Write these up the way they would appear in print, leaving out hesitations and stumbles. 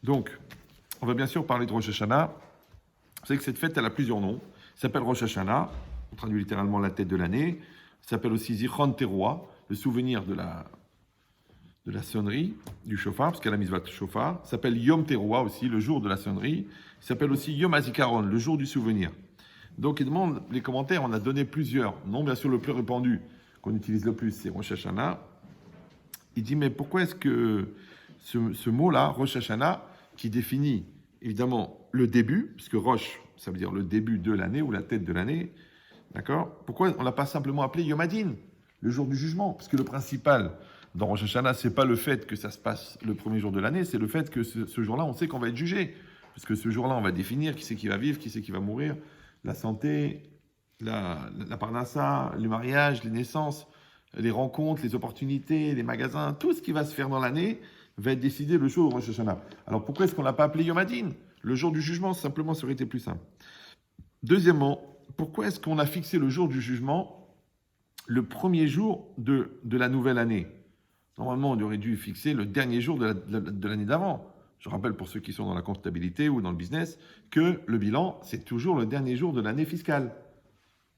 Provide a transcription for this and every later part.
Donc, on va bien sûr parler de Rosh Hashanah. Vous savez que cette fête, elle a plusieurs noms. Elle s'appelle Rosh Hashanah, on traduit littéralement la tête de l'année. Elle s'appelle aussi Zichron Teruah, le souvenir de la sonnerie, du shofar, parce qu'elle a mitzvah shofar. Elle s'appelle Yom Teruah aussi, le jour de la sonnerie. Il s'appelle aussi Yom Hazikaron, le jour du souvenir. Donc, il demande les commentaires, on a donné plusieurs. Non, bien sûr, le plus répandu qu'on utilise le plus, c'est Rosh Hashanah. Il dit, mais pourquoi est-ce que ce mot-là, Rosh Hashanah, qui définit évidemment le début, puisque Rosh, ça veut dire le début de l'année ou la tête de l'année, d'accord? Pourquoi on ne l'a pas simplement appelé Yom Hadin, le jour du jugement? Parce que le principal dans Rosh Hashanah, ce n'est pas le fait que ça se passe le premier jour de l'année, c'est le fait que ce jour-là, on sait qu'on va être jugé. Parce que ce jour-là, on va définir qui c'est qui va vivre, qui c'est qui va mourir, la santé, la parnassa, le mariage, les naissances, les rencontres, les opportunités, les magasins, tout ce qui va se faire dans l'année va être décidé le jour de Rosh Hashanah. Alors pourquoi est-ce qu'on ne l'a pas appelé Yom Hadin, le jour du jugement? Simplement, ça aurait été plus simple. Deuxièmement, pourquoi est-ce qu'on a fixé le jour du jugement le premier jour de la nouvelle année? Normalement, on aurait dû fixer le dernier jour de l'année d'avant. Je rappelle pour ceux qui sont dans la comptabilité ou dans le business que le bilan, c'est toujours le dernier jour de l'année fiscale.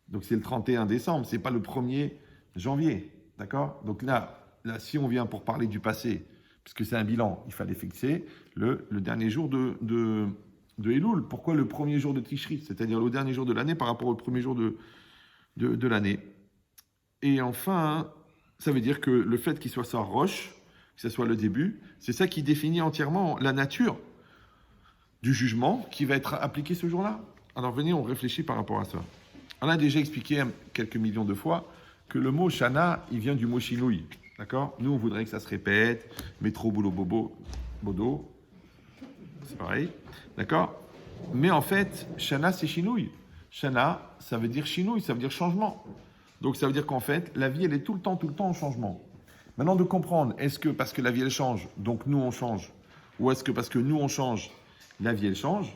Donc c'est le 31 décembre, c'est pas le 1er janvier. D'accord? Donc là, si on vient pour parler du passé, puisque c'est un bilan, il fallait fixer le dernier jour de Elul. Pourquoi le premier jour de Tishri, c'est-à-dire le dernier jour de l'année par rapport au premier jour de l'année? Et enfin, ça veut dire que le fait qu'il soit sur Roche, que ce soit le début, c'est ça qui définit entièrement la nature du jugement qui va être appliqué ce jour-là. Alors venez, on réfléchit par rapport à ça. On a déjà expliqué quelques millions de fois que le mot Shana, il vient du mot Shinouï. D'accord? Nous, on voudrait que ça se répète. Métro, boulot, bodo. C'est pareil. D'accord? Mais en fait, Shana, c'est Shinouï. Shana, ça veut dire Shinouï, ça veut dire changement. Donc ça veut dire qu'en fait, la vie, elle est tout le temps en changement. Maintenant, de comprendre, est-ce que parce que la vie, elle change, donc nous, on change? Ou est-ce que parce que nous, on change, la vie, elle change?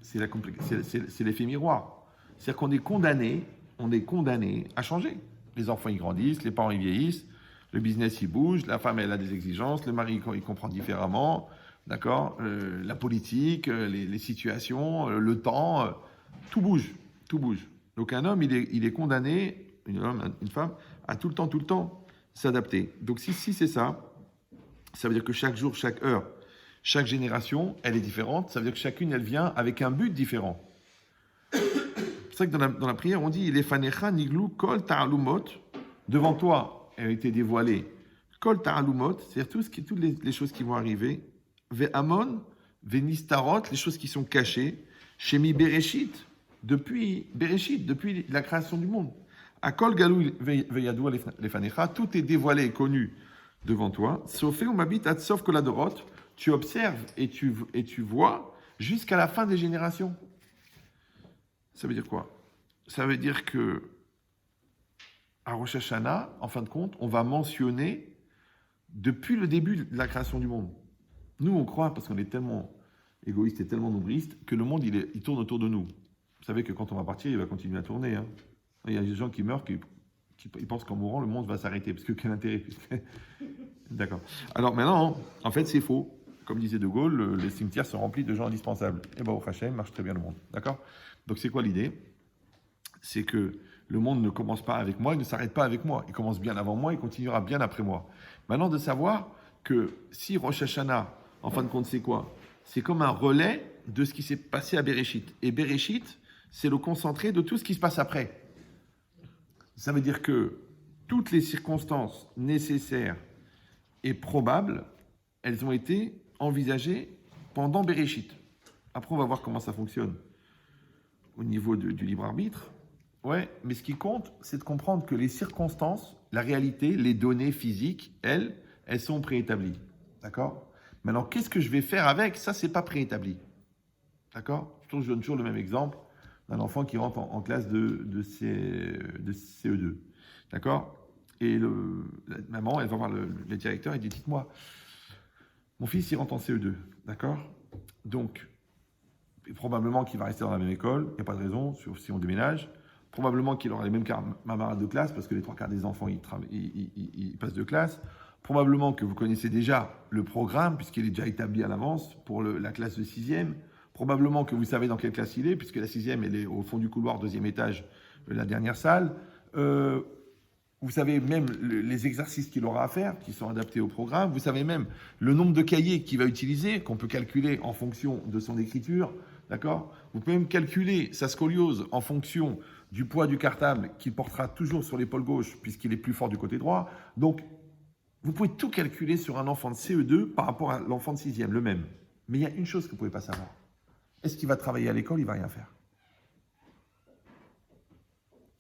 C'est l'effet miroir. C'est-à-dire qu'on est condamné à changer. Les enfants, ils grandissent, les parents, ils vieillissent, le business, il bouge, la femme, elle a des exigences, le mari, il comprend différemment, d'accord? La politique, les situations, le temps, tout bouge, tout bouge. Donc un homme, il est condamné, une femme, à tout le temps s'adapter. Donc si c'est ça, ça veut dire que chaque jour, chaque heure, chaque génération, elle est différente. Ça veut dire que chacune, elle vient avec un but différent. C'est vrai que dans la prière, on dit « Lefanecha niglu kol ta'alumot » devant toi, elle a été dévoilée. Kol ta'alumot, c'est-à-dire toutes les choses qui vont arriver. Ve'amon, ve'nistarot, les choses qui sont cachées. Shemi Bereshit, depuis la création du monde. Akol galou ve'yadou lefanecha, tout est dévoilé et connu devant toi. Sofé ou mabit atsof koladorot, tu observes et tu vois jusqu'à la fin des générations. Ça veut dire quoi? Ça veut dire que à Rosh Hashanah, en fin de compte, on va mentionner depuis le début de la création du monde. Nous, on croit, parce qu'on est tellement égoïste et tellement nombriste, que le monde, il tourne autour de nous. Vous savez que quand on va partir, il va continuer à tourner. Hein. Il y a des gens qui meurent, qui pensent qu'en mourant, le monde va s'arrêter. Parce que quel intérêt? D'accord. Alors maintenant, en fait, c'est faux. Comme disait De Gaulle, les cimetières sont remplis de gens indispensables. Et bien, au Hachem, marche très bien le monde. D'accord? Donc, c'est quoi l'idée? C'est que le monde ne commence pas avec moi, il ne s'arrête pas avec moi. Il commence bien avant moi, il continuera bien après moi. Maintenant, de savoir que si Rosh Hashanah, en fin de compte, c'est quoi? C'est comme un relais de ce qui s'est passé à Bereshit. Et Bereshit, c'est le concentré de tout ce qui se passe après. Ça veut dire que toutes les circonstances nécessaires et probables, elles ont été envisagées pendant Bereshit. Après, on va voir comment ça fonctionne au niveau du libre arbitre. Ouais, mais ce qui compte, c'est de comprendre que les circonstances, la réalité, les données physiques, elles sont préétablies. D'accord? Maintenant, qu'est-ce que je vais faire avec? Ça, c'est pas préétabli. D'accord? Je donne toujours le même exemple d'un enfant qui rentre en classe de CE2. D'accord? Et la maman, elle va voir le directeur et dit, dites-moi, mon fils, il rentre en CE2. D'accord? Donc, probablement qu'il va rester dans la même école, il n'y a pas de raison, sauf si on déménage. Probablement qu'il aura les mêmes camarades de classe, parce que les 3 quarts des enfants, ils passent de classe. Probablement que vous connaissez déjà le programme, puisqu'il est déjà établi à l'avance pour la classe de 6e. Probablement que vous savez dans quelle classe il est, puisque la 6e, elle est au fond du couloir, 2e étage, la dernière salle. Vous savez même les exercices qu'il aura à faire, qui sont adaptés au programme. Vous savez même le nombre de cahiers qu'il va utiliser, qu'on peut calculer en fonction de son écriture. D'accord ? Vous pouvez même calculer sa scoliose en fonction du poids du cartable qu'il portera toujours sur l'épaule gauche, puisqu'il est plus fort du côté droit. Donc, vous pouvez tout calculer sur un enfant de CE2 par rapport à l'enfant de 6e, le même. Mais il y a une chose que vous ne pouvez pas savoir. Est-ce qu'il va travailler à l'école? Il ne va rien faire.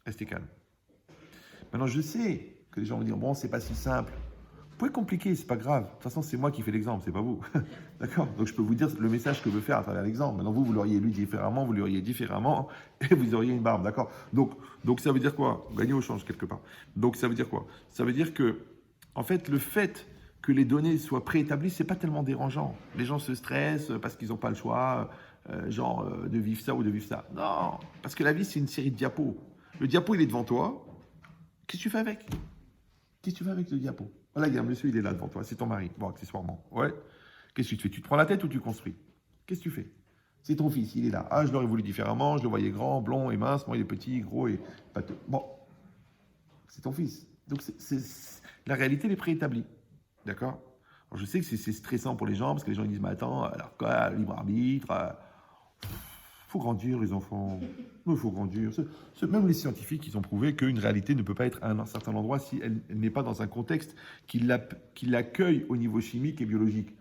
Restez calme. Maintenant, je sais que les gens vont dire, bon, c'est pas si simple. Vous pouvez compliquer, c'est pas grave. De toute façon, c'est moi qui fais l'exemple, c'est pas vous. D'accord? Donc, je peux vous dire le message que je veux faire à travers l'exemple. Maintenant, vous l'auriez lu différemment, vous l'auriez différemment, et vous auriez une barbe, d'accord? Donc, ça veut dire quoi? Gagner au change quelque part. Donc, ça veut dire quoi? Ça veut dire que, en fait, le fait que les données soient préétablies, c'est pas tellement dérangeant. Les gens se stressent parce qu'ils n'ont pas le choix, de vivre ça ou de vivre ça. Non, parce que la vie, c'est une série de diapos. Le diapo, il est devant toi. Qu'est-ce que tu fais avec? Qu'est-ce que tu fais avec le diapo? Voilà, il y a un monsieur, il est là devant toi, c'est ton mari, bon, accessoirement. Ouais. Qu'est-ce que tu fais? Tu te prends la tête ou tu construis? Qu'est-ce que tu fais? C'est ton fils, il est là. Ah, je l'aurais voulu différemment, je le voyais grand, blond et mince, moi il est petit, gros et pâteux. Bon, c'est ton fils. Donc la réalité, elle est préétablie. D'accord? Alors, je sais que c'est stressant pour les gens, parce que les gens ils disent, mais attends, alors quoi, libre arbitre, faut grandir, les enfants. Il faut grandir. Même les scientifiques, ils ont prouvé qu'une réalité ne peut pas être à un certain endroit si elle n'est pas dans un contexte qui l'accueille au niveau chimique et biologique.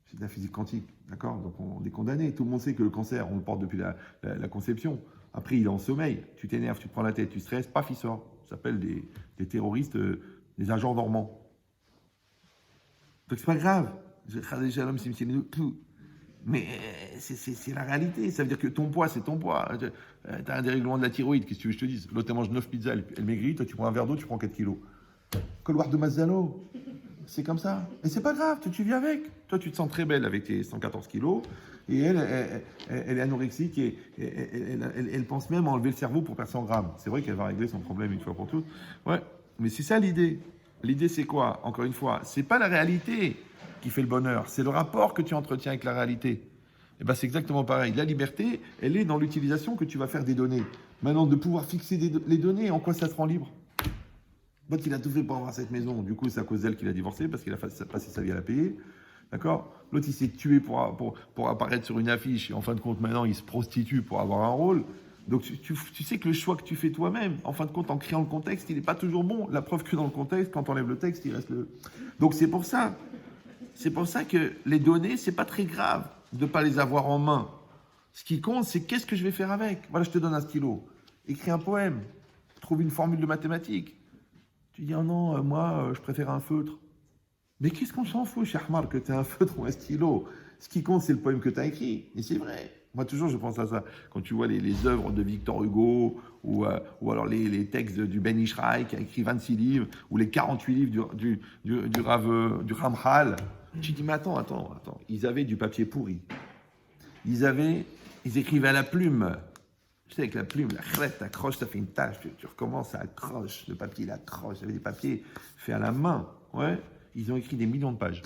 C'est de la physique quantique, d'accord? Donc on est condamné. Tout le monde sait que le cancer, on le porte depuis la conception. Après, il est en sommeil. Tu t'énerves, tu te prends la tête, tu stresses, paf, il sort. Ça s'appelle des terroristes, des agents dormants. Donc c'est pas grave. Mais c'est la réalité. Ça veut dire que ton poids, c'est ton poids. Tu as un dérèglement de la thyroïde, qu'est-ce que tu veux que je te dise? L'autre, elle mange 9 pizzas, elle maigrit. Toi, tu prends un verre d'eau, tu prends 4 kilos. Couloir de Mazzano, c'est comme ça. Et c'est pas grave, tu vis avec. Toi, tu te sens très belle avec tes 114 kilos. Et elle est anorexique et elle pense même à enlever le cerveau pour perdre 100 grammes. C'est vrai qu'elle va régler son problème une fois pour toutes. Ouais, mais c'est ça l'idée. L'idée, c'est quoi? Encore une fois, c'est pas la réalité qui fait le bonheur, c'est le rapport que tu entretiens avec la réalité. Et ben c'est exactement pareil. La liberté, elle est dans l'utilisation que tu vas faire des données. Maintenant, de pouvoir fixer les données, en quoi ça te rend libre? L'autre, il a tout fait pour avoir cette maison. Du coup, c'est à cause d'elle qu'il a divorcé, parce qu'il a passé sa vie à la payer. D'accord? L'autre, il s'est tué pour apparaître sur une affiche. Et en fin de compte, maintenant, il se prostitue pour avoir un rôle. Donc, tu sais que le choix que tu fais toi-même, en fin de compte, en créant le contexte, il n'est pas toujours bon. La preuve que dans le contexte, quand on enlève le texte, il reste le... Donc, c'est pour ça. C'est pour ça que les données, c'est pas très grave de ne pas les avoir en main. Ce qui compte, c'est qu'est-ce que je vais faire avec. Voilà, je te donne un stylo. Écris un poème. Trouve une formule de mathématiques. Tu dis, oh non, moi, je préfère un feutre. Mais qu'est-ce qu'on s'en fout, Shahmar, que tu aies un feutre ou un stylo? Ce qui compte, c'est le poème que tu as écrit. Et c'est vrai. Moi, toujours, je pense à ça. Quand tu vois les œuvres de Victor Hugo, ou alors les textes du Ben Ishraï, qui a écrit 26 livres, ou les 48 livres du Ramchal, tu dis, mais attends. Ils avaient du papier pourri. Ils écrivaient à la plume. Tu sais, avec la plume, la crête, t'accroches, ça fait une tache. Tu recommences, ça accroche. Le papier, il accroche. Il y avait des papiers faits à la main. Ouais. Ils ont écrit des millions de pages.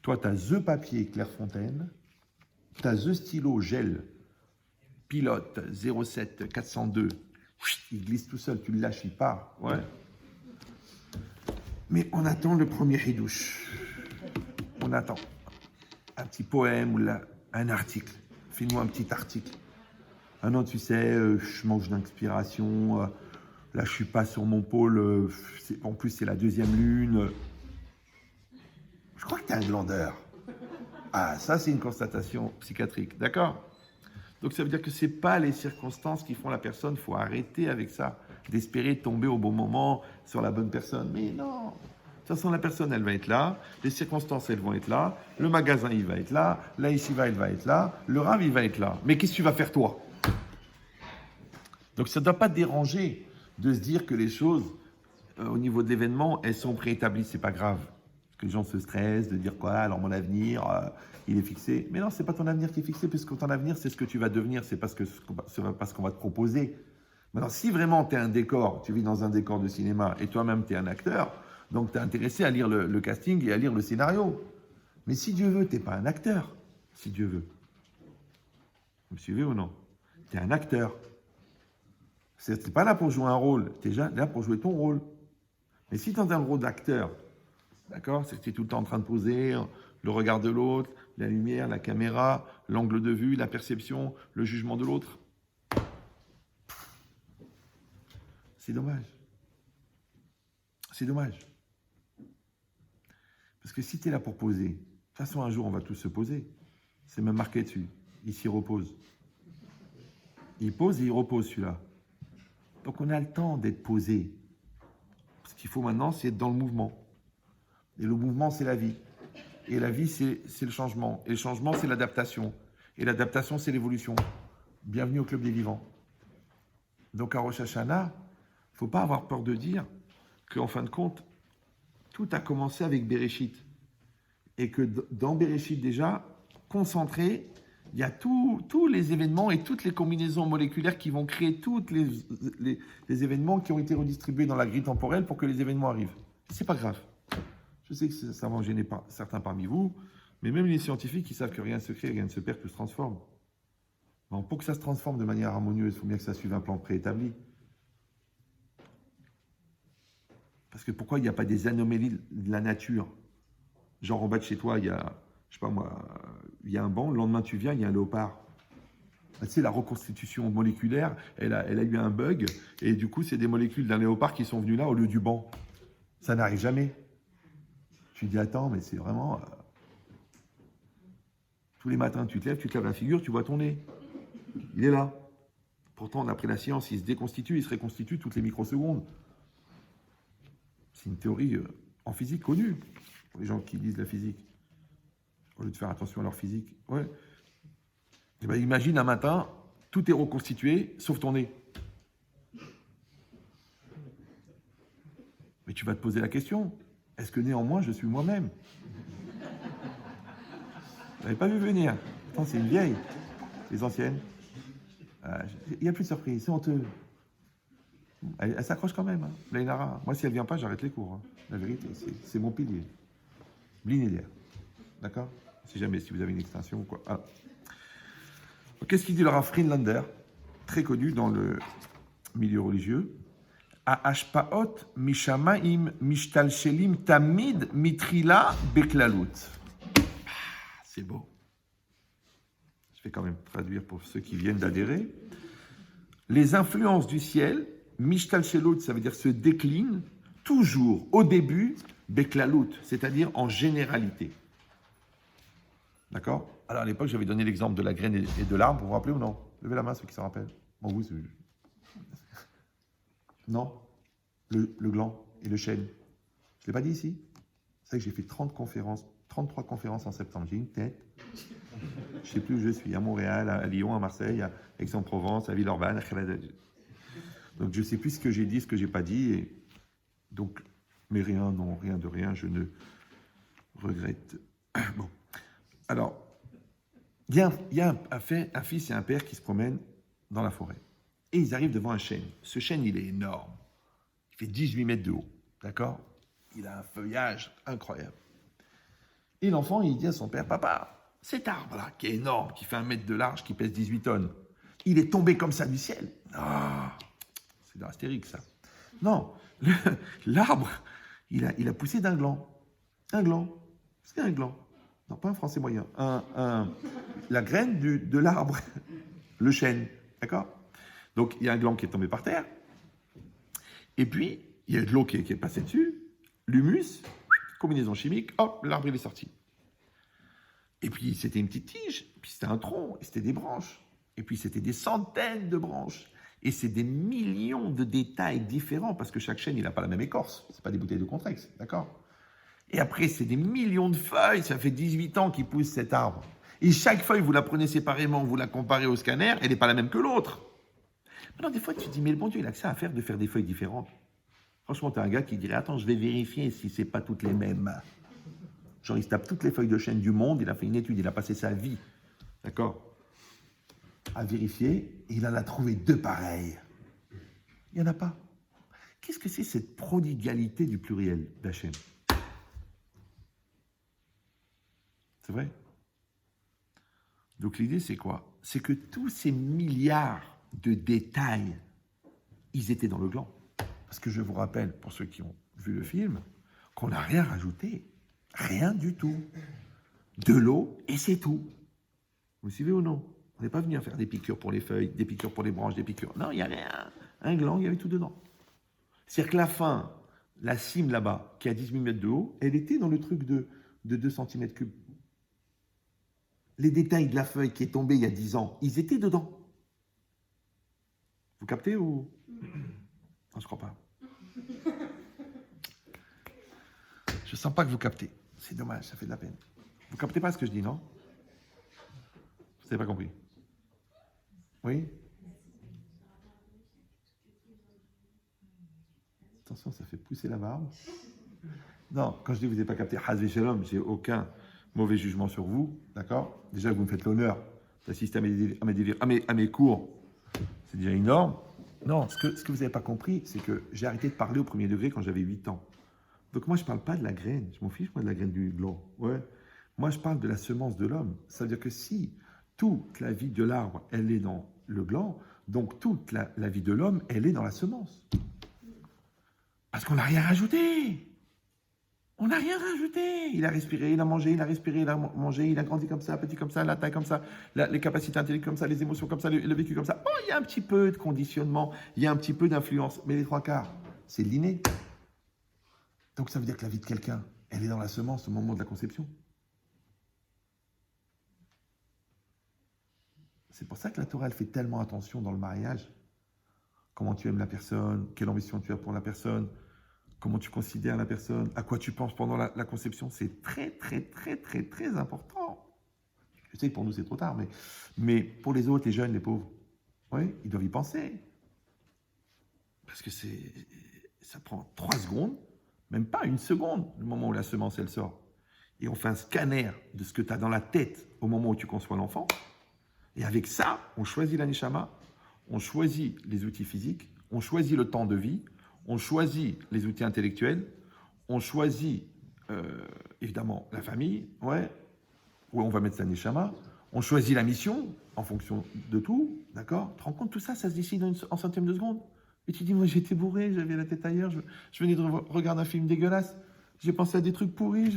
Toi, tu as The Papier Clairefontaine. Tu as The Stylo Gel Pilote 07 402. Il glisse tout seul, tu le lâches, il part. Ouais. Mais on attend le premier ridouche. On attend. Un petit poème ou un article. Fais-nous un petit article. Ah non, tu sais, je manque d'inspiration. Là, je suis pas sur mon pôle. En plus, c'est la deuxième lune. Je crois que tu es un glandeur. Ah, ça, c'est une constatation psychiatrique. D'accord? Donc, ça veut dire que ce n'est pas les circonstances qui font la personne. Il faut arrêter avec ça. D'espérer tomber au bon moment sur la bonne personne. Mais non. De toute façon, la personne, elle va être là. Les circonstances, elles vont être là. Le magasin, il va être là. La yeshiva, elle va être là. Le rav, il va être là. Mais qu'est-ce que tu vas faire, toi? Donc, ça ne doit pas te déranger de se dire que les choses, au niveau de l'événement, elles sont préétablies. Ce n'est pas grave. Que les gens se stressent, de dire quoi, alors mon avenir, il est fixé. Mais non, c'est pas ton avenir qui est fixé, puisque ton avenir, c'est ce que tu vas devenir, c'est pas ce qu'on va te proposer. Maintenant, si vraiment tu es un décor, tu vis dans un décor de cinéma, et toi-même tu es un acteur, Donc tu es intéressé à lire le casting et à lire le scénario. Mais si Dieu veut, tu n'es pas un acteur. Si Dieu veut. Vous me suivez ou non? Tu es un acteur. Tu n'es pas là pour jouer un rôle, tu es là pour jouer ton rôle. Mais si tu es dans le rôle d'acteur, d'accord, c'est que tu es tout le temps en train de poser le regard de l'autre, la lumière, la caméra, l'angle de vue, la perception, le jugement de l'autre. C'est dommage. C'est dommage. Parce que si tu es là pour poser, de toute façon, un jour, on va tous se poser. C'est même marqué dessus. Il s'y repose. Il pose et il repose, celui-là. Donc, on a le temps d'être posé. Ce qu'il faut maintenant, c'est être dans le mouvement. Et le mouvement, c'est la vie. Et la vie, c'est le changement. Et le changement, c'est l'adaptation. Et l'adaptation, c'est l'évolution. Bienvenue au Club des Vivants. Donc, à Rosh Hashanah, il ne faut pas avoir peur de dire qu'en fin de compte, tout a commencé avec Bereshit. Et que dans Bereshit, déjà, concentré, il y a tous les événements et toutes les combinaisons moléculaires qui vont créer tous les événements qui ont été redistribués dans la grille temporelle pour que les événements arrivent. C'est pas grave. Je sais que ça va en gêner certains parmi vous, mais même les scientifiques, ils savent que rien ne se crée, rien ne se perd, tout se transforme. Bon, pour que ça se transforme de manière harmonieuse, il faut bien que ça suive un plan préétabli. Parce que pourquoi il n'y a pas des anomalies de la nature? Genre en bas de chez toi, il y a, je sais pas moi, il y a un banc, le lendemain tu viens, il y a un léopard. Tu sais, la reconstitution moléculaire, elle a eu un bug, et du coup, c'est des molécules d'un léopard qui sont venues là au lieu du banc. Ça n'arrive jamais. Tu dis, attends, mais c'est vraiment... tous les matins, tu te laves la figure, tu vois ton nez. Il est là. Pourtant, d'après la science, il se déconstitue, il se réconstitue toutes les microsecondes. C'est une théorie en physique connue, pour les gens qui lisent la physique. Au lieu de faire attention à leur physique. Ouais. Et ben, imagine un matin, tout est reconstitué, sauf ton nez. Mais tu vas te poser la question, est-ce que néanmoins je suis moi-même? Vous n'avez pas vu venir. Attends, c'est une vieille. Les anciennes. Il n'y a plus de surprise, c'est honteux. Elle s'accroche quand même, hein, Lainara. Moi, si elle ne vient pas, j'arrête les cours. Hein. La vérité, c'est mon pilier. Blinédaire. D'accord? Si jamais, si vous avez une extension ou quoi. Ah. Qu'est-ce qu'il dit le Rav Friedlander, très connu dans le milieu religieux? Ashpaot mishamaim mishtalshelim tamid mitrila beklalut. C'est beau. Je vais quand même traduire pour ceux qui viennent d'adhérer. Les influences du ciel, mishtalshelut, ça veut dire se déclinent toujours au début beklalut, c'est-à-dire en généralité. D'accord? Alors à l'époque, j'avais donné l'exemple de la graine et de l'arbre, vous vous rappelez ou non? Levez la main ceux qui s'en rappellent. Bon, oui, c'est... Non? Le gland et le chêne. Je ne l'ai pas dit ici? C'est vrai que j'ai fait 33 conférences en septembre. J'ai une tête. Je ne sais plus où je suis. À Montréal, à Lyon, à Marseille, à Aix-en-Provence, à Villeurbanne. Donc je ne sais plus ce que j'ai dit, ce que je n'ai pas dit. Et donc, mais rien, non, rien de rien, je ne regrette. Bon. Alors, il y a un fils et un père qui se promènent dans la forêt. Et ils arrivent devant un chêne. Ce chêne, il est énorme. Il fait 18 mètres de haut. D'accord? Il a un feuillage incroyable. Et l'enfant, il dit à son père, papa, cet arbre-là, qui est énorme, qui fait 1 mètre de large, qui pèse 18 tonnes, il est tombé comme ça du ciel. Non, c'est dans l'astérique, ça. Non, l'arbre, il a poussé d'un gland. Un gland. C'est un gland. Non, pas un français moyen. La graine de l'arbre, le chêne. D'accord? Donc, il y a un gland qui est tombé par terre. Et puis, il y a de l'eau qui est passée dessus. L'humus, combinaison chimique, hop, l'arbre, il est sorti. Et puis, c'était une petite tige. Puis, c'était un tronc. Et c'était des branches. Et puis, c'était des centaines de branches. Et c'est des millions de détails différents, parce que chaque chêne, il n'a pas la même écorce. Ce n'est pas des bouteilles de Contrex, d'accord? Et après, c'est des millions de feuilles. Ça fait 18 ans qu'il pousse cet arbre. Et chaque feuille, vous la prenez séparément, vous la comparez au scanner, elle n'est pas la même que l'autre. Maintenant, des fois, tu te dis, mais le bon Dieu, il a que ça à faire de faire des feuilles différentes. Franchement, tu as un gars qui dirait, attends, je vais vérifier si ce n'est pas toutes les mêmes. Genre, il se tape toutes les feuilles de chêne du monde, il a fait une étude, il a passé sa vie, d'accord, à vérifier, et il en a trouvé 2 pareilles. Il n'y en a pas. Qu'est-ce que c'est cette prodigalité du pluriel d'Hachem? C'est vrai? Donc l'idée, c'est quoi? C'est que tous ces milliards de détails, ils étaient dans le gland. Parce que je vous rappelle, pour ceux qui ont vu le film, qu'on n'a rien rajouté. Rien du tout. De l'eau, et c'est tout. Vous suivez ou non? On n'est pas venu à faire des piqûres pour les feuilles, des piqûres pour les branches, des piqûres. Non, il n'y a rien. Un gland, il y avait tout dedans. C'est-à-dire que la fin, la cime là-bas, qui a 18 mètres de haut, elle était dans le truc de 2 cm3. Les détails de la feuille qui est tombée il y a 10 ans, ils étaient dedans. Vous captez ou... Non, je crois pas. Je sens pas que vous captez. C'est dommage, ça fait de la peine. Vous captez pas ce que je dis, non? Vous n'avez pas compris? Oui? Attention, ça fait pousser la barbe. Non, quand je dis que vous n'avez pas capté, Hazvi Shalom, j'ai aucun mauvais jugement sur vous, d'accord? Déjà, vous me faites l'honneur d'assister à mes cours. C'est déjà énorme. Non, ce que vous n'avez pas compris, c'est que j'ai arrêté de parler au premier degré quand j'avais 8 ans. Donc moi, je ne parle pas de la graine. Je m'en fiche, moi, de la graine du gland. Ouais. Moi, je parle de la semence de l'homme. Ça veut dire que si toute la vie de l'arbre, elle est dans le gland, donc toute la vie de l'homme, elle est dans la semence. Parce qu'on n'a rien rajouté. On n'a rien rajouté. Il a respiré, il a mangé, il a respiré, il a mangé, il a grandi comme ça, petit comme ça, la taille comme ça, les capacités intellectuelles comme ça, les émotions comme ça, le vécu comme ça. Oh, il y a un petit peu de conditionnement, il y a un petit peu d'influence, mais les 3/4, c'est l'inné. Donc ça veut dire que la vie de quelqu'un, elle est dans la semence au moment de la conception. C'est pour ça que la Torah, elle fait tellement attention dans le mariage. Comment tu aimes la personne, quelle ambition tu as pour la personne, comment tu considères la personne, à quoi tu penses pendant la conception. C'est très, très, très, très, très important. Je sais que pour nous, c'est trop tard, mais pour les autres, les jeunes, les pauvres, oui, ils doivent y penser. Parce que ça prend 3 secondes, même pas 1 seconde, le moment où la semence, elle sort. Et on fait un scanner de ce que tu as dans la tête au moment où tu conçois l'enfant. Et avec ça, on choisit la neshama, on choisit les outils physiques, on choisit le temps de vie, on choisit les outils intellectuels, on choisit évidemment la famille, ouais, où on va mettre sa neshama, on choisit la mission en fonction de tout, d'accord? Tu te rends compte, tout ça, ça se décide en centième de seconde. Et tu dis, moi j'étais bourré, j'avais la tête ailleurs, je venais de regarder un film dégueulasse, j'ai pensé à des trucs pourris.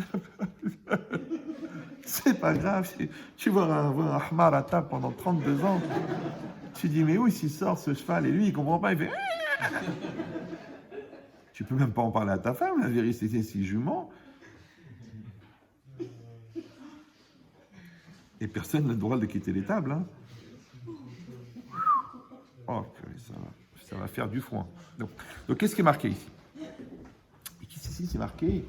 C'est pas grave, tu vois un Ahmar à table pendant 32 ans. Tu dis, mais où il sort ce cheval? Et lui, il comprend pas, il fait... Tu peux même pas en parler à ta femme, la vérité, c'est si jument. Et personne n'a le droit de quitter les tables. Hein. Oh, ça va faire du foin. Donc qu'est-ce qui est marqué ici? Ici, c'est marqué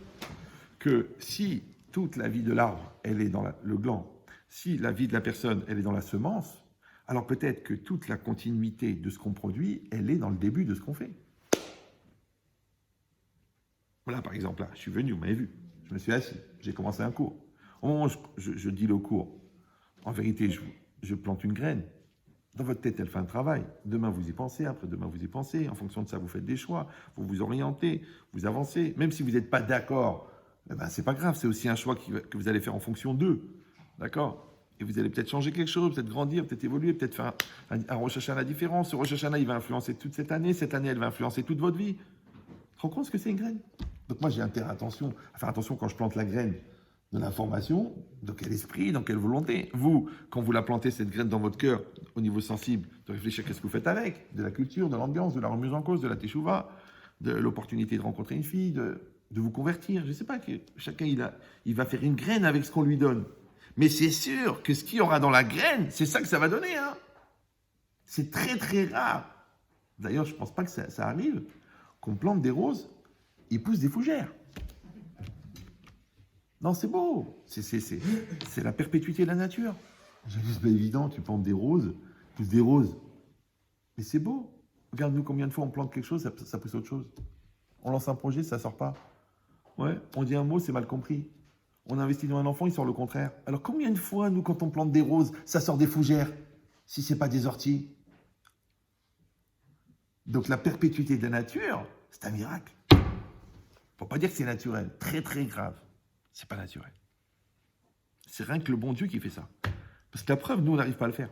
que si toute la vie de l'arbre, elle est dans le gland, si la vie de la personne, elle est dans la semence, alors peut-être que toute la continuité de ce qu'on produit, elle est dans le début de ce qu'on fait. Voilà, par exemple, là, je suis venu, vous m'avez vu, je me suis assis, j'ai commencé un cours. Au moment où je dis le cours, en vérité, je plante une graine. Dans votre tête, elle fait un travail. Demain, vous y pensez, après-demain, vous y pensez. En fonction de ça, vous faites des choix, vous vous orientez, vous avancez. Même si vous n'êtes pas d'accord, eh ben, c'est pas grave, c'est aussi un choix que vous allez faire en fonction d'eux. D'accord? Et vous allez peut-être changer quelque chose, peut-être grandir, peut-être évoluer, peut-être faire un Rosh Hashanah différent. Ce Rosh Hashanah, il va influencer toute cette année, elle va influencer toute votre vie. Tu te rends compte ce que c'est une graine? Donc moi, j'ai intérêt à faire attention quand je plante la graine de l'information, dans quel esprit, dans quelle volonté. Vous, quand vous la plantez, cette graine dans votre cœur, au niveau sensible, de réfléchir qu'est-ce que vous faites avec, de la culture, de l'ambiance, de la remise en cause, de la teshuva, de l'opportunité de rencontrer une fille, de vous convertir. Je ne sais pas, chacun il va faire une graine avec ce qu'on lui donne. Mais c'est sûr que ce qu'il y aura dans la graine, c'est ça que ça va donner. Hein. C'est très très rare. D'ailleurs, je ne pense pas que ça arrive, qu'on plante des roses, ils poussent des fougères. Non, c'est beau. C'est la perpétuité de la nature. C'est pas évident, tu plantes des roses, poussent des roses. Mais c'est beau. Regarde-nous combien de fois on plante quelque chose, ça pousse autre chose. On lance un projet, ça sort pas. Ouais, on dit un mot, c'est mal compris. On investit dans un enfant, il sort le contraire. Alors combien de fois, nous, quand on plante des roses, ça sort des fougères, si c'est pas des orties? Donc la perpétuité de la nature, c'est un miracle. Il ne faut pas dire que c'est naturel. Très, très grave. C'est pas naturel. C'est rien que le bon Dieu qui fait ça. Parce que la preuve, nous, on n'arrive pas à le faire.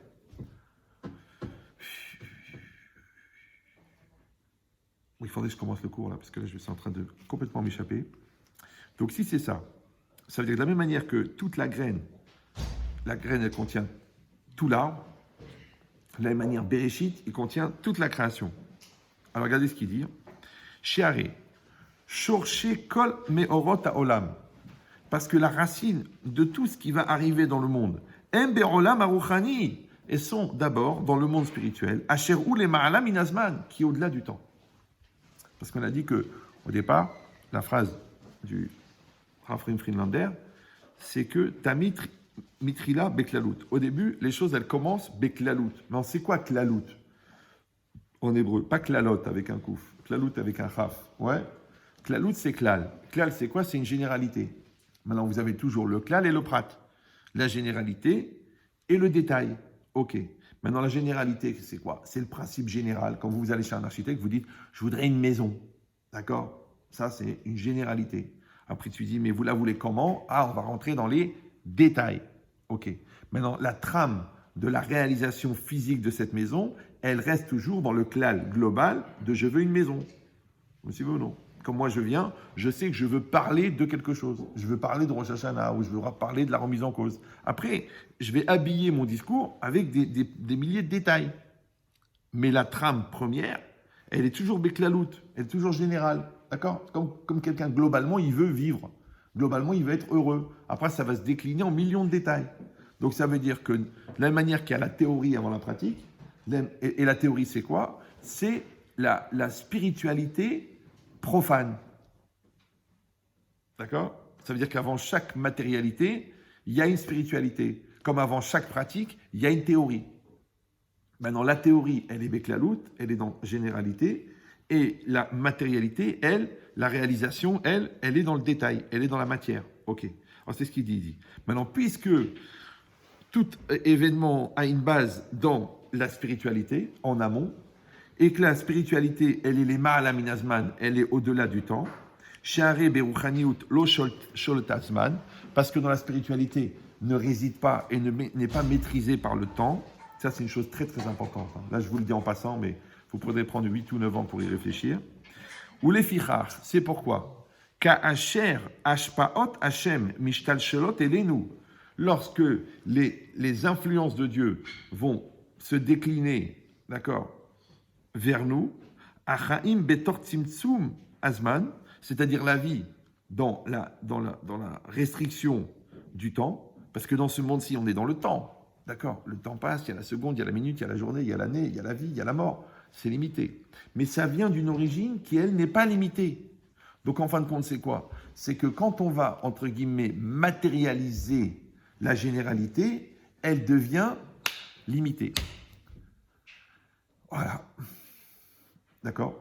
Il faudrait que je commence le cours, là, parce que là, je suis en train de complètement m'échapper. Donc, si c'est ça, ça veut dire de la même manière que toute la graine, elle contient tout l'arbre. De la même manière, Bereshit, il contient toute la création. Alors, regardez ce qu'il dit. Sheare, Shorche Kol Meorot Haolam. Parce que la racine de tout ce qui va arriver dans le monde, Em Be'olam Aruchani, et sont d'abord dans le monde spirituel, Asher ou les Ma'ala Minazman, qui est au-delà du temps. Parce qu'on a dit que, au départ, la phrase du Raphaël Friedlander, c'est que Tamit Mitrila Beklalout. Au début, les choses, elles commencent Beklalout. Mais c'est quoi Klalout en hébreu? Pas Klalot avec un kouf, Klalout avec un chaf. Ouais. Klalout, c'est klal. Klal, c'est quoi? C'est une généralité. Maintenant, vous avez toujours le klal et le prat. La généralité et le détail. OK. Maintenant, la généralité, c'est quoi? C'est le principe général. Quand vous allez chez un architecte, vous dites « je voudrais une maison ». D'accord? Ça, c'est une généralité. Après, tu dis « mais vous la voulez comment ?» Ah, on va rentrer dans les détails. OK. Maintenant, la trame de la réalisation physique de cette maison, elle reste toujours dans le klal global de « je veux une maison ». Vous suivez ou non? Quand moi je viens, je sais que je veux parler de quelque chose. Je veux parler de Rosh Hashanah ou je veux parler de la remise en cause. Après, je vais habiller mon discours avec des milliers de détails. Mais la trame première, elle est toujours béklalout, elle est toujours générale. D'accord? Comme quelqu'un, globalement, il veut vivre. Globalement, il veut être heureux. Après, ça va se décliner en millions de détails. Donc, ça veut dire que de la même manière qu'il y a la théorie avant la pratique, et la théorie, c'est quoi? C'est la spiritualité profane. D'accord? Ça veut dire qu'avant chaque matérialité, il y a une spiritualité. Comme avant chaque pratique, il y a une théorie. Maintenant, la théorie, elle est béklalout, elle est dans généralité, et la matérialité, elle, la réalisation, elle est dans le détail, elle est dans la matière. OK. Alors, c'est ce qu'il dit. Il dit. Maintenant, puisque tout événement a une base dans la spiritualité, en amont, et que la spiritualité, elle est les ma'ala minazman, elle est au-delà du temps. She'are beruchaniut lo sholtazman, parce que dans la spiritualité ne réside pas et n'est pas maîtrisée par le temps. Ça, c'est une chose très très importante. Là, je vous le dis en passant, mais vous pourrez prendre 8 ou 9 ans pour y réfléchir. Ou les fichar, c'est pourquoi Ka'asher ashpaot Hashem mishtal shelot elenu. Lorsque les influences de Dieu vont se décliner, d'accord, vers nous, Achaim betor tzimtzum azman, c'est-à-dire la vie dans la restriction du temps, parce que dans ce monde-ci, on est dans le temps, d'accord? Le temps passe, il y a la seconde, il y a la minute, il y a la journée, il y a l'année, il y a la vie, il y a la mort, c'est limité. Mais ça vient d'une origine qui, elle, n'est pas limitée. Donc, en fin de compte, c'est quoi? C'est que quand on va, entre guillemets, matérialiser la généralité, elle devient limitée. Voilà. D'accord?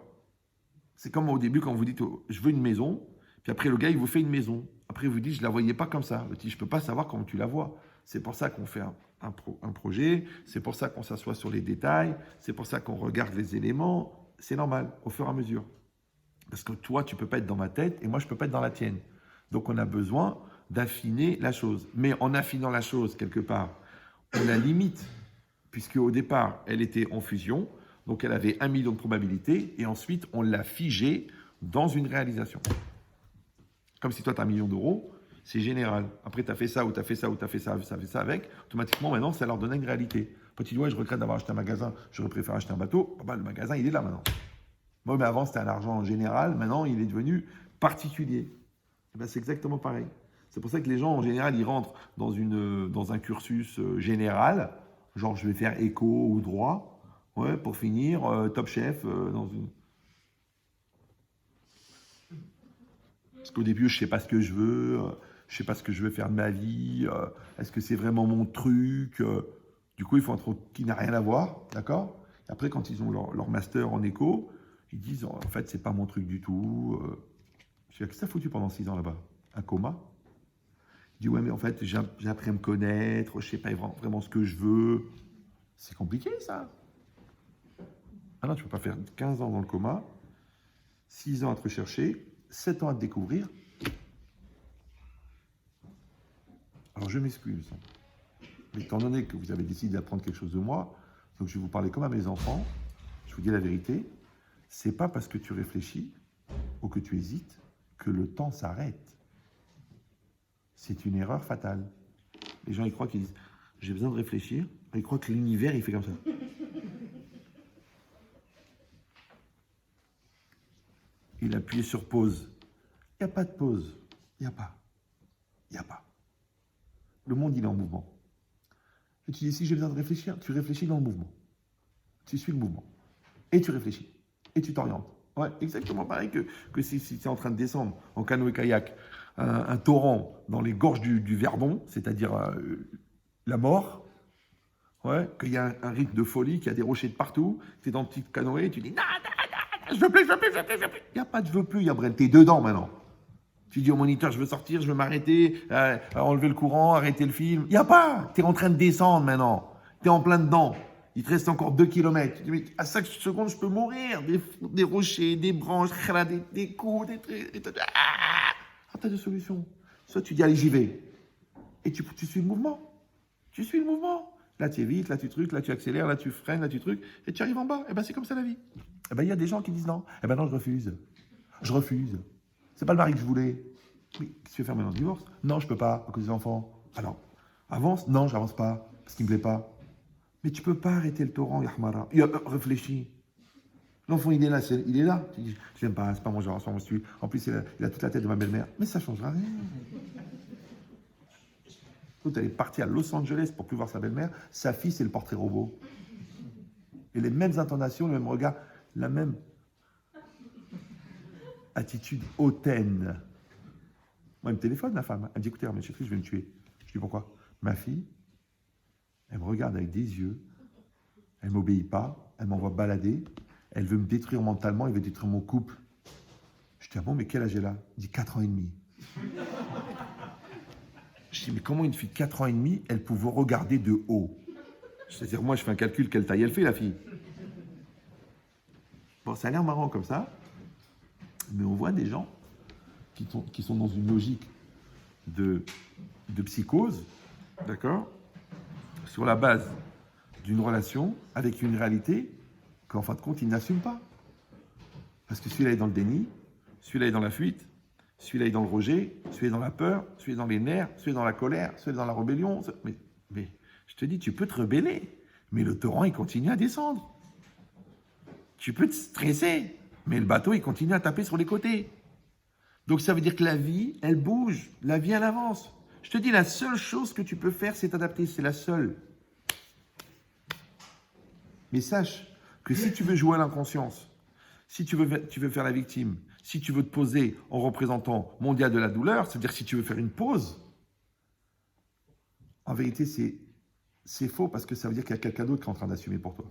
C'est comme au début quand vous dites « je veux une maison », puis après le gars il vous fait une maison. Après vous dites « je ne la voyais pas comme ça ». Je ne peux pas savoir comment tu la vois. C'est pour ça qu'on fait un projet, c'est pour ça qu'on s'assoit sur les détails, c'est pour ça qu'on regarde les éléments. C'est normal, au fur et à mesure. Parce que toi, tu ne peux pas être dans ma tête et moi, je ne peux pas être dans la tienne. Donc on a besoin d'affiner la chose. Mais en affinant la chose quelque part, on la limite, puisque au départ, elle était en fusion. Donc, elle avait 1 million de probabilités et ensuite, on l'a figée dans une réalisation. Comme si toi, tu as 1 million d'euros, c'est général. Après, tu as fait ça ou tu as fait ça ou tu as fait ça, ça fait ça avec. Automatiquement, maintenant, ça leur donne une réalité. Quand tu dis, ouais, je regrette d'avoir acheté un magasin, j'aurais préféré acheter un bateau. Bah, le magasin, il est là maintenant. Moi, mais avant, c'était un argent général. Maintenant, il est devenu particulier. Et ben, c'est exactement pareil. C'est pour ça que les gens, en général, ils rentrent dans un cursus général. Genre, je vais faire éco ou droit. Ouais, pour finir, Top Chef dans une... Parce qu'au début, je ne sais pas ce que je veux, je ne sais pas ce que je veux faire de ma vie, est-ce que c'est vraiment mon truc Du coup, ils font un truc qui n'a rien à voir, d'accord? Et après, quand ils ont leur master en éco, ils disent, en fait, c'est pas mon truc du tout. Je dis, qu'est-ce que ça foutu pendant 6 ans là-bas? Un coma? Je dis, ouais, mais en fait, j'ai appris à me connaître, je ne sais pas vraiment ce que je veux. C'est compliqué, ça. Ah non, tu ne peux pas faire 15 ans dans le coma. 6 ans à te rechercher, 7 ans à te découvrir. Alors je m'excuse, mais étant donné que vous avez décidé d'apprendre quelque chose de moi, donc je vais vous parler comme à mes enfants, je vous dis la vérité, c'est pas parce que tu réfléchis ou que tu hésites que le temps s'arrête. C'est une erreur fatale. Les gens, ils croient qu'ils disent, j'ai besoin de réfléchir, ils croient que l'univers, il fait comme ça. Il appuie sur pause. Il n'y a pas de pause. Il n'y a pas. Il n'y a pas. Le monde, il est en mouvement. Et tu dis, si j'ai besoin de réfléchir, tu réfléchis dans le mouvement. Tu suis le mouvement. Et tu réfléchis. Et tu t'orientes. Ouais, exactement pareil que si tu es en train de descendre en canoë-kayak, un torrent dans les gorges du Verdon, c'est-à-dire la mort, ouais, qu'il y a un rythme de folie, qu'il y a des rochers de partout, tu es dans le petit canoë, tu dis, non, je veux plus, je veux plus, je veux plus, je veux plus. Il n'y a pas de je veux plus, Yabrel, t'es dedans maintenant. Tu dis au moniteur, je veux sortir, je veux m'arrêter, enlever le courant, arrêter le film. Il n'y a pas, t'es en train de descendre maintenant. T'es en plein dedans. Il te reste encore 2 kilomètres. Tu dis, mais à chaque seconde, je peux mourir. Des rochers, des branches, des coups, des trucs. Ah, t'as deux solutions. Soit tu dis, allez, j'y vais. Et tu suis le mouvement. Tu suis le mouvement. Là, tu évites, là, tu trucs, là, tu accélères, là, tu freines, là, tu trucs. Et tu arrives en bas. Et ben, c'est comme ça la vie. Et ben, il y a des gens qui disent non. Et ben, non, je refuse. Je refuse. C'est pas le mari que je voulais. Mais qu'est-ce que tu veux faire maintenant? Divorce? Non, je peux pas, à cause des enfants. Alors, avance? Non, j'avance pas, parce qu'il me plaît pas. Mais tu peux pas arrêter le torrent, Yahmara. Réfléchis. L'enfant, il est là, il est là. Tu dis, je l'aime pas, c'est pas mon genre, c'est pas mon style. En plus, il a toute la tête de ma belle-mère. Mais ça changera rien. L'autre, elle est partie à Los Angeles pour plus voir sa belle-mère. Sa fille, c'est le portrait robot. Et les mêmes intonations, le même regard, la même attitude hautaine. Moi, elle me téléphone, la femme. Elle me dit, écoutez, mais chérie, je vais me tuer. Je dis, pourquoi? Ma fille, elle me regarde avec des yeux. Elle ne m'obéit pas. Elle m'envoie balader. Elle veut me détruire mentalement. Elle veut détruire mon couple. Je dis, ah bon, mais quel âge elle a? Elle dit, 4 ans et demi. Je dis, mais comment une fille de 4 ans et demi, elle peut vous regarder de haut? C'est-à-dire, moi, je fais un calcul, quelle taille elle fait, la fille? Bon, ça a l'air marrant comme ça. Mais on voit des gens qui sont dans une logique de psychose, d'accord, sur la base d'une relation avec une réalité qu'en fin de compte, ils n'assument pas. Parce que celui-là est dans le déni, celui-là est dans la fuite, celui-là est dans le rejet, celui-là est dans la peur, celui-là est dans les nerfs, celui-là est dans la colère, celui-là est dans la rébellion. Mais je te dis, tu peux te rebeller, mais le torrent, il continue à descendre. Tu peux te stresser, mais le bateau, il continue à taper sur les côtés. Donc ça veut dire que la vie, elle bouge. La vie, elle avance. Je te dis, la seule chose que tu peux faire, c'est t'adapter. C'est la seule. Mais sache que si tu veux jouer à l'inconscience, si tu veux faire la victime, si tu veux te poser en représentant mondial de la douleur, c'est-à-dire si tu veux faire une pause, en vérité, c'est faux parce que ça veut dire qu'il y a quelqu'un d'autre qui est en train d'assumer pour toi.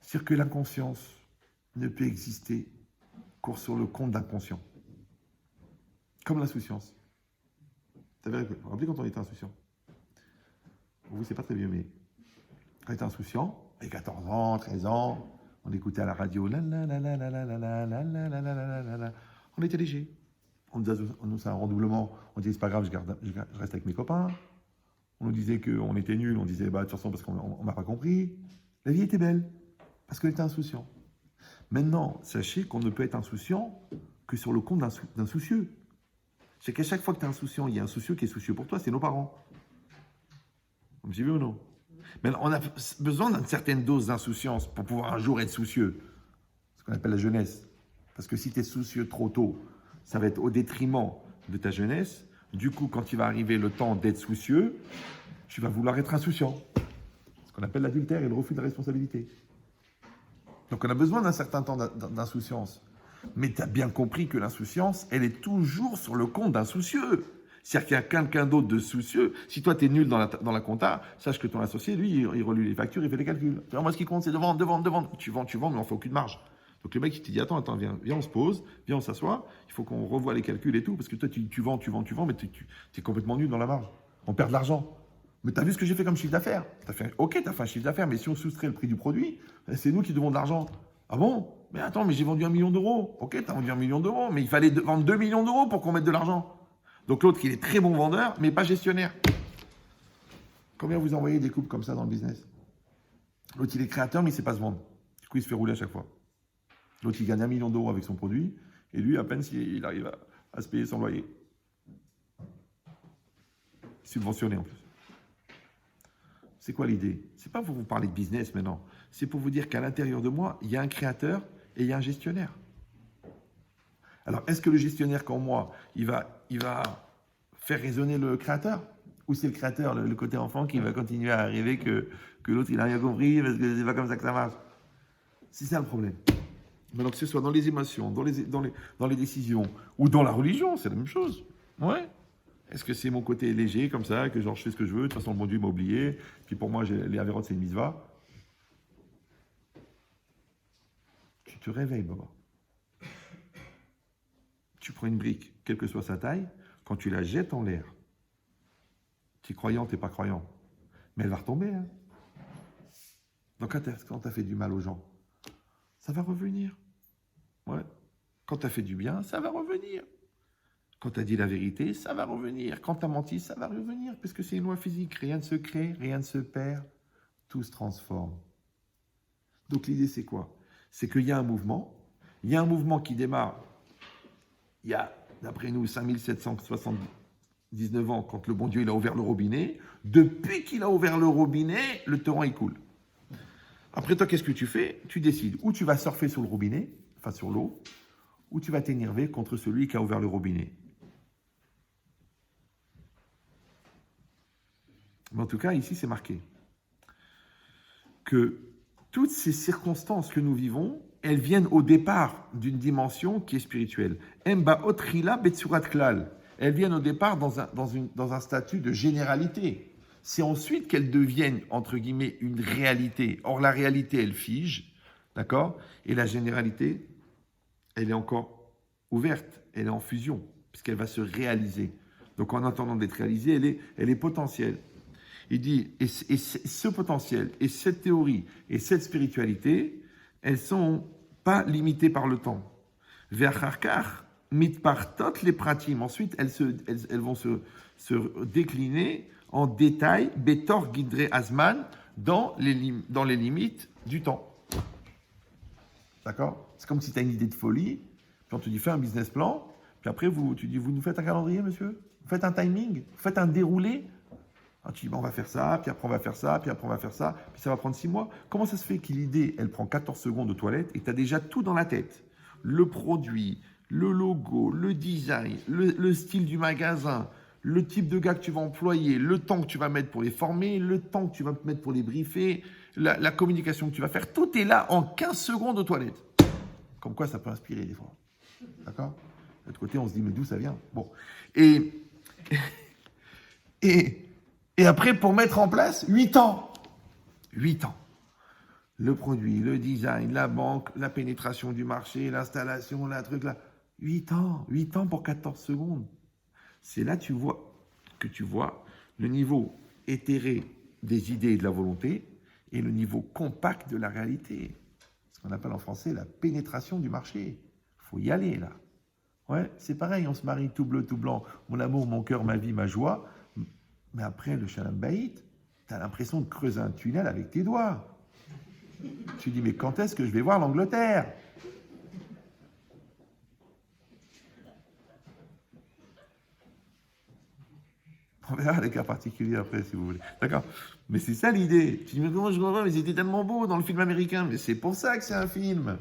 C'est-à-dire que l'inconscience ne peut exister qu'au sur le compte d'inconscient. Comme l'insouciance. Vous vous rappelez quand on était insouciant? Vous, c'est pas très vieux, mais quand on était insouciant, à 14 ans, 13 ans, on écoutait à la radio, on était léger. On nous faisait un redoublement, on disait c'est pas grave, je reste avec mes copains. On nous disait qu'on était nuls, on disait bah de toute façon parce qu'on m'a pas compris. La vie était belle, parce qu'on était insouciant. Maintenant, sachez qu'on ne peut être insouciant que sur le compte d'un soucieux. C'est qu'à chaque fois que tu es insouciant, il y a un soucieux qui est soucieux pour toi, c'est nos parents. Vous me suivez ou non? Mais on a besoin d'une certaine dose d'insouciance pour pouvoir un jour être soucieux. Ce qu'on appelle la jeunesse. Parce que si tu es soucieux trop tôt, ça va être au détriment de ta jeunesse. Du coup, quand il va arriver le temps d'être soucieux, tu vas vouloir être insouciant. Ce qu'on appelle l'adultère et le refus de la responsabilité. Donc on a besoin d'un certain temps d'insouciance. Mais tu as bien compris que l'insouciance, elle est toujours sur le compte d'un soucieux. C'est-à-dire qu'il y a quelqu'un d'autre de soucieux. Si toi, tu es nul dans la compta, sache que ton associé, lui, il relit les factures, il fait les calculs. Moi, ce qui compte, c'est de vendre. Tu vends, mais on ne fait aucune marge. Donc le mec, il te dit, attends, viens, on se pose, viens, on s'assoit. Il faut qu'on revoie les calculs et tout, parce que toi, tu vends, mais tu es complètement nul dans la marge. On perd de l'argent. Mais tu as vu ce que j'ai fait comme chiffre d'affaires? Ok, tu as fait un chiffre d'affaires, mais si on soustrait le prix du produit, c'est nous qui devons de l'argent. Ah bon? Mais attends, mais j'ai vendu 1 million d'euros. Ok, tu as vendu 1 million d'euros, mais il fallait vendre 2 millions d'euros pour qu'on mette de l'argent. Donc l'autre, il est très bon vendeur, mais pas gestionnaire. Combien vous envoyez des couples comme ça dans le business? L'autre, il est créateur, mais il ne sait pas se vendre. Du coup, il se fait rouler à chaque fois. L'autre, il gagne 1 million d'euros avec son produit, et lui, à peine s'il arrive à se payer son loyer. Subventionné en plus. C'est quoi l'idée? C'est pas pour vous parler de business maintenant. C'est pour vous dire qu'à l'intérieur de moi, il y a un créateur et il y a un gestionnaire. Alors, est-ce que le gestionnaire, comme moi, il va faire résonner le créateur? Ou c'est le créateur, le côté enfant, qui va continuer à rêver que l'autre, il n'a rien compris parce que c'est pas comme ça que ça marche? C'est ça le problème. Maintenant, que ce soit dans les émotions, dans les décisions ou dans la religion, c'est la même chose. Ouais. Est-ce que c'est mon côté léger, comme ça, que genre je fais ce que je veux, de toute façon le bon Dieu m'a oublié, puis pour moi, les avérotes, c'est une mitzvah? Tu te réveilles, Baba. Tu prends une brique, quelle que soit sa taille, quand tu la jettes en l'air, tu es croyant, tu n'es pas croyant, mais elle va retomber. Hein. Donc quand tu as fait du mal aux gens, ça va revenir. Ouais. Quand tu as fait du bien, ça va revenir. Quand tu as dit la vérité, ça va revenir. Quand tu as menti, ça va revenir, parce que c'est une loi physique. Rien ne se crée, rien ne se perd, tout se transforme. Donc l'idée, c'est quoi? C'est qu'il y a un mouvement. Il y a un mouvement qui démarre, il y a, d'après nous, 5779 ans, quand le bon Dieu il a ouvert le robinet. Depuis qu'il a ouvert le robinet, le torrent, il coule. Après, toi, qu'est-ce que tu fais? Tu décides. Ou tu vas surfer sur le robinet, enfin sur l'eau, ou tu vas t'énerver contre celui qui a ouvert le robinet. Mais en tout cas, ici, c'est marqué que toutes ces circonstances que nous vivons, elles viennent au départ d'une dimension qui est spirituelle. Elles viennent au départ dans un statut de généralité. C'est ensuite qu'elles deviennent, entre guillemets, une réalité. Or, la réalité, elle fige, d'accord? Et la généralité, elle est encore ouverte, elle est en fusion, puisqu'elle va se réaliser. Donc, en attendant d'être réalisée, elle est potentielle. Il dit, et ce potentiel, et cette théorie, et cette spiritualité, elles ne sont pas limitées par le temps. Ve'acharkar, mitpartot les pratim. Ensuite, elles vont se décliner en détail, betor guidre azman, dans les limites du temps. D'accord? C'est comme si tu as une idée de folie, puis on te dit, fais un business plan, puis après, tu dis, vous nous faites un calendrier, monsieur? Vous faites un timing? Vous faites un déroulé? Tu dis, on va faire ça, puis après on va faire ça, puis après on va faire ça, puis ça va prendre 6 mois. Comment ça se fait que l'idée, elle prend 14 secondes de toilette et tu as déjà tout dans la tête? Le produit, le logo, le design, le style du magasin, le type de gars que tu vas employer, le temps que tu vas mettre pour les former, le temps que tu vas mettre pour les briefer, la communication que tu vas faire. Tout est là en 15 secondes de toilette. Comme quoi ça peut inspirer des fois. D'accord? De l'autre côté, on se dit, mais d'où ça vient? Bon. Et après, pour mettre en place, 8 ans. 8 ans. Le produit, le design, la banque, la pénétration du marché, l'installation, la truc là. 8 ans. 8 ans pour 14 secondes. C'est là que tu vois le niveau éthéré des idées et de la volonté et le niveau compact de la réalité. Ce qu'on appelle en français la pénétration du marché. Il faut y aller là. Ouais, c'est pareil, on se marie tout bleu, tout blanc. Mon amour, mon cœur, ma vie, ma joie. Mais après, le Shalom Bayit, tu as l'impression de creuser un tunnel avec tes doigts. Tu dis, mais quand est-ce que je vais voir l'Angleterre? On verra les cas particuliers après, si vous voulez. D'accord? Mais c'est ça l'idée. Tu dis, mais comment je comprends? Mais c'était tellement beau dans le film américain. Mais c'est pour ça que c'est un film.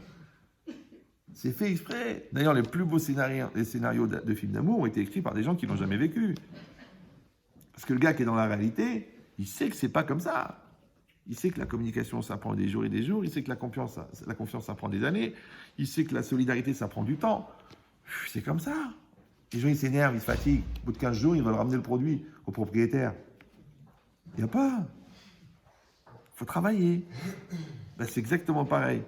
C'est fait exprès. D'ailleurs, les plus beaux scénarios de films d'amour ont été écrits par des gens qui n'ont jamais vécu. Parce que le gars qui est dans la réalité, il sait que c'est pas comme ça. Il sait que la communication, ça prend des jours et des jours. Il sait que la confiance, ça prend des années. Il sait que la solidarité, ça prend du temps. C'est comme ça. Les gens, ils s'énervent, ils se fatiguent. Au bout de 15 jours, ils veulent ramener le produit au propriétaire. Il n'y a pas. Il faut travailler. Ben, c'est exactement pareil.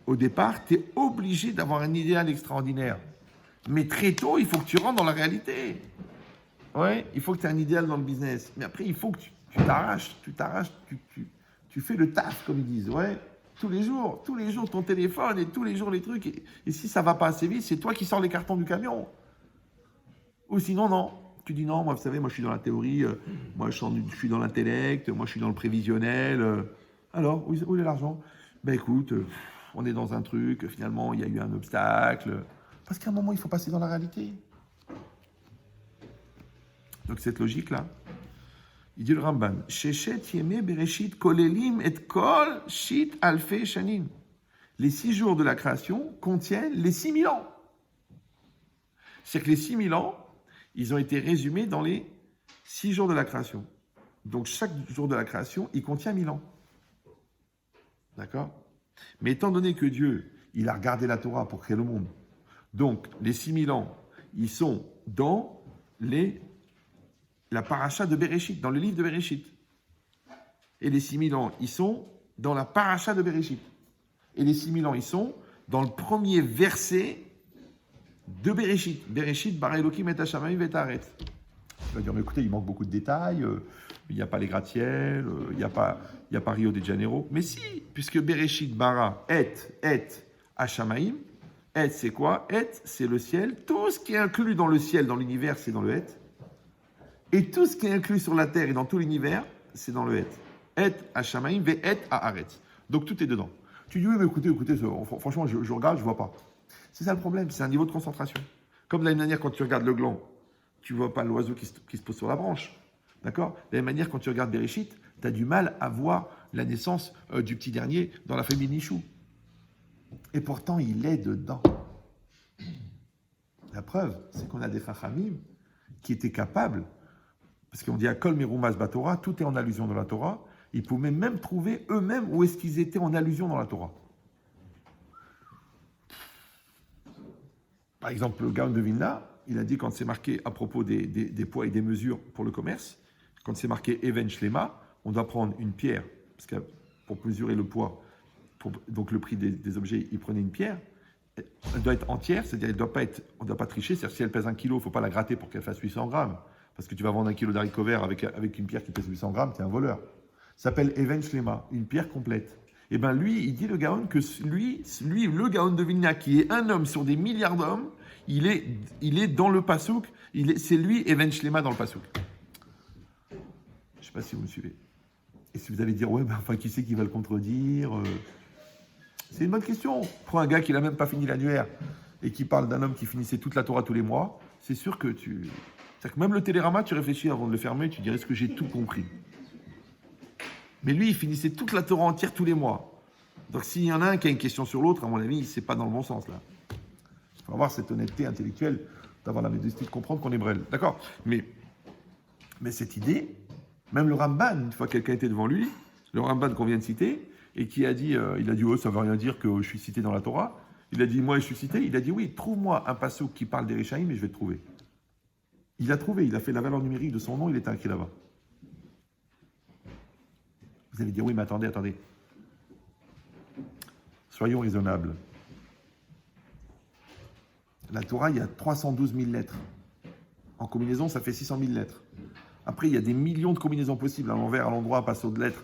Au départ, tu es obligé d'avoir un idéal extraordinaire. Mais très tôt, il faut que tu rentres dans la réalité. Ouais, il faut que tu aies un idéal dans le business. Mais après, il faut que tu fais le taf, comme ils disent, ouais. Tous les jours, ton téléphone et tous les jours les trucs. Et si ça va pas assez vite, c'est toi qui sors les cartons du camion. Ou sinon, non. Tu dis non, moi, vous savez, moi, je suis dans la théorie, moi, je suis dans l'intellect, moi, je suis dans le prévisionnel. Alors, où est l'argent? Ben écoute, on est dans un truc, finalement, il y a eu un obstacle. Parce qu'à un moment, il faut passer dans la réalité. Donc, cette logique-là, il dit le Ramban, Shechet yeme bereshit kolelim et kol shit alfe shanim. Les 6 jours de la création contiennent les 6000 ans. C'est-à-dire que les 6000 ans, ils ont été résumés dans les 6 jours de la création. Donc, chaque jour de la création, il contient 1000 ans. D'accord? Mais étant donné que Dieu, il a regardé la Torah pour créer le monde, donc les 6000 ans, ils sont dans la paracha de Bereshit, dans le livre de Bereshit. Et les 6000 ans, ils sont dans la paracha de Bereshit. Et les 6000 ans, ils sont dans le premier verset de Bereshit. Bereshit, bara Elokim et Hashamayim et Haaretz. Tu vas dire, mais écoutez, il manque beaucoup de détails, il n'y a pas les gratte-ciel, il n'y a pas Rio de Janeiro. Mais si, puisque Bereshit, bara, et Hashamayim, et c'est quoi? Et, c'est le ciel. Tout ce qui est inclus dans le ciel, dans l'univers, c'est dans le et. Et tout ce qui est inclus sur la terre et dans tout l'univers, c'est dans le et. Et Hashamayim, ve et Haaretz. Donc tout est dedans. Tu dis, oui, mais écoutez, franchement, je regarde, je vois pas. C'est ça le problème, c'est un niveau de concentration. Comme de la même manière, quand tu regardes le gland, tu vois pas l'oiseau qui se pose sur la branche. D'accord? De la même manière, quand tu regardes Bereshit, tu as du mal à voir la naissance du petit dernier dans la famille Nichou. Et pourtant, il est dedans. La preuve, c'est qu'on a des Chachamim qui étaient capables, parce qu'on dit à Kol Merumas Batorah, tout est en allusion dans la Torah, ils pouvaient même trouver eux-mêmes où est-ce qu'ils étaient en allusion dans la Torah. Par exemple, le Gaon de Vilna, il a dit quand c'est marqué à propos des poids et des mesures pour le commerce, quand c'est marqué Even Shlema, on doit prendre une pierre, parce que pour mesurer le poids, donc le prix des objets, il prenait une pierre, elle doit être entière, c'est-à-dire on ne doit pas tricher, c'est-à-dire si elle pèse 1 kg, il ne faut pas la gratter pour qu'elle fasse 800 grammes, parce que tu vas vendre 1 kg d'haricots verts avec une pierre qui pèse 800 grammes, tu es un voleur. Ça s'appelle Even Shlema, une pierre complète. Et bien lui, il dit le Gaon que lui, le Gaon de Vilna, qui est un homme sur des milliards d'hommes, il est dans le Passouk, c'est lui Even Shlema dans le Passouk. Je ne sais pas si vous me suivez. Et si vous allez dire, ouais, ben, enfin, qui c'est qui va le contredire C'est une bonne question. Prends un gars qui n'a même pas fini l'annuaire et qui parle d'un homme qui finissait toute la Torah tous les mois, c'est sûr que c'est-à-dire que même le Télérama, tu réfléchis avant de le fermer, tu dirais, est-ce que j'ai tout compris? Mais lui, il finissait toute la Torah entière tous les mois. Donc s'il y en a un qui a une question sur l'autre, à mon avis, c'est pas dans le bon sens, là. Il faut avoir cette honnêteté intellectuelle, d'avoir la modestie de comprendre qu'on est brel. D'accord? Mais cette idée, même le Ramban, une fois que quelqu'un était devant lui, le Ramban qu'on vient de citer, et qui a dit, il a dit, oh, ça veut rien dire que je suis cité dans la Torah. Il a dit, moi, je suis cité. Il a dit, oui, trouve-moi un passouk qui parle des Réchaïm et je vais te trouver. Il a trouvé, il a fait la valeur numérique de son nom, il est écrit là-bas. Vous allez dire, oui, mais attendez. Soyons raisonnables. La Torah, il y a 312 000 lettres. En combinaison, ça fait 600 000 lettres. Après, il y a des millions de combinaisons possibles, à l'envers, à l'endroit, à passer de lettres.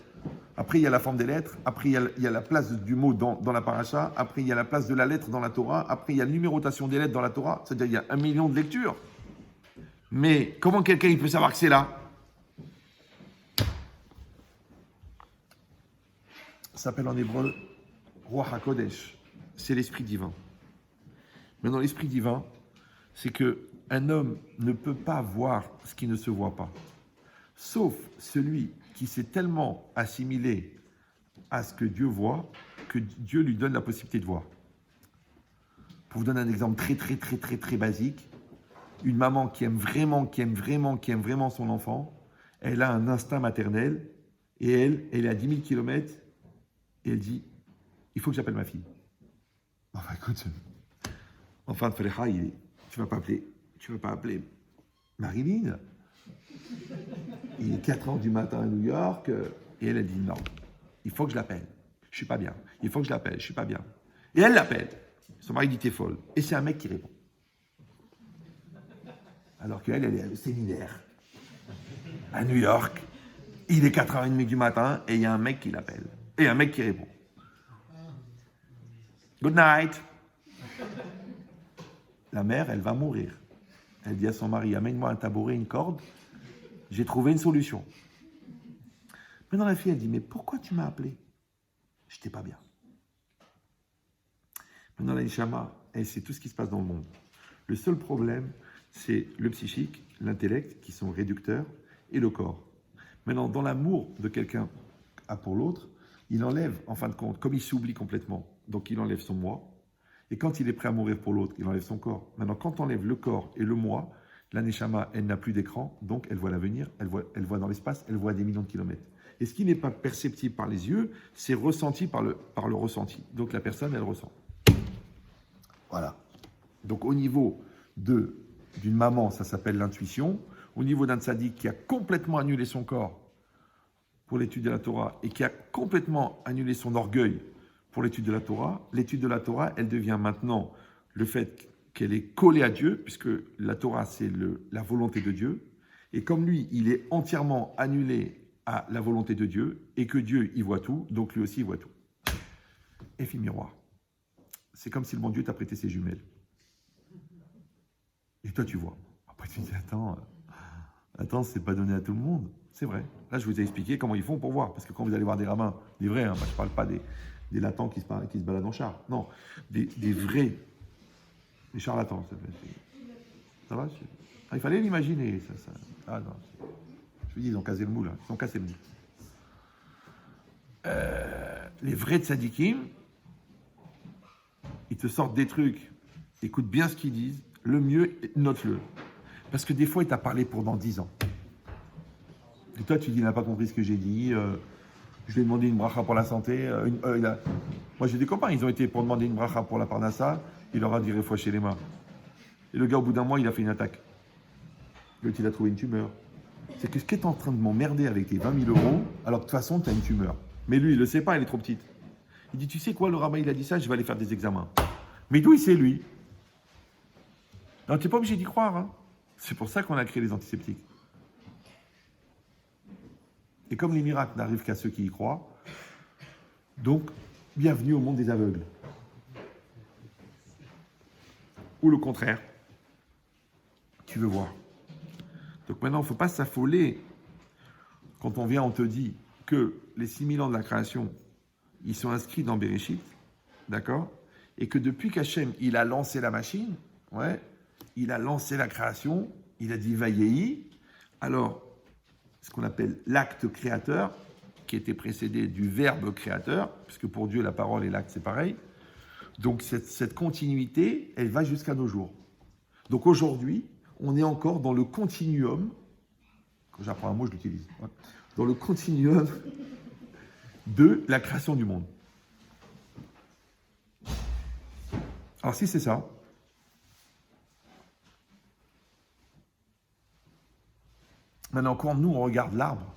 Après, il y a la forme des lettres. Après, il y a la place du mot dans la paracha. Après, il y a la place de la lettre dans la Torah. Après, il y a la numérotation des lettres dans la Torah. C'est-à-dire, il y a 1 million de lectures. Mais comment quelqu'un il peut savoir que c'est là? Ça s'appelle en hébreu Ruach HaKodesh. C'est l'esprit divin. Maintenant, l'esprit divin, c'est qu'un homme ne peut pas voir ce qui ne se voit pas. Sauf celui qui s'est tellement assimilé à ce que Dieu voit, que Dieu lui donne la possibilité de voir. Pour vous donner un exemple très basique, une maman qui aime vraiment son enfant, elle a un instinct maternel, et elle est à 10 000 km, et elle dit, il faut que j'appelle ma fille. Enfin, écoute, enfin, tu vas pas appeler Marilyn. Il est 4 heures du matin à New York, et elle a dit non, il faut que je l'appelle. Je suis pas bien. Il faut que je l'appelle, je suis pas bien. Et elle l'appelle. Son mari dit t'es folle. Et c'est un mec qui répond. Alors qu'elle, elle est au séminaire, à New York. Il est 4h30 du matin et il y a un mec qui l'appelle. Et un mec qui répond. Good night. La mère, elle va mourir. Elle dit à son mari, amène-moi un tabouret, une corde. J'ai trouvé une solution. Maintenant, la fille, elle dit, mais pourquoi tu m'as appelé? J'étais pas bien. Maintenant, la Neshama, elle sait tout ce qui se passe dans le monde. Le seul problème, c'est le psychique, l'intellect, qui sont réducteurs, et le corps. Maintenant, dans l'amour de quelqu'un pour l'autre, il enlève, en fin de compte, comme il s'oublie complètement, donc il enlève son moi, et quand il est prêt à mourir pour l'autre, il enlève son corps. Maintenant, quand on enlève le corps et le moi, la Neshama, elle n'a plus d'écran, donc elle voit l'avenir, elle voit dans l'espace, elle voit des millions de kilomètres. Et ce qui n'est pas perceptible par les yeux, c'est ressenti par le ressenti. Donc la personne, elle ressent. Voilà. Donc au niveau d'une maman, ça s'appelle l'intuition. Au niveau d'un tzaddik qui a complètement annulé son corps pour l'étude de la Torah et qui a complètement annulé son orgueil pour l'étude de la Torah, l'étude de la Torah, elle devient maintenant le fait qu'elle est collée à Dieu, puisque la Torah, c'est la volonté de Dieu. Et comme lui, il est entièrement annulé à la volonté de Dieu, et que Dieu, il voit tout, donc lui aussi, il voit tout. Effet miroir. C'est comme si le bon Dieu t'a prêté ses jumelles. Et toi, tu vois. Après, tu te dis, attends, c'est pas donné à tout le monde. C'est vrai. Là, je vous ai expliqué comment ils font pour voir. Parce que quand vous allez voir des rabbins, des vrais, moi, je ne parle pas des latins qui se baladent en char. Non, des vrais. Des charlatans. Ça va il fallait l'imaginer. Ah non. Je vous dis, ils ont cassé le moule. Ils ont cassé le moule. Les vrais tzadikim, ils te sortent des trucs. Écoute bien ce qu'ils disent. Le mieux, note-le. Parce que des fois, il t'a parlé pendant 10 ans. Et toi, tu dis, il n'a pas compris ce que j'ai dit. Je lui ai demandé une bracha pour la santé. Moi, j'ai des copains, ils ont été pour demander une bracha pour la parnassa. Il leur a dit, refouacher les mains. Et le gars, au bout d'un mois, il a fait une attaque. L'autre, il a trouvé une tumeur. C'est que ce qui est en train de m'emmerder avec tes 20 000 euros, alors que de toute façon, tu as une tumeur. Mais lui, il ne le sait pas, elle est trop petite. Il dit, tu sais quoi, le rabbin, il a dit ça, je vais aller faire des examens. Mais d'où il sait, lui? Non, tu n'es pas obligé d'y croire. Hein. C'est pour ça qu'on a créé les antiseptiques. Et comme les miracles n'arrivent qu'à ceux qui y croient, donc, bienvenue au monde des aveugles. Ou le contraire, tu veux voir. Donc maintenant, il ne faut pas s'affoler quand on te dit que les 6000 ans de la création, ils sont inscrits dans Bereshit, d'accord? Et que depuis qu'Hachem, il a lancé la machine, il a lancé la création, il a dit Vayehi, alors, ce qu'on appelle l'acte créateur, qui était précédé du verbe créateur, puisque pour Dieu, la parole et l'acte, c'est pareil. Donc, cette continuité, elle va jusqu'à nos jours. Donc, aujourd'hui, on est encore dans le continuum, quand j'apprends un mot, je l'utilise, dans le continuum de la création du monde. Alors, si c'est ça, maintenant, quand nous, on regarde l'arbre,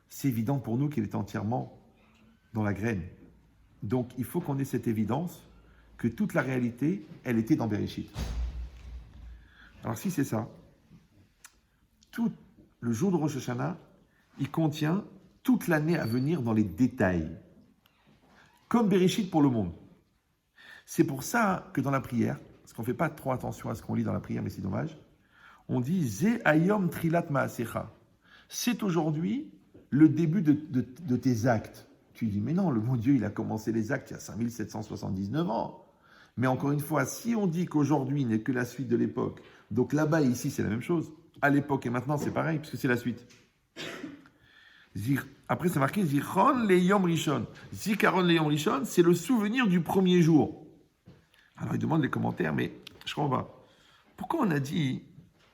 c'est évident pour nous qu'il est entièrement dans la graine. Donc, il faut qu'on ait cette évidence que toute la réalité, elle était dans Bereshit. Alors, si c'est ça, tout le jour de Rosh Hashanah, il contient toute l'année à venir dans les détails. Comme Bereshit pour le monde. C'est pour ça que dans la prière, parce qu'on ne fait pas trop attention à ce qu'on lit dans la prière, mais c'est dommage, on dit « Ze ayom trilat ma'asecha ». C'est aujourd'hui le début de tes actes. Tu dis « Mais non, le bon Dieu, il a commencé les actes il y a 5779 ans ». Mais encore une fois, si on dit qu'aujourd'hui n'est que la suite de l'époque, donc là-bas et ici, c'est la même chose. À l'époque et maintenant, c'est pareil, puisque c'est la suite. Après, c'est marqué « Zichron leyom rishon ». Zikaron leyom rishon, c'est le souvenir du premier jour. Alors, il demande les commentaires, mais je comprends pas. Pourquoi on a dit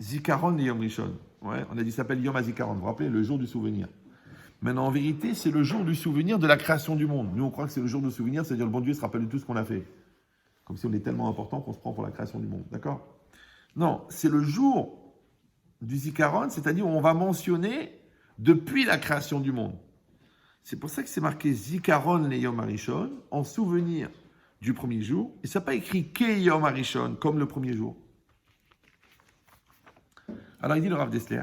Zikaron et Yom Rishon? On a dit ça s'appelle Yom HaZikaron. Vous vous rappelez, le jour du souvenir. Maintenant, en vérité, c'est le jour du souvenir de la création du monde. Nous, on croit que c'est le jour du souvenir, c'est-à-dire le bon Dieu se rappelle de tout ce qu'on a fait. Comme si on est tellement important qu'on se prend pour la création du monde. D'accord? Non, c'est le jour du Zikaron, c'est-à-dire où on va mentionner depuis la création du monde. C'est pour ça que c'est marqué Zikaron le Yom HaRishon, en souvenir du premier jour, et ça n'a pas écrit Ke Yom HaRishon, comme le premier jour. Alors il dit le Rav Dessler,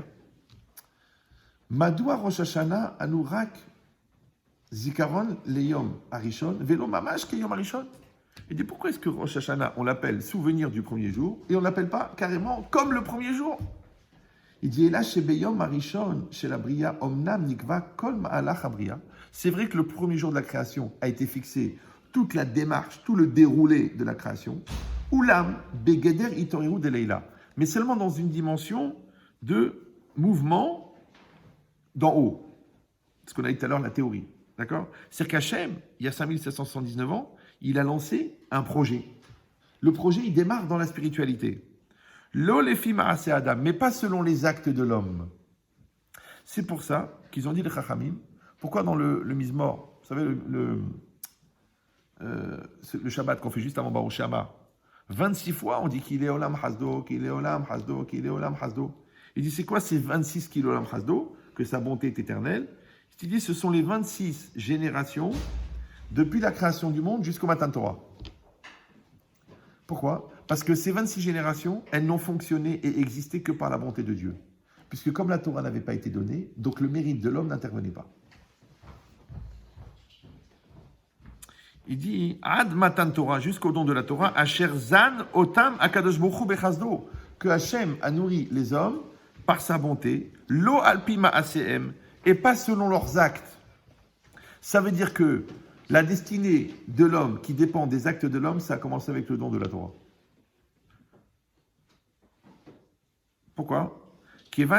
Madoua Rosh Hashanah Anurak Zikaron Leyom Arishon Velo Mamash Keyom Arishon. Il dit pourquoi est-ce que Rosh Hashanah on l'appelle souvenir du premier jour et on l'appelle pas carrément comme le premier jour? Il dit là chez Beyom Arishon chez la Bria Omnam Nikva Kol Ma'alach Abria. C'est vrai que le premier jour de la création a été fixé toute la démarche, tout le déroulé de la création. Oulam Begeder Itoriru de Leila. Mais seulement dans une dimension de mouvement d'en haut. Ce qu'on a dit tout à l'heure, la théorie. D'accord? C'est-à-dire qu'Hachem, il y a 5779 ans, il a lancé un projet. Le projet, il démarre dans la spiritualité. Lo lefi ma'aseh Adam, mais pas selon les actes de l'homme. C'est pour ça qu'ils ont dit les Chachamim. Pourquoi dans le Mizmor, vous savez, le Shabbat qu'on fait juste avant Baruch Shama, 26 fois on dit qu'il est Olam Hasdo, qu'il est Olam Hasdo, qu'il est Olam Hasdo. Il dit c'est quoi ces 26 qu'il est Olam Hasdo, que sa bonté est éternelle? Il dit ce sont les 26 générations depuis la création du monde jusqu'au Matan Torah. Pourquoi? Parce que ces 26 générations, elles n'ont fonctionné et existé que par la bonté de Dieu. Puisque comme la Torah n'avait pas été donnée, donc le mérite de l'homme n'intervenait pas. Il dit Ad Matan Torah, jusqu'au don de la Torah, Asher Zan Otam Akadosh Baruch Hu Bechazdo, que Hachem a nourri les hommes par sa bonté, Lo Alpima ACM, et pas selon leurs actes. Ça veut dire que la destinée de l'homme qui dépend des actes de l'homme, ça a commencé avec le don de la Torah. Pourquoi? Parce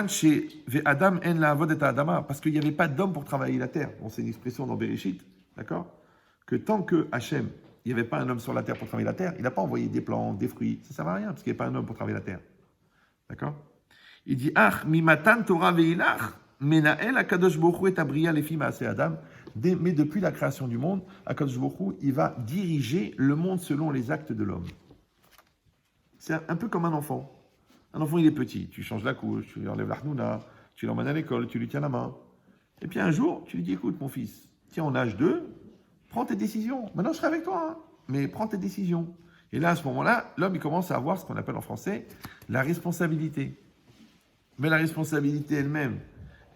qu'il n'y avait pas d'homme pour travailler la terre. Bon, c'est une expression dans Bereshit, d'accord? Que tant que Hachem, il n'y avait pas un homme sur la terre pour travailler la terre, il n'a pas envoyé des plantes, des fruits, ça ne sert à rien, parce qu'il n'y avait pas un homme pour travailler la terre. D'accord? Il dit, mimatan Torah veilach, menael akadosh baruch hu et abriya lefi ma'aseh Adam. Mais depuis la création du monde, akadosh baruch hu, il va diriger le monde selon les actes de l'homme. C'est un peu comme un enfant. Un enfant, il est petit, tu changes la couche, tu lui enlèves la hnouna, tu l'emmènes à l'école, tu lui tiens la main. Et puis un jour, tu lui dis, écoute mon fils, tiens, en âge 2, prends tes décisions. Maintenant, je serai avec toi, hein, mais prends tes décisions. Et là, à ce moment-là, l'homme, il commence à avoir ce qu'on appelle en français la responsabilité. Mais la responsabilité elle-même,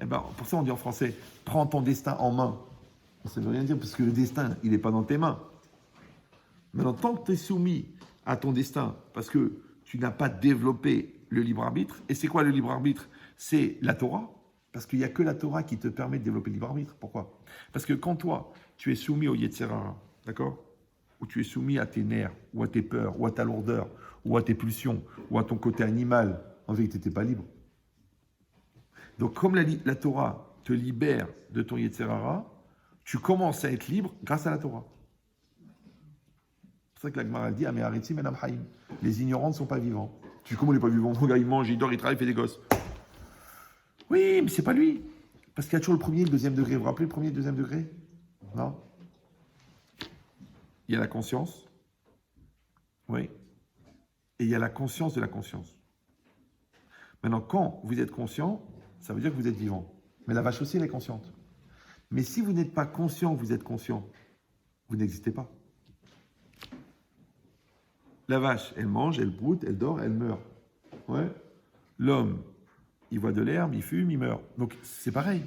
eh ben, pour ça on dit en français, prends ton destin en main. Ça ne veut rien dire, parce que le destin, il n'est pas dans tes mains. Maintenant, tant que tu es soumis à ton destin, parce que tu n'as pas développé le libre arbitre, et c'est quoi le libre arbitre? C'est la Torah, parce qu'il n'y a que la Torah qui te permet de développer le libre arbitre. Pourquoi? Parce que quand toi, tu es soumis au Yetzer Hara, d'accord? Ou tu es soumis à tes nerfs, ou à tes peurs, ou à ta lourdeur, ou à tes pulsions, ou à ton côté animal, en vérité, tu n'es pas libre. Donc, comme la Torah te libère de ton Yetzer Hara, tu commences à être libre grâce à la Torah. C'est pour ça que la Gemara dit Amé Haritzim Enam Chaim. Les ignorants ne sont pas vivants. Tu dis comment il n'est pas vivant? Mon gars, il mange, il dort, il travaille, il fait des gosses. Oui, mais c'est pas lui. Parce qu'il y a toujours le premier et le deuxième degré. Vous vous rappelez le premier et le deuxième degré? Non? Il y a la conscience. Oui. Et il y a la conscience de la conscience. Maintenant, quand vous êtes conscient, ça veut dire que vous êtes vivant. Mais la vache aussi, elle est consciente. Mais si vous n'êtes pas conscient que vous êtes conscient, vous n'existez pas. La vache, elle mange, elle broute, elle dort, elle meurt. Ouais. L'homme, il voit de l'herbe, il fume, il meurt. Donc, c'est pareil.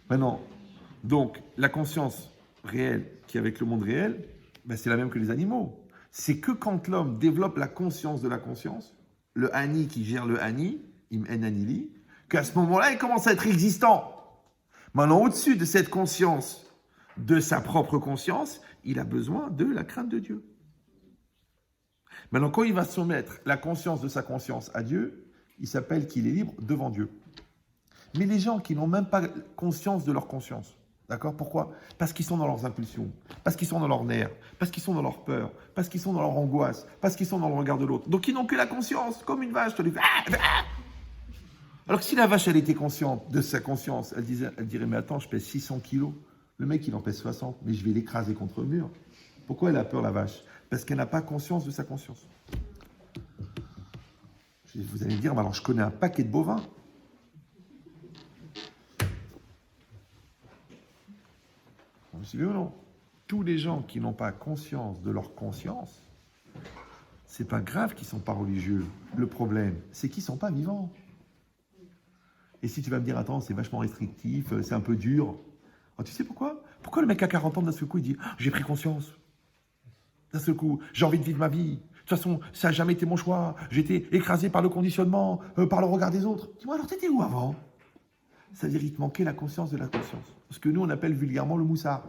Maintenant, donc, la conscience réelle qui est avec le monde réel, ben, c'est la même que les animaux. C'est que quand l'homme développe la conscience de la conscience, le Hani qui gère le Hani, Im En Anili, qu'à ce moment-là, il commence à être existant. Maintenant, au-dessus de cette conscience, de sa propre conscience, il a besoin de la crainte de Dieu. Maintenant, quand il va soumettre la conscience de sa conscience à Dieu, il s'appelle qu'il est libre devant Dieu. Mais les gens qui n'ont même pas conscience de leur conscience, d'accord? Pourquoi? Parce qu'ils sont dans leurs impulsions, parce qu'ils sont dans leurs nerfs, parce qu'ils sont dans leur peur, parce qu'ils sont dans leur angoisse, parce qu'ils sont dans le regard de l'autre. Donc ils n'ont que la conscience, comme une vache. Alors que si la vache, elle était consciente de sa conscience, elle dirait, mais attends, je pèse 600 kilos. Le mec, il en pèse 60, mais je vais l'écraser contre le mur. Pourquoi elle a peur, la vache? Parce qu'elle n'a pas conscience de sa conscience. Vous allez me dire, alors je connais un paquet de bovins. Vous me suivez ou non? Tous les gens qui n'ont pas conscience de leur conscience, c'est pas grave qu'ils ne sont pas religieux. Le problème, c'est qu'ils ne sont pas vivants. Et si tu vas me dire, attends, c'est vachement restrictif, c'est un peu dur. Alors, tu sais pourquoi? Pourquoi le mec à 40 ans, d'un seul coup, il dit, ah, j'ai pris conscience. D'un seul coup, j'ai envie de vivre ma vie. De toute façon, ça n'a jamais été mon choix. J'ai été écrasé par le conditionnement, par le regard des autres. Dis-moi, alors t'étais où avant? C'est-à-dire, il te manquait la conscience de la conscience. Ce que nous, on appelle vulgairement le moussard.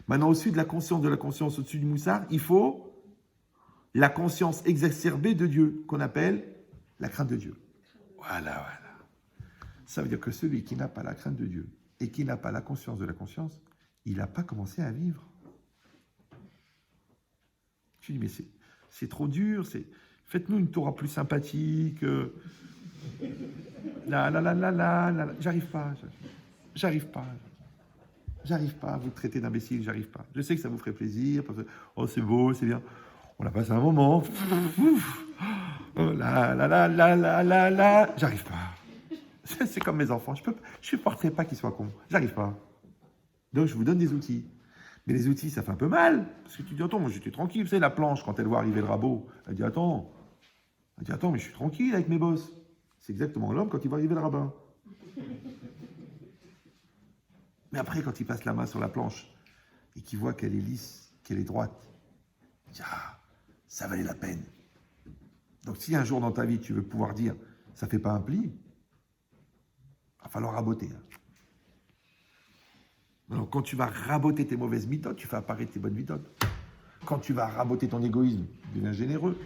Maintenant, au-dessus de la conscience, au-dessus du moussard, il faut la conscience exacerbée de Dieu, qu'on appelle la crainte de Dieu. Voilà. Ça veut dire que celui qui n'a pas la crainte de Dieu et qui n'a pas la conscience de la conscience, il n'a pas commencé à vivre. Tu dis, mais c'est trop dur, faites-nous une Torah plus sympathique. J'arrive pas à vous traiter d'imbécile, j'arrive pas. Je sais que ça vous ferait plaisir, parce que, oh c'est beau, c'est bien. On a passé un moment. J'arrive pas. C'est comme mes enfants, je supporterai pas qu'ils soient cons, j'arrive pas. Donc je vous donne des outils. Mais les outils, ça fait un peu mal. Parce que tu dis, attends, moi j'étais tranquille. Vous savez, la planche, quand elle voit arriver le rabot, elle dit, attends, mais je suis tranquille avec mes bosses. C'est exactement l'homme quand il voit arriver le rabbin. Mais après, quand il passe la main sur la planche et qu'il voit qu'elle est lisse, qu'elle est droite, il dit, ah, ça valait la peine. Donc si un jour dans ta vie, tu veux pouvoir dire, ça fait pas un pli, il va falloir raboter. Alors, quand tu vas raboter tes mauvaises méthodes, tu fais apparaître tes bonnes méthodes. Quand tu vas raboter ton égoïsme, tu deviens généreux.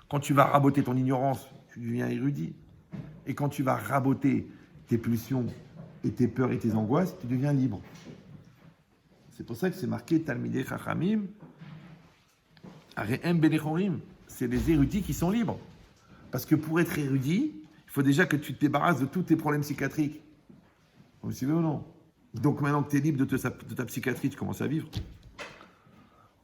Quand tu vas raboter ton ignorance, tu deviens érudit. Et quand tu vas raboter tes pulsions et tes peurs et tes angoisses, tu deviens libre. C'est pour ça que c'est marqué Talmidei Chachamim, Arehem Belechorim. C'est les érudits qui sont libres. Parce que pour être érudit, il faut déjà que tu te débarrasses de tous tes problèmes psychiatriques. Vous me suivez ou non? Donc maintenant que tu es libre de ta psychiatrie, tu commences à vivre.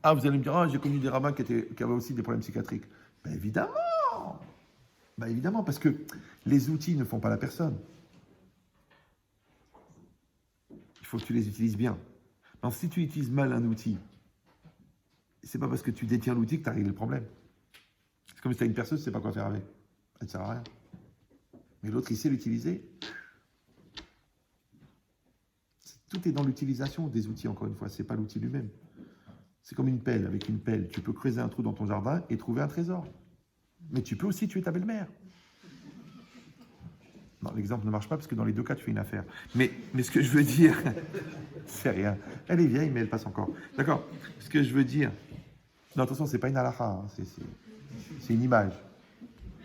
Ah, vous allez me dire, ah, j'ai connu des rabbins qui avaient aussi des problèmes psychiatriques. Ben évidemment! Ben évidemment, parce que les outils ne font pas la personne. Il faut que tu les utilises bien. Alors, si tu utilises mal un outil, c'est pas parce que tu détiens l'outil que tu as réglé le problème. C'est comme si tu as une perceuse, tu ne sais pas quoi faire avec. Elle ne sert à rien. Mais l'autre, il sait l'utiliser. Tout est dans l'utilisation des outils, encore une fois. Ce n'est pas l'outil lui-même. C'est comme une pelle. Avec une pelle, tu peux creuser un trou dans ton jardin et trouver un trésor. Mais tu peux aussi tuer ta belle-mère. Non, l'exemple ne marche pas parce que dans les deux cas, tu fais une affaire. Mais ce que je veux dire, c'est rien. Elle est vieille, mais elle passe encore. D'accord? Ce que je veux dire, non, attention, c'est pas une halakha, hein. C'est une image.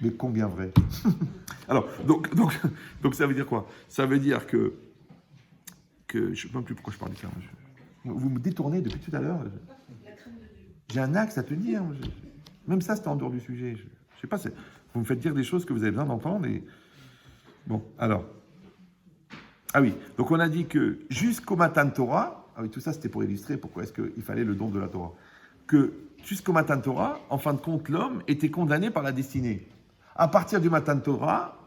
Mais combien vrai? Alors, donc ça veut dire quoi? Ça veut dire que je ne sais même plus pourquoi je parle de ça. Vous me détournez depuis tout à l'heure. J'ai un axe à te dire. Même ça, c'était en dehors du sujet. Je ne sais pas, vous me faites dire des choses que vous avez besoin d'entendre. Et... Bon, alors. Ah oui, donc on a dit que jusqu'au Matan Torah, ah oui, tout ça c'était pour illustrer pourquoi est-ce qu'il fallait le don de la Torah, que jusqu'au Matan Torah, en fin de compte, l'homme était condamné par la destinée. À partir du Matan Torah,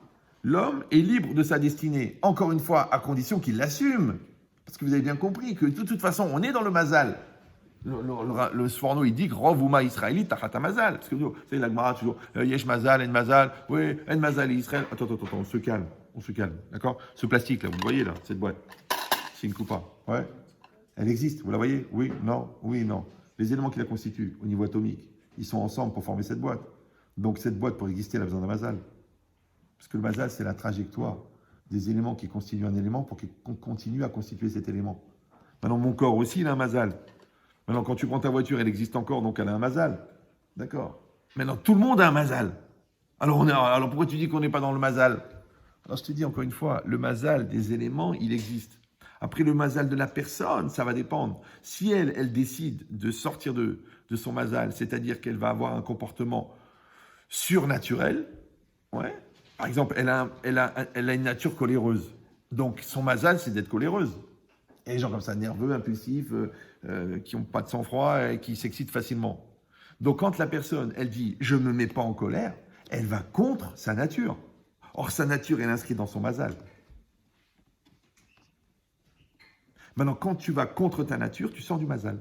l'homme est libre de sa destinée, encore une fois, à condition qu'il l'assume. Parce que vous avez bien compris que de toute façon, on est dans le mazal. Le Sforno, il dit que Rov Uma Israélite Tachata Mazal. Parce que vous savez, la Gemara, toujours, Yesh Mazal, En Mazal, oui, En Mazal et Israël. Attends, on se calme, d'accord? Ce plastique, là, vous le voyez, là, cette boîte, c'est une coupa. Ouais. Elle existe, vous la voyez? Oui, non. Les éléments qui la constituent, au niveau atomique, ils sont ensemble pour former cette boîte. Donc, cette boîte, pour exister, elle a besoin d'un Mazal. Parce que le Mazal, c'est la trajectoire des éléments qui constituent un élément pour qu'on continue à constituer cet élément. Maintenant, mon corps aussi, il a un Mazal. Maintenant, quand tu prends ta voiture, elle existe encore, donc elle a un Mazal. D'accord? Maintenant, tout le monde a un Mazal. Alors pourquoi tu dis qu'on n'est pas dans le Mazal? Alors, je te dis encore une fois, le Mazal des éléments, il existe. Après, le Mazal de la personne, ça va dépendre. Si elle décide de sortir de son Mazal, c'est-à-dire qu'elle va avoir un comportement surnaturel, ouais. Par exemple, elle a une nature coléreuse. Donc, son Mazal, c'est d'être coléreuse. Et les gens comme ça, nerveux, impulsifs, qui n'ont pas de sang-froid et qui s'excitent facilement. Donc, quand la personne, elle dit « je ne me mets pas en colère », elle va contre sa nature. Or, sa nature est inscrite dans son Mazal. Maintenant, quand tu vas contre ta nature, tu sors du Mazal.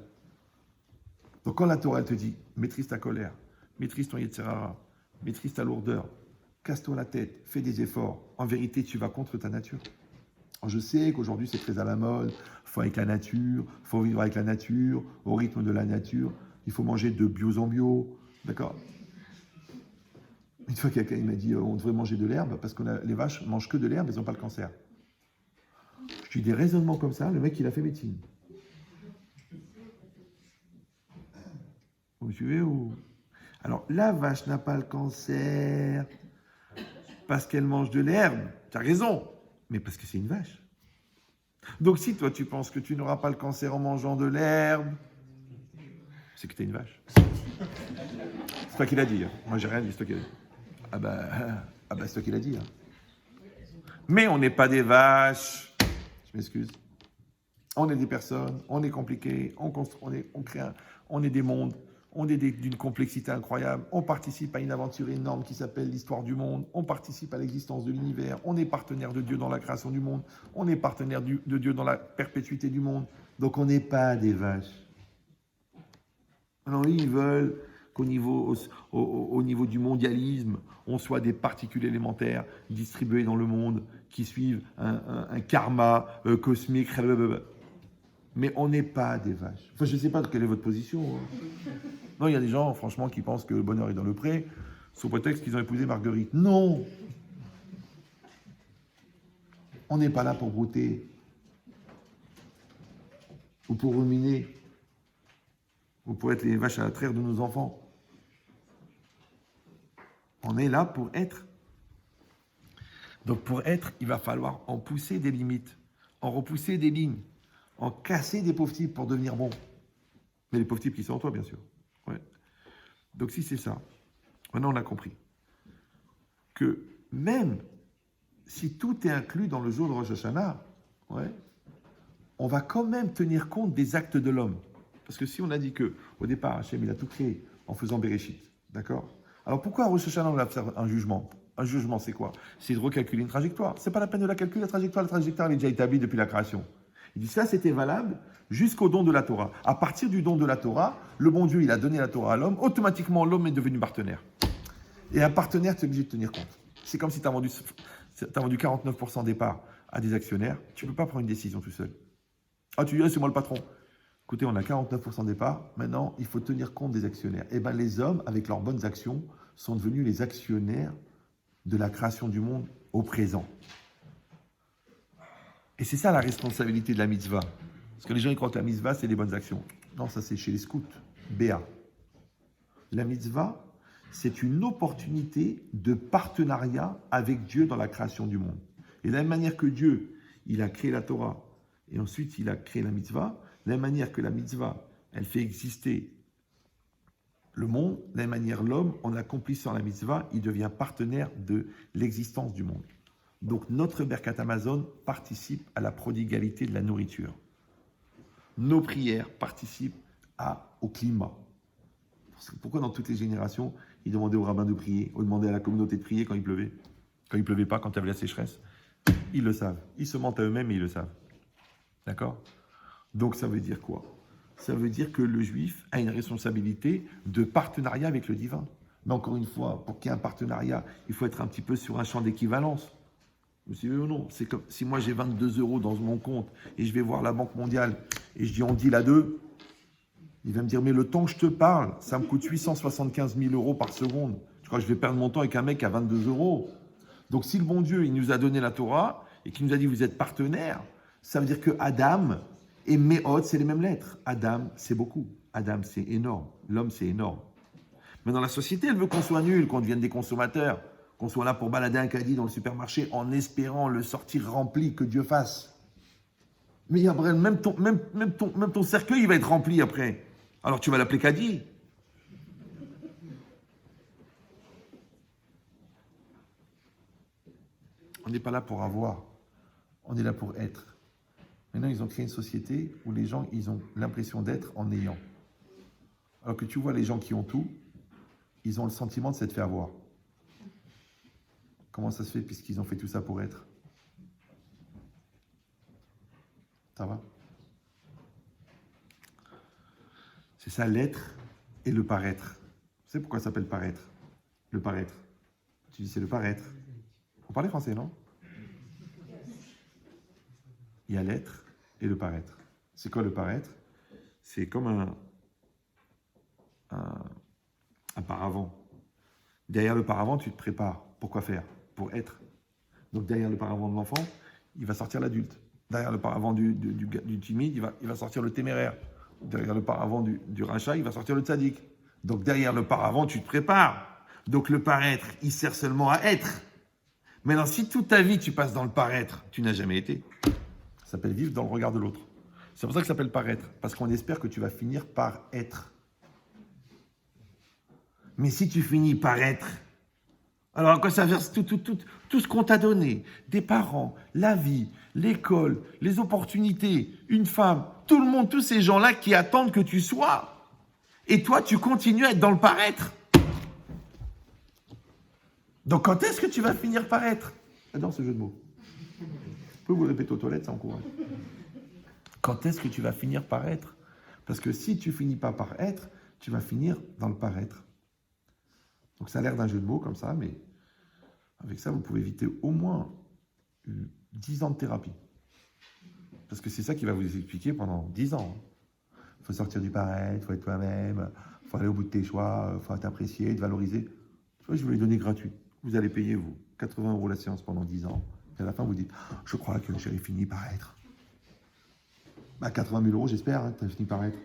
Donc, quand la Torah, elle te dit « maîtrise ta colère, maîtrise ton Yetzirah, maîtrise ta lourdeur », casse-toi la tête, fais des efforts. En vérité, tu vas contre ta nature. Alors, je sais qu'aujourd'hui, c'est très à la mode. Il faut avec la nature, il faut vivre avec la nature, au rythme de la nature. Il faut manger de bio en bio. D'accord? Une fois, quelqu'un m'a dit on devrait manger de l'herbe parce que les vaches mangent que de l'herbe, elles n'ont pas le cancer. Je dis des raisonnements comme ça, le mec, il a fait médecine. Vous me suivez ou... Alors, la vache n'a pas le cancer parce qu'elle mange de l'herbe. Tu as raison, mais parce que c'est une vache. Donc, si toi, tu penses que tu n'auras pas le cancer en mangeant de l'herbe, c'est que tu es une vache. C'est toi qui l'as dit. Hein. Moi, j'ai rien dit, c'est toi qui l'as dit. Ah bah c'est toi qui l'as dit. Hein. Mais on n'est pas des vaches. Je m'excuse. On est des personnes, on est compliqués, on est des mondes, on est d'une complexité incroyable, on participe à une aventure énorme qui s'appelle l'histoire du monde, on participe à l'existence de l'univers, on est partenaire de Dieu dans la création du monde, on est partenaire de Dieu dans la perpétuité du monde, donc on n'est pas des vaches. Alors ils veulent qu'au niveau, au niveau du mondialisme, on soit des particules élémentaires distribuées dans le monde qui suivent un karma cosmique. Mais on n'est pas des vaches. Enfin, je ne sais pas quelle est votre position. Hein. Non, il y a des gens, franchement, qui pensent que le bonheur est dans le pré, sous prétexte qu'ils ont épousé Marguerite. Non! On n'est pas là pour brouter. Ou pour ruminer. Ou pour être les vaches à la traire de nos enfants. On est là pour être. Donc pour être, il va falloir en pousser des limites, en repousser des lignes, en casser des pauvres types pour devenir bons. Mais les pauvres types qui sont en toi, bien sûr. Ouais. Donc si c'est ça, maintenant on a compris que même si tout est inclus dans le jour de Rosh Hashanah, ouais, on va quand même tenir compte des actes de l'homme. Parce que si on a dit que au départ, Hachem, il a tout créé en faisant Bereshit, d'accord? Alors pourquoi à Rosh Hashanah on va faire un jugement? Un jugement, c'est quoi? C'est de recalculer une trajectoire. C'est pas la peine de la calculer, la trajectoire elle est déjà établie depuis la création. Il dit ça, c'était valable jusqu'au don de la Torah. À partir du don de la Torah, le bon Dieu, il a donné la Torah à l'homme, automatiquement l'homme est devenu partenaire. Et un partenaire, tu es obligé de tenir compte. C'est comme si tu as vendu 49% des parts à des actionnaires, tu ne peux pas prendre une décision tout seul. Ah, tu dirais, c'est moi le patron. Écoutez, on a 49% des parts, maintenant, il faut tenir compte des actionnaires. Eh bien, les hommes, avec leurs bonnes actions, sont devenus les actionnaires de la création du monde au présent. Et c'est ça la responsabilité de la mitzvah. Parce que les gens ils croient que la mitzvah, c'est les bonnes actions. Non, ça c'est chez les scouts. Béa. La mitzvah, c'est une opportunité de partenariat avec Dieu dans la création du monde. Et de la même manière que Dieu, il a créé la Torah, et ensuite il a créé la mitzvah, de la même manière que la mitzvah, elle fait exister le monde, de la même manière l'homme, en accomplissant la mitzvah, il devient partenaire de l'existence du monde. Donc notre Berkat Amazon participe à la prodigalité de la nourriture. Nos prières participent au climat. Pourquoi dans toutes les générations, ils demandaient aux rabbins de prier, ou demandaient à la communauté de prier quand il pleuvait, quand il ne pleuvait pas, quand il y avait la sécheresse? Ils le savent. Ils se mentent à eux-mêmes, mais ils le savent. D'accord? Donc ça veut dire quoi? Ça veut dire que le juif a une responsabilité de partenariat avec le divin. Mais encore une fois, pour qu'il y ait un partenariat, il faut être un petit peu sur un champ d'équivalence. Vous suivez ou non? C'est comme si moi j'ai 22 euros dans mon compte et je vais voir la Banque mondiale et je dis on deal à deux. Il va me dire mais le temps que je te parle, ça me coûte 875 000 euros par seconde. Tu crois que je vais perdre mon temps avec un mec à 22 euros? Donc si le bon Dieu il nous a donné la Torah et qu'il nous a dit vous êtes partenaires, ça veut dire que Adam et Méhod c'est les mêmes lettres. Adam c'est beaucoup. Adam c'est énorme. L'homme c'est énorme. Mais dans la société elle veut qu'on soit nul, qu'on devienne des consommateurs. Qu'on soit là pour balader un caddie dans le supermarché en espérant le sortir rempli, que Dieu fasse. Mais après, même ton cercueil, il va être rempli après. Alors tu vas l'appeler caddie. On n'est pas là pour avoir, on est là pour être. Maintenant, ils ont créé une société où les gens, ils ont l'impression d'être en ayant. Alors que tu vois les gens qui ont tout, ils ont le sentiment de s'être fait avoir. Comment ça se fait puisqu'ils ont fait tout ça pour être? Ça va? C'est ça l'être et le paraître. Vous savez pourquoi ça s'appelle paraître? Le paraître. Tu dis c'est le paraître. On parlait français, non? Il y a l'être et le paraître. C'est quoi le paraître? C'est comme un paravent. Derrière le paravent, tu te prépares. Pour quoi faire? Pour être. Donc derrière le paravent de l'enfant, il va sortir l'adulte. Derrière le paravent du timide, il va sortir le téméraire. Derrière le paravent du rachat, il va sortir le tzaddik. Donc derrière le paravent, tu te prépares. Donc le paraître, il sert seulement à être. Maintenant, si toute ta vie tu passes dans le paraître, tu n'as jamais été. Ça s'appelle vivre dans le regard de l'autre. C'est pour ça que ça s'appelle paraître. Parce qu'on espère que tu vas finir par être. Mais si tu finis par être, alors à quoi ça verse tout ce qu'on t'a donné, des parents, la vie, l'école, les opportunités, une femme, tout le monde, tous ces gens-là qui attendent que tu sois. Et toi, tu continues à être dans le paraître. Donc quand est-ce que tu vas finir par être? J'adore ce jeu de mots. Vous pouvez vous le répéter aux toilettes, ça encourage. Quand est-ce que tu vas finir par être? Parce que si tu finis pas par être, tu vas finir dans le paraître. Donc ça a l'air d'un jeu de mots comme ça, mais avec ça, vous pouvez éviter au moins 10 ans de thérapie. Parce que c'est ça qui va vous expliquer pendant 10 ans. Il faut sortir du paraître, il faut être toi-même, il faut aller au bout de tes choix, il faut t'apprécier, te valoriser. Je vais vous les donner gratuits. Vous allez payer, vous, 80 € la séance pendant 10 ans. Et à la fin, vous dites, je crois que j'ai fini par être. 80 000 €, j'espère, hein, que tu as fini par être.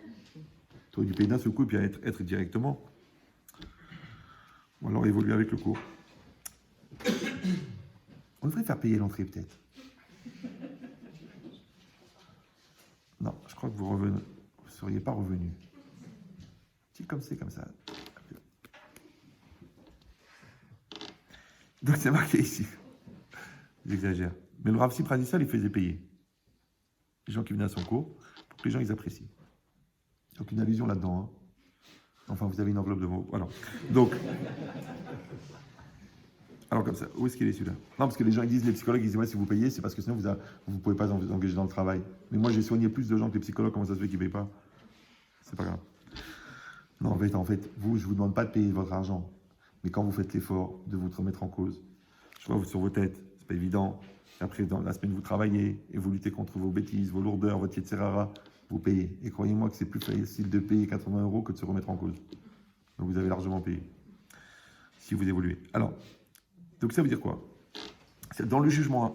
Tu aurais dû payer d'un seul coup et puis être directement. Ou alors évoluer avec le cours. On devrait faire payer l'entrée, peut-être. Non, je crois que vous ne seriez pas revenu. C'est comme c'est comme ça. Donc c'est marqué ici. J'exagère. Mais le Rav Sipra dit ça, il faisait payer. Les gens qui venaient à son cours, pour que les gens ils apprécient. Donc une allusion là-dedans. Hein. Enfin, vous avez une enveloppe de mots. Voilà. Donc, alors comme ça, où est-ce qu'il est celui-là? Non, parce que les gens ils disent, les psychologues, ils disent, ouais, si vous payez, c'est parce que sinon vous ne pouvez pas vous engager dans le travail. Mais moi, j'ai soigné plus de gens que les psychologues, comment ça se fait qu'ils ne payent pas? C'est pas grave. Non, en fait, vous, je ne vous demande pas de payer votre argent. Mais quand vous faites l'effort de vous remettre en cause, je vois sur vos têtes, c'est pas évident. Et après, dans la semaine, vous travaillez et vous luttez contre vos bêtises, vos lourdeurs, votre etc. Vous payez. Et croyez-moi que c'est plus facile de payer 80 € que de se remettre en cause. Donc vous avez largement payé. Si vous évoluez. Alors, donc ça veut dire quoi? Dans le jugement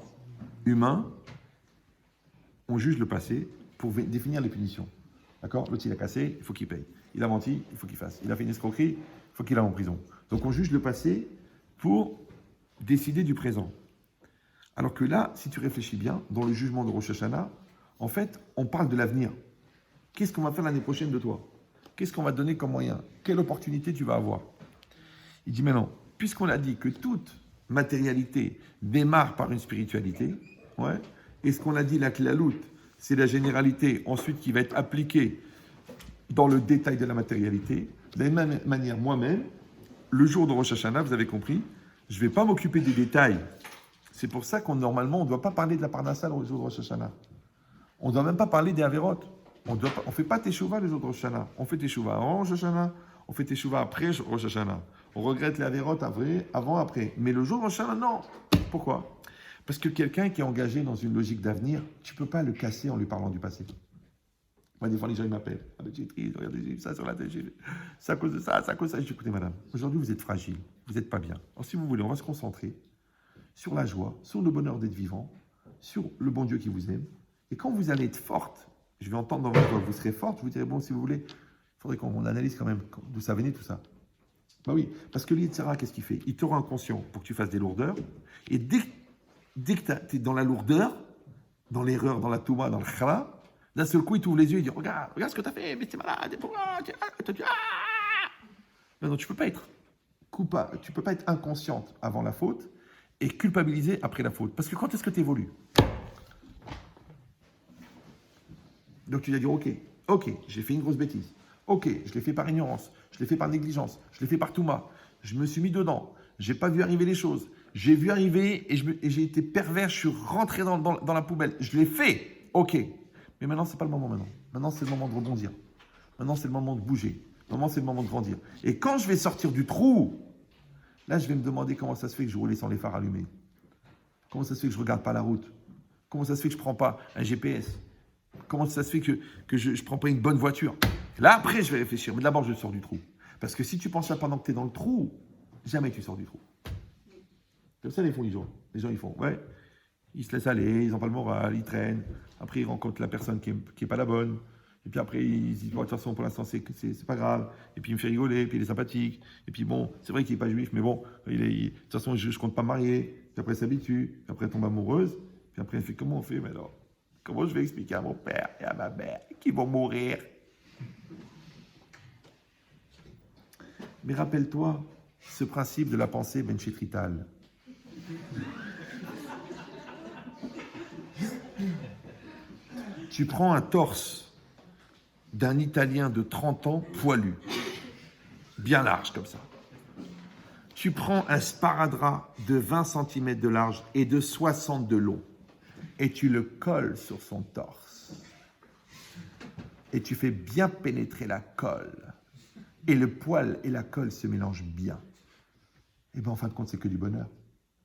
humain, on juge le passé pour définir les punitions. D'accord? L'autre, il a cassé, il faut qu'il paye. Il a menti, il faut qu'il fasse. Il a fait une escroquerie, il faut qu'il aille en prison. Donc on juge le passé pour décider du présent. Alors que là, si tu réfléchis bien, dans le jugement de Rosh Hashanah, en fait, on parle de l'avenir. Qu'est-ce qu'on va faire l'année prochaine de toi? Qu'est-ce qu'on va te donner comme moyen? Quelle opportunité tu vas avoir? Il dit maintenant, puisqu'on a dit que toute matérialité démarre par une spiritualité, ouais, et ce qu'on a dit, la klalout, c'est la généralité, ensuite qui va être appliquée dans le détail de la matérialité. De la même manière, moi-même, le jour de Rosh Hashanah, vous avez compris, je ne vais pas m'occuper des détails. C'est pour ça normalement, on ne doit pas parler de la parnassa le jour de Rosh Hashanah. On ne doit même pas parler des avérotes. On ne fait pas teshuva le jour de Rosh Hashanah. On fait teshuva avant Rosh Hashanah, on fait teshuva après Rosh Hashanah. On regrette les avérotes avant, après. Mais le jour de Rosh Hashanah, non. Pourquoi? Parce que quelqu'un qui est engagé dans une logique d'avenir, tu ne peux pas le casser en lui parlant du passé. Moi, des fois, les gens ils m'appellent. Ah, j'ai triste, regardez, j'ai ça sur la tête. C'est à cause de ça, c'est à cause de ça. Je dis, écoutez, madame, aujourd'hui, vous êtes fragile, vous n'êtes pas bien. Alors, si vous voulez, on va se concentrer sur la joie, sur le bonheur d'être vivant, sur le bon Dieu qui vous aime. Et quand vous allez être forte, je vais entendre dans votre voix, vous serez forte, je vous dirai, bon, si vous voulez, il faudrait qu'on analyse quand même d'où ça venait tout ça. Bah oui, parce que l'Yitzhara, qu'est-ce qu'il fait? Il te rend inconscient pour que tu fasses des lourdeurs. Et dès que tu es dans la lourdeur, dans l'erreur, dans la touma, dans le chala, d'un seul coup, il t'ouvre les yeux et il dit, regarde ce que tu as fait, mais t'es malade, non, tu peux pas être coupable, tu peux pas être inconsciente avant la faute et culpabiliser après la faute. Parce que quand est-ce que tu évolues? Donc tu vas dire, ok, j'ai fait une grosse bêtise. Ok, je l'ai fait par ignorance, je l'ai fait par négligence, je l'ai fait par touma. Je me suis mis dedans, j'ai pas vu arriver les choses. J'ai vu arriver et j'ai été pervers, je suis rentré dans la poubelle. Je l'ai fait, ok. Mais maintenant, c'est pas le moment maintenant. Maintenant, c'est le moment de rebondir. Maintenant, c'est le moment de bouger. Maintenant, c'est le moment de grandir. Et quand je vais sortir du trou, Là, je vais me demander comment ça se fait que je roulais sans les phares allumés. Comment ça se fait que je ne regarde pas la route? Comment ça se fait que je ne prends pas un GPS? Comment ça se fait que je ne prends pas une bonne voiture? Là, après, je vais réfléchir. Mais d'abord, je sors du trou. Parce que si tu penses ça pendant que tu es dans le trou, jamais tu sors du trou. Comme ça, les gens. Les gens, ils font, ouais, ils se laissent aller, ils n'ont pas le moral, ils traînent. Après, ils rencontrent la personne qui n'est pas la bonne. Et puis après, ils disent, bon, de toute façon, pour l'instant, c'est pas grave. Et puis, il me fait rigoler, et puis il est sympathique. Et puis bon, c'est vrai qu'il n'est pas juif, mais bon, de toute façon, je ne compte pas me marier. Puis après, elle s'habitue. Puis après, elle tombe amoureuse. Puis après, elle fait, comment on fait? Mais alors, comment je vais expliquer à mon père et à ma mère qu'ils vont mourir? Mais rappelle-toi ce principe de la pensée benchetrital. Tu prends un torse d'un Italien de 30 ans poilu, bien large comme ça. Tu prends un sparadrap de 20 cm de large et de 60 de long et tu le colles sur son torse. Et tu fais bien pénétrer la colle. Et le poil et la colle se mélangent bien. Et bien en fin de compte, c'est que du bonheur.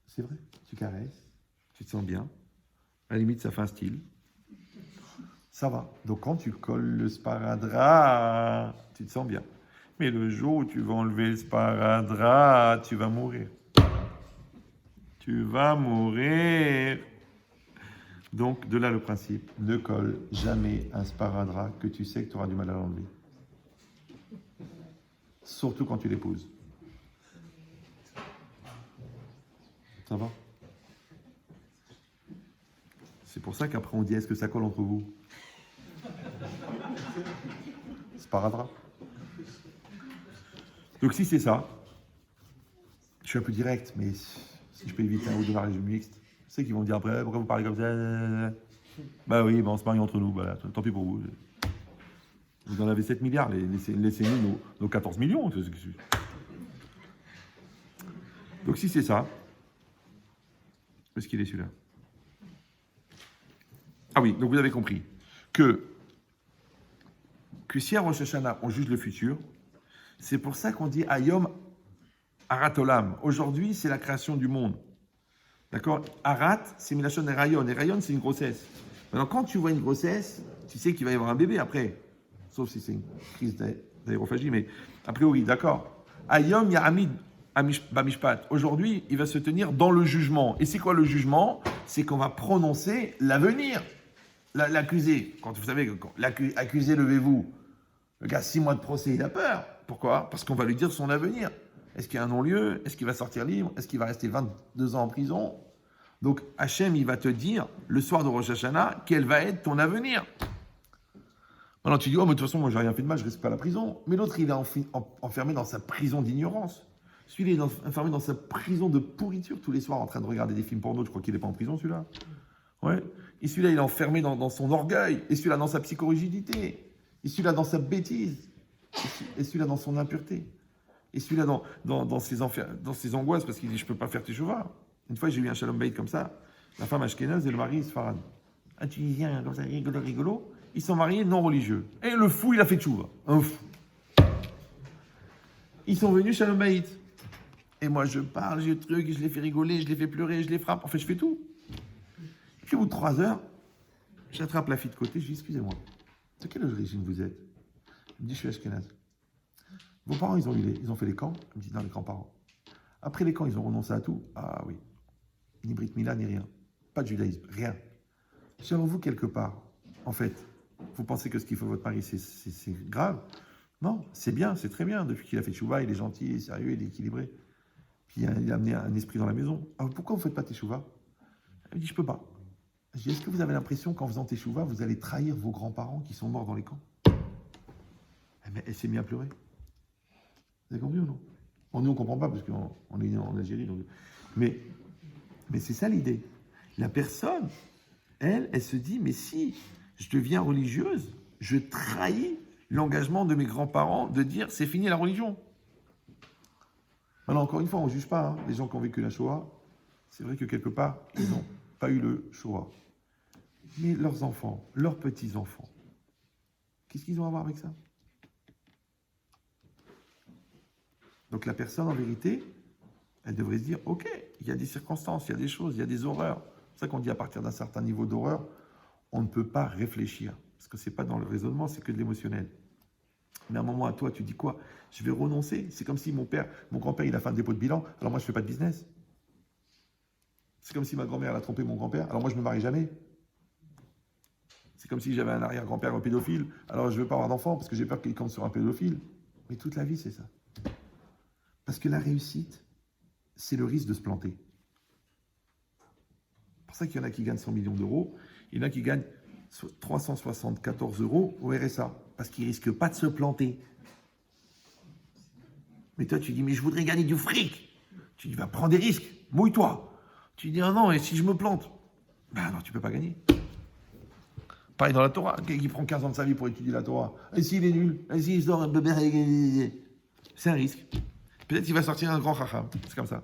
C'est vrai, tu caresses, tu te sens bien. À la limite, ça fait un style. Ça va. Donc quand tu colles le sparadrap, tu te sens bien. Mais le jour où tu vas enlever le sparadrap, tu vas mourir. Tu vas mourir. Donc de là le principe, ne colle jamais un sparadrap que tu sais que tu auras du mal à l'enlever. Surtout quand tu l'épouses. Ça va? C'est pour ça qu'après on dit, est-ce que ça colle entre vous? Sparadrap. Donc si c'est ça, je suis un peu direct, mais si je peux éviter un ou deux mariages mixtes, je sais qu'ils vont dire après, pourquoi vous parlez comme ça? Bah oui, bah on se marie entre nous, bah, tant pis pour vous. Vous en avez 7 milliards, laissez-nous nos 14 millions. Donc si c'est ça, où est-ce qu'il est celui-là? Ah oui, donc vous avez compris que si à Rosh Hashanah, on juge le futur, c'est pour ça qu'on dit Ayom Aratolam. Aujourd'hui, c'est la création du monde. D'accord? Arat, c'est Milachon et Rayon. Et Rayon, c'est une grossesse. Alors, quand tu vois une grossesse, tu sais qu'il va y avoir un bébé après. Sauf si c'est une crise d'aérophagie, mais a priori, d'accord. Ayom Yahamid Bamishpat. Aujourd'hui, il va se tenir dans le jugement. Et c'est quoi le jugement? C'est qu'on va prononcer l'avenir. L'accusé. Quand vous savez, l'accusé, levez-vous. Le gars, 6 mois de procès, il a peur. Pourquoi? Parce qu'on va lui dire son avenir. Est-ce qu'il y a un non-lieu? Est-ce qu'il va sortir libre? Est-ce qu'il va rester 22 ans en prison? Donc, Hachem, il va te dire, le soir de Rosh Hashanah, quel va être ton avenir. Maintenant, tu dis, oh, mais de toute façon, moi, j'ai rien fait de mal, je risque pas la prison. Mais l'autre, il est enfermé dans sa prison d'ignorance. Celui-là, il est enfermé dans sa prison de pourriture tous les soirs en train de regarder des films porno. Je crois qu'il n'est pas en prison, celui-là. Ouais. Et celui-là, il est enfermé dans son orgueil. Et celui-là, dans sa psychorigidité. Et celui-là, dans sa bêtise. Et celui-là, dans son impureté. Et celui-là, dans ses angoisses, parce qu'il dit, je ne peux pas faire teshuva. Une fois, j'ai eu un shalom bayit comme ça. La femme ashkénaze et le mari sfarad. Un Tunisien, comme ça, rigolo. Ils sont mariés non religieux. Et le fou, il a fait teshuva. Un fou. Ils sont venus shalom bayit. Et moi, je parle, je truc, je les fais rigoler, je les fais pleurer, je les frappe. En fait, je fais tout. Et puis, au bout de 3 heures, j'attrape la fille de côté, je dis, excusez-moi, de quelle origine vous êtes? Elle me dit, je suis ashkénaze. Vos parents, ils ont fait les camps? Elle me dit, non, les grands-parents. Après les camps, ils ont renoncé à tout? Ah oui. Ni Brit Mila, ni rien. Pas de judaïsme, rien. Selon vous, quelque part, en fait, vous pensez que ce qu'il faut votre mari, c'est grave? Non, c'est bien, c'est très bien. Depuis qu'il a fait tchouva, il est gentil, il est sérieux, il est équilibré. Puis il a amené un esprit dans la maison. Alors pourquoi vous ne faites pas teshuva? Elle me dit, je ne peux pas. Je dis, est-ce que vous avez l'impression qu'en faisant teshuva, vous allez trahir vos grands-parents qui sont morts dans les camps? Elle s'est mise à pleurer. Vous avez compris ou non? Bon, nous, on ne comprend pas parce qu'on est né en Algérie. Donc... Mais c'est ça l'idée. La personne, elle se dit, mais si je deviens religieuse, je trahis l'engagement de mes grands-parents de dire, c'est fini la religion. Alors, encore une fois, on ne juge pas. Hein. Les gens qui ont vécu la Shoah, c'est vrai que quelque part, ils n'ont pas eu le Shoah. Mais leurs enfants, leurs petits-enfants, qu'est-ce qu'ils ont à voir avec ça? Donc la personne, en vérité, Elle devrait se dire, ok, il y a des circonstances, il y a des choses, il y a des horreurs. C'est ça qu'on dit à partir d'un certain niveau d'horreur, on ne peut pas réfléchir. Parce que ce n'est pas dans le raisonnement, c'est que de l'émotionnel. Mais à un moment à toi, tu dis quoi? Je vais renoncer. C'est comme si mon grand-père, il a fait un dépôt de bilan, alors moi je ne fais pas de business. C'est comme si ma grand-mère, elle a trompé mon grand-père, alors moi je ne me marie jamais. C'est comme si j'avais un arrière-grand-père pédophile, alors je ne veux pas avoir d'enfant parce que j'ai peur qu'il compte sur un pédophile. Mais toute la vie, c'est ça. Parce que la réussite, c'est le risque de se planter. C'est pour ça qu'il y en a qui gagnent 100 millions d'euros, il y en a qui gagnent 374 euros au RSA, parce qu'ils ne risquent pas de se planter. Mais toi, tu dis, mais je voudrais gagner du fric. Tu dis, va prendre des risques, mouille-toi. Tu dis, ah non, et si je me plante? Ben non, tu ne peux pas gagner. Pareil dans la Torah, qui prend 15 ans de sa vie pour étudier la Torah. Et s'il est nul? Et s'il sort un bébé? C'est un risque. Peut-être qu'il va sortir un grand chacham. C'est comme ça.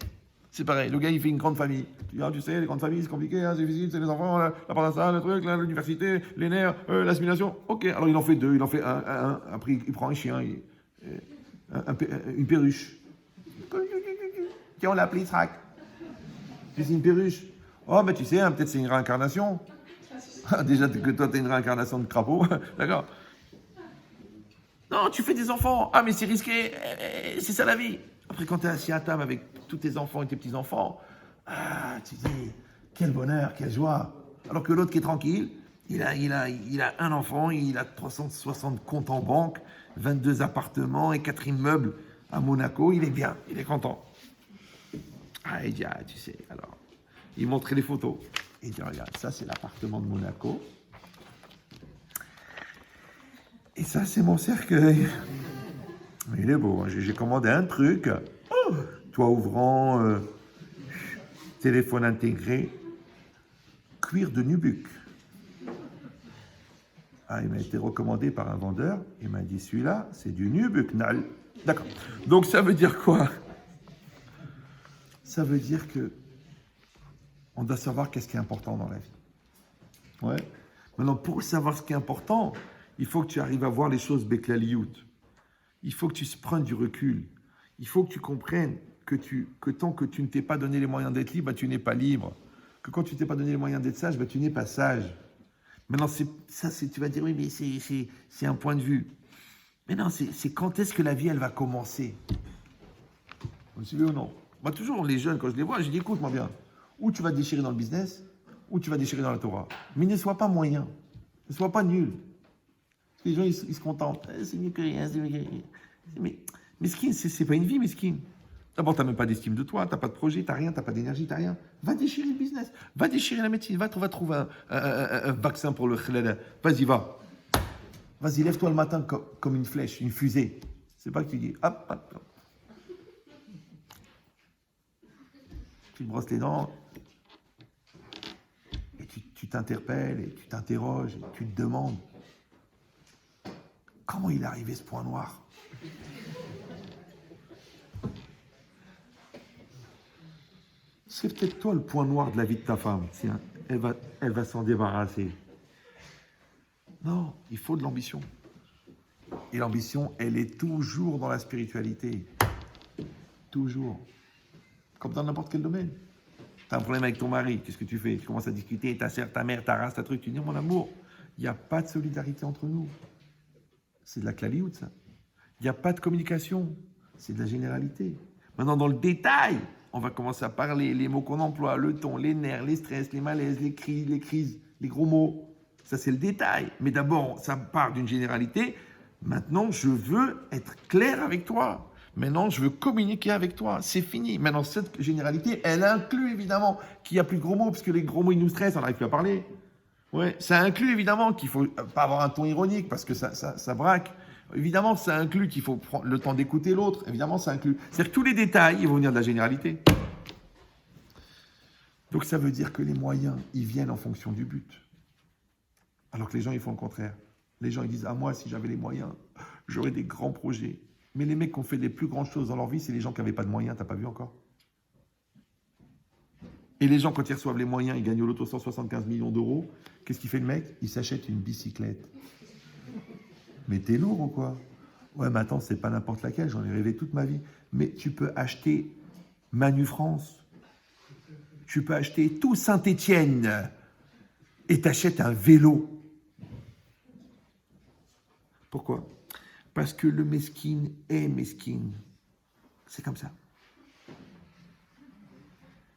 C'est pareil, le gars il fait une grande famille. Tu dis, ah, tu sais, les grandes familles c'est compliqué, hein, c'est difficile, c'est les enfants, la parnassa, le truc, l'université, les nerfs, l'assimilation. Ok, alors il en fait deux, il en fait un. Après il prend un chien, une perruche. Tiens, on l'a appelé Israq. C'est une perruche. Oh, mais tu sais, hein, peut-être c'est une réincarnation. Déjà que toi, tu es une réincarnation de crapaud, d'accord? Non, tu fais des enfants. Ah, mais c'est risqué. C'est ça la vie. Après, quand tu es assis à table avec tous tes enfants et tes petits-enfants, ah, tu dis, quel bonheur, quelle joie. Alors que l'autre qui est tranquille, il a un enfant, il a 360 comptes en banque, 22 appartements et 4 immeubles à Monaco. Il est bien, il est content. Ah, il dit, ah, tu sais, alors, il montrait les photos. Il dit, regarde, ça c'est l'appartement de Monaco. Et ça c'est mon cercueil. Il est beau, hein. J'ai commandé un truc. Oh, toit ouvrant, téléphone intégré, cuir de nubuck. Ah, il m'a été recommandé par un vendeur. Il m'a dit, celui-là, c'est du nubucknal. D'accord. Donc ça veut dire quoi? Ça veut dire que on doit savoir qu'est-ce qui est important dans la vie. Ouais. Maintenant, pour savoir ce qui est important, il faut que tu arrives à voir les choses beklaliout. Il faut que tu prennes du recul. Il faut que tu comprennes que tant que tu ne t'es pas donné les moyens d'être libre, bah, tu n'es pas libre. Que quand tu ne t'es pas donné les moyens d'être sage, bah, tu n'es pas sage. Maintenant, tu vas dire, oui, mais c'est un point de vue. Mais non, c'est quand est-ce que la vie, elle va commencer? Vous me suivez ou non? Moi, toujours, les jeunes, quand je les vois, je dis, écoute-moi bien. Ou tu vas te déchirer dans le business, ou tu vas te déchirer dans la Torah. Mais ne sois pas moyen. Ne sois pas nul. Les gens, ils se contentent. C'est mieux que rien, c'est mieux que rien. Mais mesquine, c'est pas une vie, mesquine. D'abord, tu n'as même pas d'estime de toi, tu n'as pas de projet, tu n'as rien, tu n'as pas d'énergie, tu n'as rien. Va déchirer le business, va déchirer la médecine, va trouver un vaccin pour le khlala. Vas-y, va. Vas-y, lève-toi le matin comme une flèche, une fusée. C'est pas que tu dis, hop, hop, hop. Tu te brosses les dents, et tu t'interpelles, et tu t'interroges, et tu te demandes, comment il est arrivé ce point noir? C'est peut-être toi le point noir de la vie de ta femme. Tiens, elle va s'en débarrasser. Non, il faut de l'ambition. Et l'ambition, elle est toujours dans la spiritualité. Toujours. Comme dans n'importe quel domaine. Tu as un problème avec ton mari, qu'est-ce que tu fais? Tu commences à discuter, ta sœur, ta mère, ta race, ta truc. Tu dis, mon amour, il n'y a pas de solidarité entre nous. C'est de la clalioute, ça. Il n'y a pas de communication. C'est de la généralité. Maintenant, dans le détail, on va commencer à parler, les mots qu'on emploie, le ton, les nerfs, les stress, les malaises, les crises, les gros mots. Ça, c'est le détail. Mais d'abord, ça part d'une généralité. Maintenant, je veux être clair avec toi. Maintenant, je veux communiquer avec toi. C'est fini. Maintenant, cette généralité, elle inclut évidemment qu'il y a plus de gros mots, parce que les gros mots, ils nous stressent, on n'arrive plus à parler. Ouais, ça inclut évidemment qu'il ne faut pas avoir un ton ironique, parce que ça braque. Évidemment, ça inclut qu'il faut prendre le temps d'écouter l'autre. Évidemment, ça inclut. C'est-à-dire que tous les détails, ils vont venir de la généralité. Donc, ça veut dire que les moyens, ils viennent en fonction du but. Alors que les gens, ils font le contraire. Les gens, ils disent, ah, moi, si j'avais les moyens, j'aurais des grands projets. Mais les mecs qui ont fait les plus grandes choses dans leur vie, c'est les gens qui n'avaient pas de moyens. T'as pas vu encore? Et les gens, quand ils reçoivent les moyens, ils gagnent au loto 175 millions d'euros. Qu'est-ce qu'il fait le mec? Il s'achète une bicyclette. Mais t'es lourd ou quoi? Ouais, mais attends, c'est pas n'importe laquelle, j'en ai rêvé toute ma vie. Mais tu peux acheter Manu France. Tu peux acheter tout Saint-Étienne et t'achètes un vélo. Pourquoi? Parce que le mesquine est mesquine. C'est comme ça.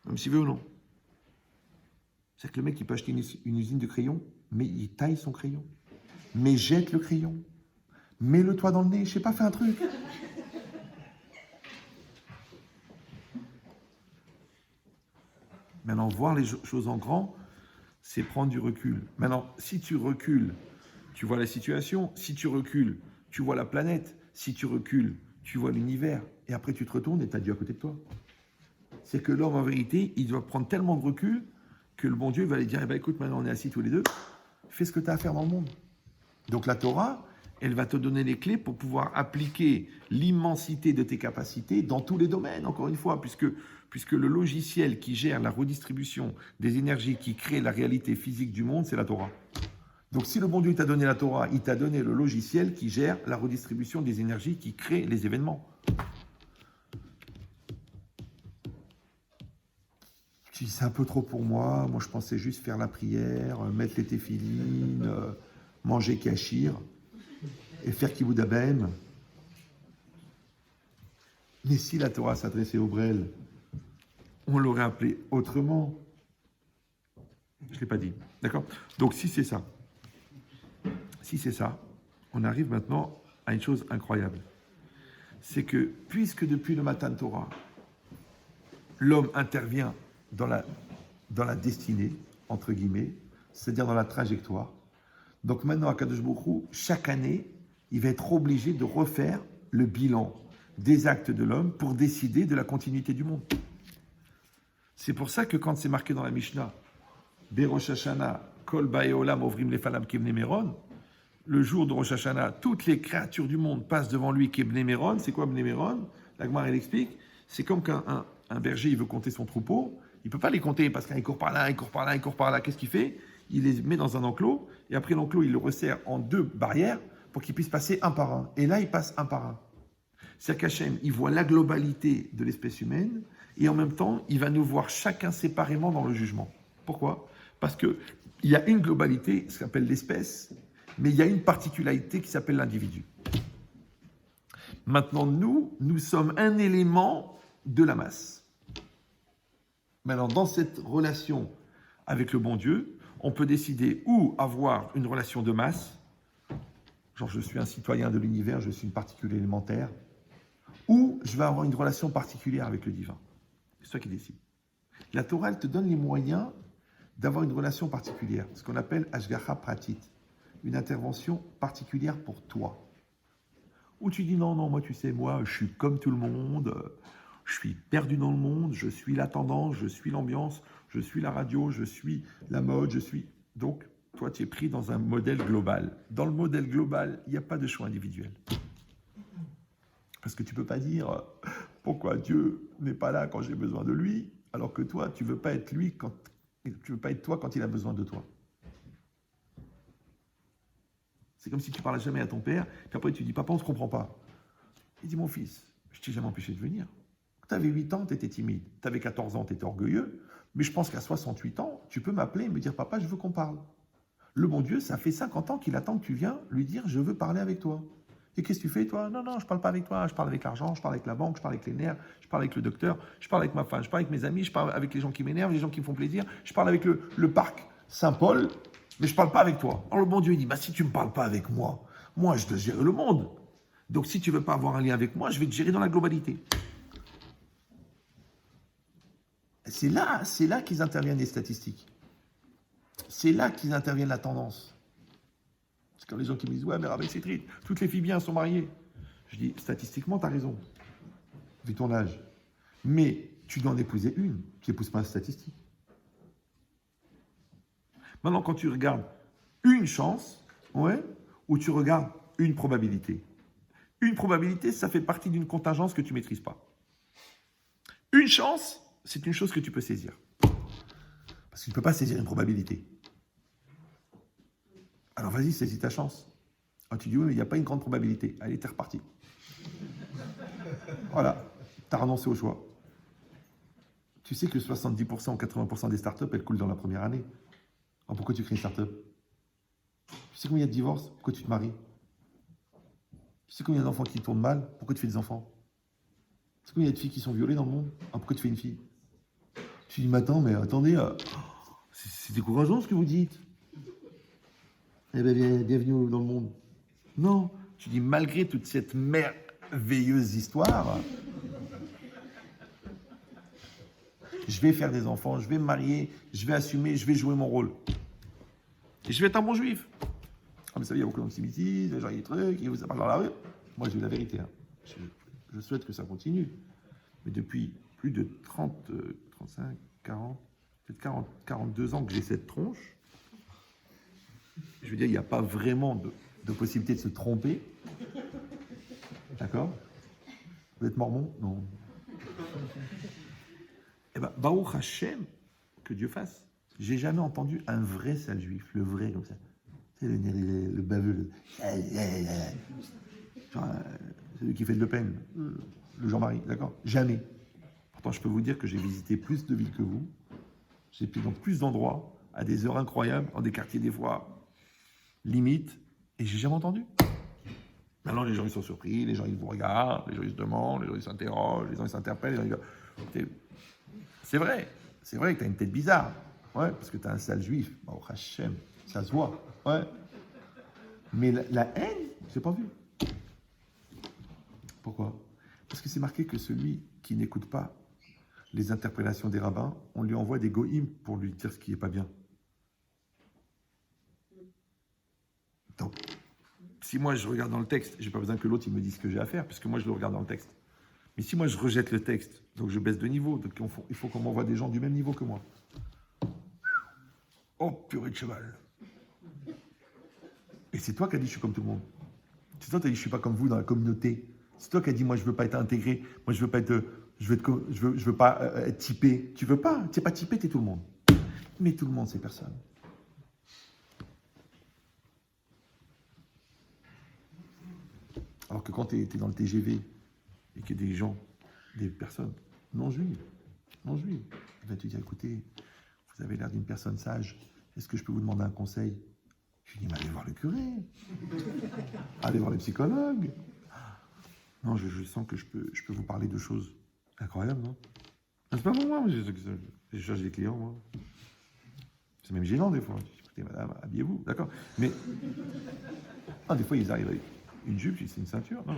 Même si veut ou non. C'est que le mec, il peut acheter une usine de crayons, mais il taille son crayon. Mais jette le crayon. Mets-le toi dans le nez. Je sais pas, fais un truc. Maintenant, voir les choses en grand, c'est prendre du recul. Maintenant, si tu recules, tu vois la situation. Si tu recules, tu vois la planète. Si tu recules, tu vois l'univers. Et après, tu te retournes et tu as Dieu à côté de toi. C'est que l'homme, en vérité, il doit prendre tellement de recul que le bon Dieu va lui dire, eh ben, écoute, maintenant on est assis tous les deux, fais ce que tu as à faire dans le monde. Donc la Torah, elle va te donner les clés pour pouvoir appliquer l'immensité de tes capacités dans tous les domaines, encore une fois, puisque le logiciel qui gère la redistribution des énergies qui crée la réalité physique du monde, c'est la Torah. Donc si le bon Dieu t'a donné la Torah, il t'a donné le logiciel qui gère la redistribution des énergies qui crée les événements. Tu dis, c'est un peu trop pour moi. Moi, je pensais juste faire la prière, mettre les téphilines, manger kachir et faire kiboud abem. Mais si la Torah s'adressait au Brel, on l'aurait appelé autrement. Je ne l'ai pas dit. D'accord? Donc, si c'est ça, on arrive maintenant à une chose incroyable. C'est que, puisque depuis le Matan Torah, l'homme intervient dans la destinée, entre guillemets, c'est-à-dire dans la trajectoire. Donc maintenant, à Kadosh Baruch Hu, chaque année, il va être obligé de refaire le bilan des actes de l'homme pour décider de la continuité du monde. C'est pour ça que quand c'est marqué dans la Mishnah, Berosh Hashanah, Kol Bae Olam Ovrim Lefalam Kebnei Meron, le jour de Rosh Hashanah, toutes les créatures du monde passent devant lui Kebnei Meron. C'est quoi Bnei Meron? La Gemara, elle explique, c'est comme qu'un berger, il veut compter son troupeau. Il ne peut pas les compter parce qu'il court par là, il court par là, il court par là. Qu'est-ce qu'il fait? Il les met dans un enclos et après l'enclos, il le resserre en 2 barrières pour qu'ils puissent passer un par un. Et là, ils passent un par un. C'est-à-dire qu'Hachem, il voit la globalité de l'espèce humaine et en même temps, il va nous voir chacun séparément dans le jugement. Pourquoi? Parce qu'il y a une globalité, ce qu'on appelle l'espèce, mais il y a une particularité qui s'appelle l'individu. Maintenant, nous sommes un élément de la masse. Maintenant, dans cette relation avec le bon Dieu, on peut décider ou avoir une relation de masse, genre je suis un citoyen de l'univers, je suis une particule élémentaire, ou je vais avoir une relation particulière avec le divin. C'est toi qui décides. La Torah, elle te donne les moyens d'avoir une relation particulière, ce qu'on appelle Hashgacha Pratit, une intervention particulière pour toi. Ou tu dis non, moi tu sais, moi je suis comme tout le monde, je suis perdu dans le monde, je suis la tendance, je suis l'ambiance, je suis la radio, je suis la mode, je suis... Donc, toi, tu es pris dans un modèle global. Dans le modèle global, il n'y a pas de choix individuel. Parce que tu ne peux pas dire pourquoi Dieu n'est pas là quand j'ai besoin de lui, alors que toi, tu ne veux pas être lui quand... Tu veux pas être toi quand il a besoin de toi. C'est comme si tu ne parlais jamais à ton père, puis après tu dis, papa, on ne se comprend pas. Il dit, mon fils, je ne t'ai jamais empêché de venir. Tu avais 8 ans, tu étais timide. Tu avais 14 ans, tu étais orgueilleux. Mais je pense qu'à 68 ans, tu peux m'appeler et me dire, papa, je veux qu'on parle. Le bon Dieu, ça fait 50 ans qu'il attend que tu viennes lui dire, je veux parler avec toi. Et qu'est-ce que tu fais, toi? Non, je ne parle pas avec toi. Je parle avec l'argent, je parle avec la banque, je parle avec les nerfs, je parle avec le docteur, je parle avec ma femme, je parle avec mes amis, je parle avec les gens qui m'énervent, les gens qui me font plaisir, je parle avec le parc Saint-Paul, mais je ne parle pas avec toi. Alors le bon Dieu, il dit, si tu ne me parles pas avec moi, je dois gérer le monde. Donc si tu ne veux pas avoir un lien avec moi, je vais te gérer dans la globalité. C'est là qu'ils interviennent les statistiques. C'est là qu'ils interviennent la tendance. C'est comme les gens qui me disent, ouais, mais Rabbi Cétrit, toutes les filles bien sont mariées. Je dis, statistiquement, tu as raison, vu ton âge. Mais tu dois en épouser une qui n'épouse pas la statistique. Maintenant, quand tu regardes une chance, ou tu regardes une probabilité. Une probabilité, ça fait partie d'une contingence que tu ne maîtrises pas. Une chance, c'est une chose que tu peux saisir. Parce que tu ne peux pas saisir une probabilité. Alors vas-y, saisis ta chance. Alors tu dis, oui, mais il n'y a pas une grande probabilité. Allez, t'es reparti. Voilà, tu as renoncé au choix. Tu sais que 70% ou 80% des startups, elles coulent dans la première année. Alors pourquoi tu crées une startup? Tu sais combien il y a de divorces? Pourquoi tu te maries? Tu sais combien il y a d'enfants qui tournent mal? Pourquoi tu fais des enfants? Tu sais combien il y a de filles qui sont violées dans le monde? Alors pourquoi tu fais une fille? Tu dis, mais attends, attendez, c'est décourageant ce que vous dites. Eh bien, bienvenue dans le monde. Non, tu dis, malgré toute cette merveilleuse histoire, je vais faire des enfants, je vais me marier, je vais assumer, je vais jouer mon rôle. Et je vais être un bon juif. Ah, mais ça, il y a beaucoup d'antisémitisme, genre, il y a des trucs, et ça parle dans la rue. Moi, je dis la vérité. Hein. Je souhaite que ça continue. Mais depuis plus de 30, 35, 40, peut-être 40, 42 ans que j'ai cette tronche, je veux dire, il n'y a pas vraiment de possibilité de se tromper. D'accord? Vous êtes mormon? Non. Eh bien, Baruch Hashem, que Dieu fasse. J'ai jamais entendu un vrai sale juif, le vrai comme ça. C'est le baveux, celui qui fait de Le Pen, le Jean-Marie, d'accord? Jamais. Pourtant, je peux vous dire que j'ai visité plus de villes que vous. J'ai été dans plus d'endroits, à des heures incroyables, dans des quartiers des fois limites, et j'ai jamais entendu. Maintenant, les gens ils sont surpris, les gens ils vous regardent, les gens ils se demandent, les gens ils s'interrogent, les gens ils s'interpellent, les gens ils... C'est vrai que tu as une tête bizarre, ouais, parce que tu as un sale juif, oh Hachem, ça se voit, ouais. Mais la haine, je n'ai pas vu. Pourquoi? Parce que c'est marqué que celui qui n'écoute pas les interprétations des rabbins, on lui envoie des goïms pour lui dire ce qui n'est pas bien. Donc, si moi je regarde dans le texte, je n'ai pas besoin que l'autre il me dise ce que j'ai à faire, puisque moi je le regarde dans le texte. Mais si moi je rejette le texte, donc je baisse de niveau, donc il faut qu'on m'envoie des gens du même niveau que moi. Oh, purée de cheval. Et c'est toi qui as dit je suis comme tout le monde. C'est toi qui as dit je suis pas comme vous dans la communauté. C'est toi qui as dit moi je veux pas être intégré, moi je veux pas être, je veux pas être typé. Tu veux pas, tu n'es pas typé, tu es tout le monde. Mais tout le monde c'est personne. Alors que quand tu es dans le TGV et qu'il y a des gens, des personnes non juives, il va te dire écoutez, vous avez l'air d'une personne sage, est-ce que je peux vous demander un conseil? Je lui dis, mais allez voir le curé, allez voir les psychologues. Non, je sens que je peux vous parler de choses incroyables, non? C'est pas pour moi, je cherche des clients, moi. C'est même gênant des fois. Je dis, écoutez, madame, habillez-vous, d'accord? Mais, des fois, ils arrivent avec une jupe, c'est une ceinture. Non,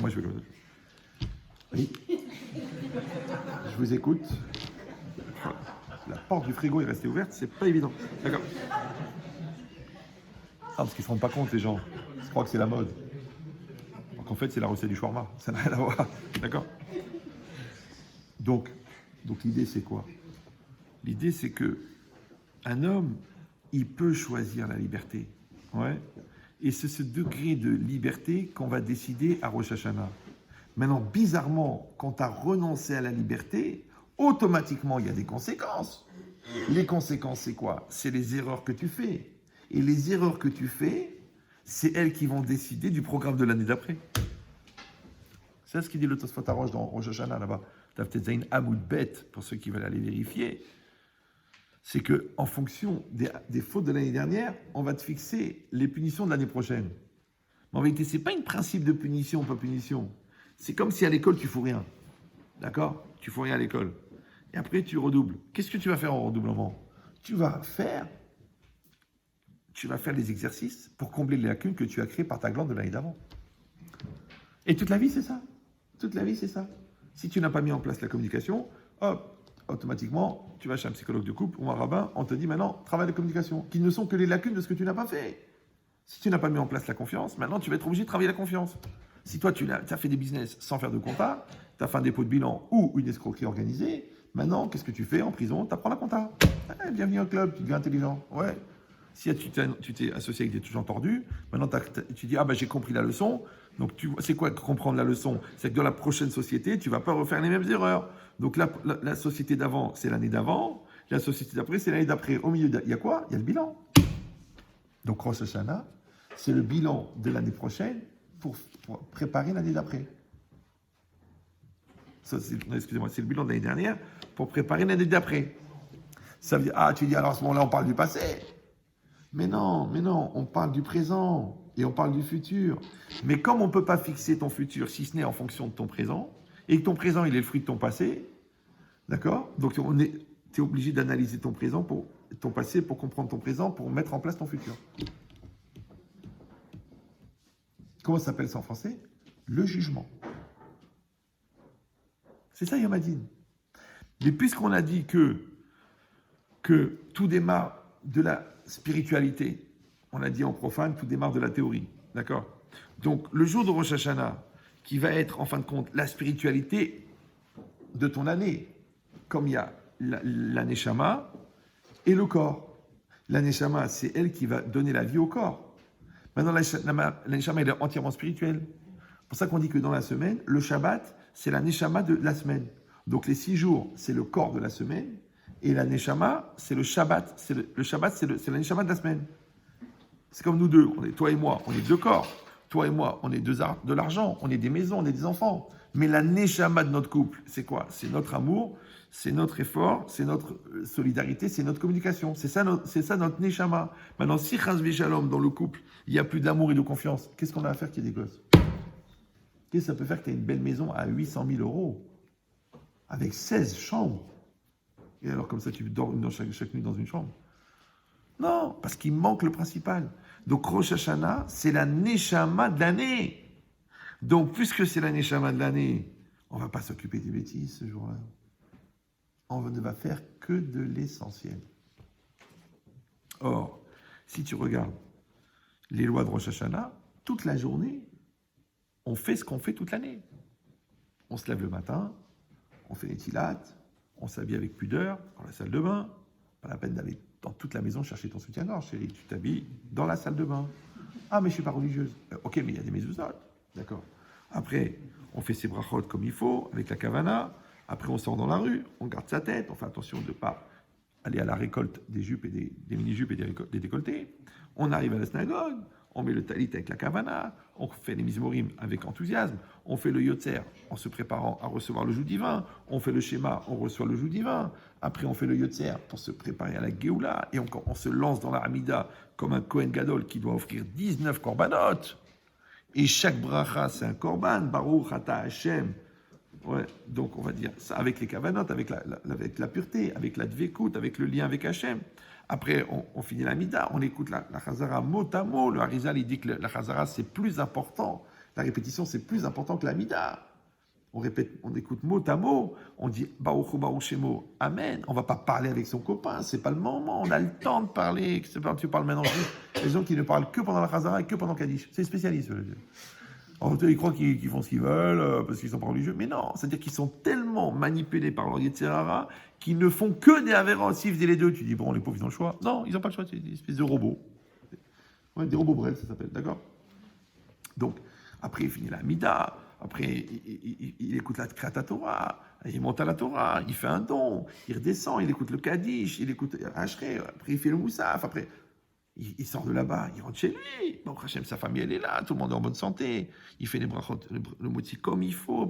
moi, je fais comme ça. Oui. Je vous écoute. La porte du frigo est restée ouverte, c'est pas évident. D'accord. Parce qu'ils ne se rendent pas compte, les gens. Ils croient que c'est la mode. Donc en fait, c'est la recette du shawarma. Ça n'a rien à voir. D'accord? Donc l'idée, c'est quoi? L'idée, c'est que un homme, il peut choisir la liberté. Ouais. Et c'est ce degré de liberté qu'on va décider à Rosh Hashanah. Maintenant, bizarrement, quand tu as renoncé à la liberté, automatiquement, il y a des conséquences. Les conséquences, c'est quoi? C'est les erreurs que tu fais. Et les erreurs que tu fais, c'est elles qui vont décider du programme de l'année d'après. C'est ce qu'il dit le Tosfot Harosh dans Rosh Hashanah, là-bas. Taftet Zayin Amoud Bet, pour ceux qui veulent aller vérifier. C'est qu'en fonction des fautes de l'année dernière, on va te fixer les punitions de l'année prochaine. Mais en vérité, ce n'est pas un principe de punition ou pas punition. C'est comme si à l'école, tu ne fous rien. D'accord? Tu ne fous rien à l'école. Et après, tu redoubles. Qu'est-ce que tu vas faire en redoublement? Tu vas faire les exercices pour combler les lacunes que tu as créées par ta glande de l'année d'avant. Et toute la vie, c'est ça. Toute la vie, c'est ça. Si tu n'as pas mis en place la communication, hop, automatiquement, tu vas chez un psychologue de couple ou un rabbin, on te dit maintenant, travaille la communication, qui ne sont que les lacunes de ce que tu n'as pas fait. Si tu n'as pas mis en place la confiance, maintenant, tu vas être obligé de travailler la confiance. Si toi, tu as fait des business sans faire de compta, tu as fait un dépôt de bilan ou une escroquerie organisée, maintenant, qu'est-ce que tu fais en prison? Tu apprends la compta. Bienvenue au club, tu deviens intelligent. Ouais. Si tu t'es associé avec des gens tordus, maintenant tu dis j'ai compris la leçon. Donc c'est quoi comprendre la leçon? C'est que dans la prochaine société, tu ne vas pas refaire les mêmes erreurs. Donc la société d'avant, c'est l'année d'avant. La société d'après, c'est l'année d'après. Au milieu, il y a quoi? Il y a le bilan. Donc Rosh Hashanah, c'est le bilan de l'année prochaine pour préparer l'année d'après. Excusez-moi, c'est le bilan de l'année dernière pour préparer l'année d'après. Ça veut dire, tu dis, alors à ce moment-là, on parle du passé. Mais non, on parle du présent et on parle du futur. Mais comme on ne peut pas fixer ton futur, si ce n'est en fonction de ton présent, et que ton présent, il est le fruit de ton passé, d'accord? Donc, tu es obligé d'analyser ton passé pour comprendre ton présent, pour mettre en place ton futur. Comment ça s'appelle ça en français? Le jugement. C'est ça, Yamadine. Mais puisqu'on a dit que tout démarre de la spiritualité, on a dit en profane, tout démarre de la théorie. D'accord? Donc, le jour de Rosh Hashanah, qui va être, en fin de compte, la spiritualité de ton année, comme il y a la Neshama et le corps. La Neshama, c'est elle qui va donner la vie au corps. Maintenant, la Neshama, elle est entièrement spirituelle. C'est pour ça qu'on dit que dans la semaine, le Shabbat, c'est la Neshama de la semaine. Donc, les 6 jours, c'est le corps de la semaine. Et la Neshama, c'est le Shabbat. Le Shabbat, c'est la Neshama de la semaine. C'est comme nous deux. Toi et moi, on est 2 corps. Toi et moi, on est de l'argent. On est des maisons, on est des enfants. Mais la Neshama de notre couple, c'est quoi? C'est notre amour, c'est notre effort, c'est notre solidarité, c'est notre communication. C'est ça notre Neshama. Maintenant, si Chas v'Shalom, dans le couple, il n'y a plus d'amour et de confiance, qu'est-ce qu'on a à faire qu'il y ait des gosses? Qu'est-ce que ça peut faire que tu aies une belle maison à 800 000 euros avec 16 chambres? Et alors, comme ça, tu dors chaque nuit dans une chambre? Non, parce qu'il manque le principal. Donc, Rosh Hashanah, c'est la Neshama de l'année. Donc, puisque c'est la Neshama de l'année, on ne va pas s'occuper des bêtises ce jour-là. On ne va faire que de l'essentiel. Or, si tu regardes les lois de Rosh Hashanah, toute la journée, on fait ce qu'on fait toute l'année. On se lève le matin, on fait les tilates, on s'habille avec pudeur dans la salle de bain. Pas la peine d'aller dans toute la maison chercher ton soutien-gorge, chérie. Tu t'habilles dans la salle de bain. Ah, mais je ne suis pas religieuse. Ok, mais il y a des mezuzot. D'accord. Après, on fait ses brachot comme il faut, avec la kavana. Après, on sort dans la rue, on garde sa tête. On fait attention de ne pas aller à la récolte des jupes et des mini-jupes et des décolletés. On arrive à la synagogue. On met le talit avec la kavana, on fait les mizmorim avec enthousiasme, on fait le yotzer en se préparant à recevoir le joug divin, on fait le schéma, on reçoit le joug divin, après on fait le yotzer pour se préparer à la Géoula, et on se lance dans la Hamida comme un Kohen Gadol qui doit offrir 19 korbanot, et chaque bracha c'est un korban, Baruch Ata Hashem. Ouais, donc on va dire ça avec les kavanot, avec la pureté, avec la dvekout, avec le lien avec Hashem. Après, on finit la mida, on écoute la chazara mot à mot. Le Harizal, il dit que la chazara, c'est plus important. La répétition, c'est plus important que la mida. On répète, on écoute mot à mot. On dit Baruch Hu Baruch Shemo, Amen. On ne va pas parler avec son copain, c'est pas le moment. On a le temps de parler. Tu parles maintenant. Les gens qui ne parlent que pendant la chazara et que pendant Kaddish. C'est spécialiste, je veux dire. En fait, ils croient qu'ils font ce qu'ils veulent parce qu'ils sont pas religieux. Mais non, c'est-à-dire qu'ils sont tellement manipulés par leur Yetzirara qu'ils ne font que des avérances. S'ils faisaient les deux, tu dis, bon, les pauvres, ils ont le choix. Non, ils n'ont pas le choix, c'est des espèces de robots. Ouais, des robots brefs, ça s'appelle, d'accord? Donc, après, il finit la Mida. Après, il écoute la Kriyat Torah. Il monte à la Torah. Il fait un don. Il redescend. Il écoute le Kaddish. Il écoute Ashrei. Après, il fait le Moussaf. Après... Il sort de là-bas, il rentre chez lui. Bon, Hachem, sa famille, elle est là, tout le monde est en bonne santé. Il fait les brachot, le moti comme il faut.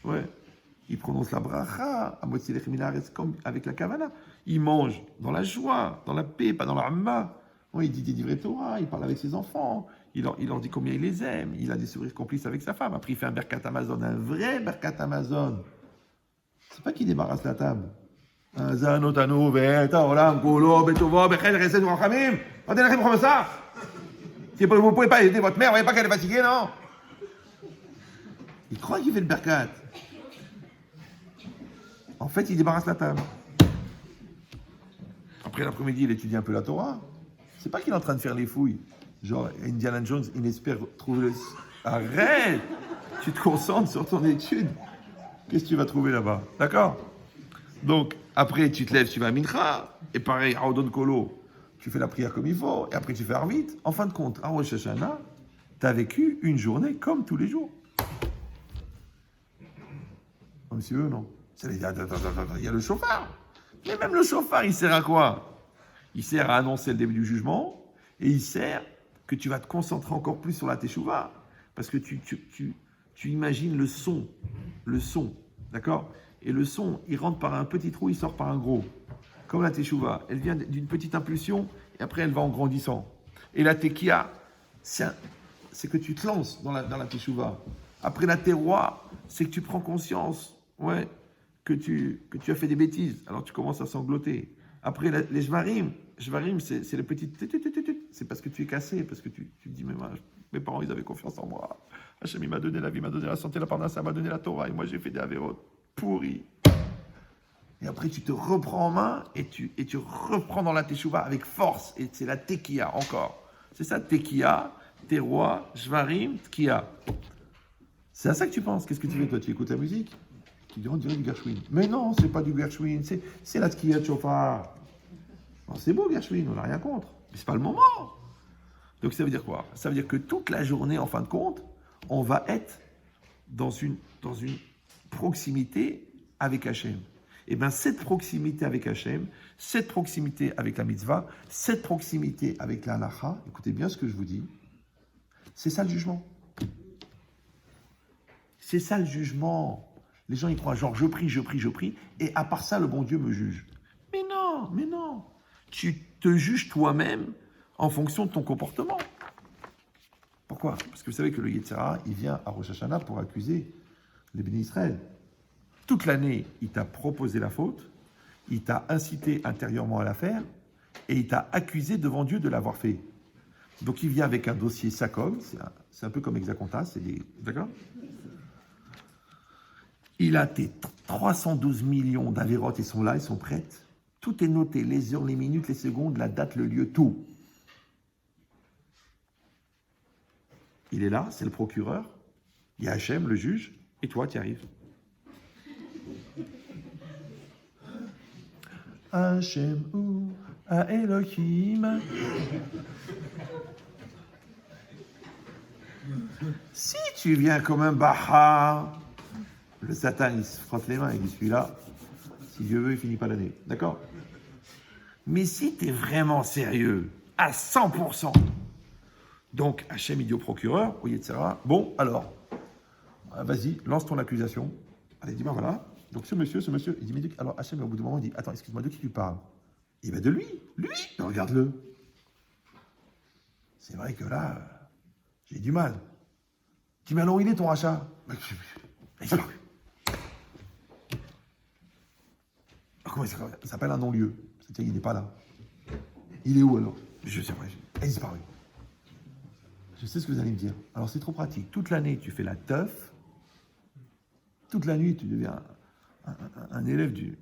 Ouais. Il prononce la bracha, comme avec la kavana. Il mange dans la joie, dans la paix, pas dans la hamma. Ouais, il dit des livrets Torah, il parle avec ses enfants. Il leur dit combien il les aime. Il a des sourires complices avec sa femme. Après, il fait un Berkat Amazon, un vrai Berkat Amazon. C'est pas qu'il débarrasse la table. Zanotanu, Veta, Olam, Kolo, Betovo, Bechel, Resed, Rachamim. Rendez la comme ça. Vous ne pouvez pas aider votre mère, vous ne voyez pas qu'elle est fatiguée, non? Il croit qu'il fait le berkat. En fait, il débarrasse la table. Après l'après-midi, il étudie un peu la Torah. C'est pas qu'il est en train de faire les fouilles. Genre, Indiana Jones, il espère trouver le... Arrête! Tu te concentres sur ton étude. Qu'est-ce que tu vas trouver là-bas? D'accord? Donc, après, tu te lèves, tu vas à Mincha, et pareil, à Odon Kolo, tu fais la prière comme il faut, et après tu fais Arvit. En fin de compte, à Rosh Hashanah, tu as vécu une journée comme tous les jours. Oh, monsieur, non. Il y a le chauffard. Mais même le chauffard, il sert à quoi? Il sert à annoncer le début du jugement, et il sert que tu vas te concentrer encore plus sur la Teshuvah, parce que tu tu imagines le son, d'accord? Et le son, il rentre par un petit trou, il sort par un gros. Comme la teshuva, elle vient d'une petite impulsion et après elle va en grandissant. Et la tekia, c'est que tu te lances dans la teshuva. Après la terroir, c'est que tu prends conscience, ouais, que tu as fait des bêtises. Alors tu commences à sangloter. Après les jvarim, c'est les petites. C'est parce que tu es cassé, parce que tu te dis, mais moi, mes parents, ils avaient confiance en moi. Hachem, il m'a donné la vie, il m'a donné la santé, la parnassa, il m'a donné la Torah, et moi, j'ai fait des avérotes pourris. Et après, tu te reprends en main, et tu reprends dans la teshuva avec force, et c'est la tekia encore. C'est ça, tekia, terroir, jvarim, tkia. C'est à ça que tu penses. Qu'est-ce que tu fais, toi? Tu écoutes la musique? Tu dis, on dirait du Gershwin. Mais non, c'est pas du Gershwin, c'est la tkia de chauffard. C'est beau, Gershwin, on n'a rien contre. Mais c'est pas le moment. Donc ça veut dire quoi? Ça veut dire que toute la journée, en fin de compte, on va être dans une proximité avec Hachem. Et bien cette proximité avec Hachem, cette proximité avec la mitzvah, cette proximité avec la halacha, écoutez bien ce que je vous dis, c'est ça le jugement. C'est ça le jugement. Les gens, ils croient genre je prie, et à part ça, le bon Dieu me juge. Mais non. Tu te juges toi-même en fonction de ton comportement. Pourquoi? Parce que vous savez que le Yetzer Hara, il vient à Rosh Hashanah pour accuser les bénis Israël. Toute l'année, il t'a proposé la faute, il t'a incité intérieurement à la faire, et il t'a accusé devant Dieu de l'avoir fait. Donc il vient avec un dossier SACOM, c'est un peu comme Exacontas, d'accord? Il a tes 312 millions d'avérotes, ils sont là, ils sont prêtes. Tout est noté, les heures, les minutes, les secondes, la date, le lieu, tout. Il est là, c'est le procureur, il y a Hachem, le juge, et toi, tu y arrives. Hachem ou à Elohim. Si tu viens comme un baha, le Satan, il se frotte les mains, il dit celui-là, si Dieu veut, il finit pas l'année. D'accord? Mais si tu es vraiment sérieux, à 100%, donc Hachem, il dit au procureur, au Yetzer Hara, bon, alors, vas-y, lance ton accusation. Allez, dis-moi, voilà. Donc ce monsieur, il dit, mais alors Hachem, au bout d'un moment, il dit, attends, excuse-moi, de qui tu parles? Il va de lui, regarde-le. C'est vrai que là, j'ai du mal. Dis, mais alors, il est ton rachat? Il disparu. Comment il s'appelle un non-lieu? C'est-à-dire, il n'est pas là. Il est où alors? Je sais pas, il a disparu. Je sais ce que vous allez me dire. Alors, c'est trop pratique. Toute l'année, tu fais la teuf. Toute la nuit, tu deviens un élève du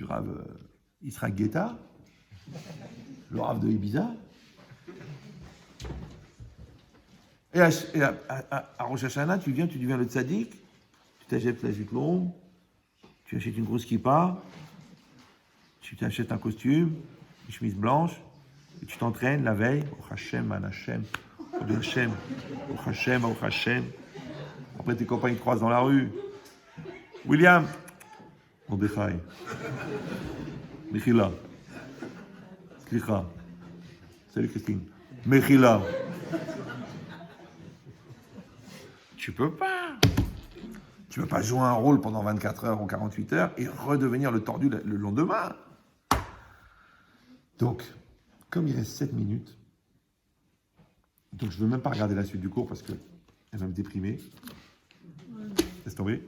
Rav Israël Guetta, le Rav de Ibiza. Et à Rosh Hashanah, tu deviens le tzaddik, tu t'achètes la jupe longue, tu achètes une grosse kippa, tu t'achètes un costume, une chemise blanche, et tu t'entraînes la veille, au Hashem, an Hashem, au Hashem, au Hashem, au Hashem. Après, tes copains, ils te croisent dans la rue. William, Mordechai, Mechila, Slicha, salut Christine, Mechila. Tu peux pas. Tu peux pas jouer un rôle pendant 24 heures ou 48 heures et redevenir le tordu le lendemain. Donc, comme il reste 7 minutes, donc je ne veux même pas regarder la suite du cours parce qu'elle va me déprimer. Laisse tomber.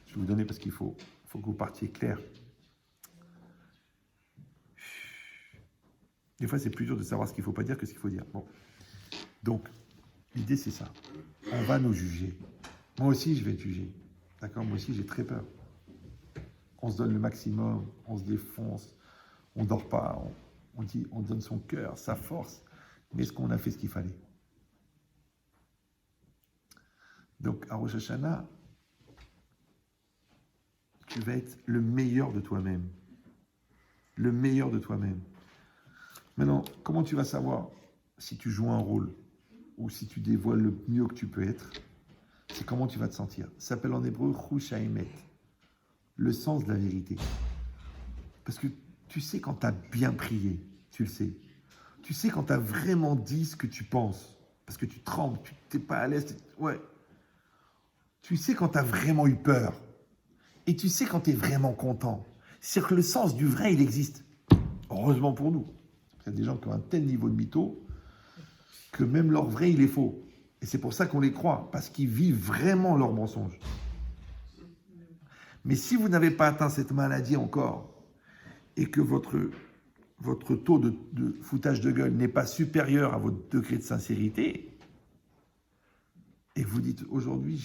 Je vais vous donner parce qu'il faut que vous partiez clair. Des fois, c'est plus dur de savoir ce qu'il ne faut pas dire que ce qu'il faut dire. Bon. Donc, l'idée, c'est ça. On va nous juger. Moi aussi, je vais être jugé. D'accord? Moi aussi, j'ai très peur. On se donne le maximum, on se défonce, on ne dort pas, on donne son cœur, sa force. Mais est-ce qu'on a fait ce qu'il fallait? Donc, à Rosh Hashanah, tu vas être le meilleur de toi-même. Le meilleur de toi-même. Maintenant, comment tu vas savoir si tu joues un rôle ou si tu dévoiles le mieux que tu peux être? C'est comment tu vas te sentir. Ça s'appelle en hébreu Chush HaEmet, le sens de la vérité. Parce que tu sais quand tu as bien prié, tu le sais. Tu sais quand tu as vraiment dit ce que tu penses. Parce que tu trembles, tu n'es pas à l'aise. Ouais. Tu sais quand tu as vraiment eu peur. Et tu sais quand tu es vraiment content. C'est que le sens du vrai, il existe. Heureusement pour nous. Il y a des gens qui ont un tel niveau de mytho que même leur vrai, il est faux. Et c'est pour ça qu'on les croit, parce qu'ils vivent vraiment leur mensonge. Mais si vous n'avez pas atteint cette maladie encore, et que votre taux de foutage de gueule n'est pas supérieur à votre degré de sincérité, et vous dites aujourd'hui,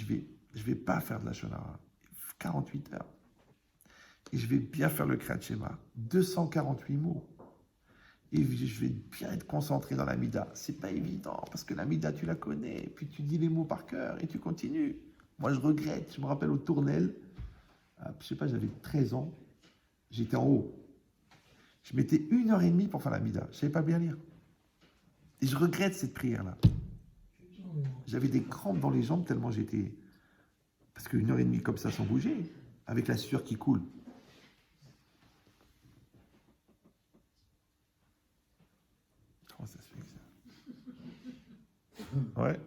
je vais pas faire de la shonara, 48 heures, et je vais bien faire le Kriyat Shema, 248 mots, et je vais bien être concentré dans la mida. C'est pas évident, parce que la mida, tu la connais, et puis tu dis les mots par cœur, et tu continues. Moi, je regrette, je me rappelle au Tournelle, je sais pas, j'avais 13 ans, j'étais en haut. Je mettais 1h30 pour faire la mida. Je ne savais pas bien lire. Et je regrette cette prière-là. J'avais des crampes dans les jambes tellement j'étais... Parce que 1h30 comme ça sans bouger, avec la sueur qui coule. Comment ça se fait que ça? Ouais.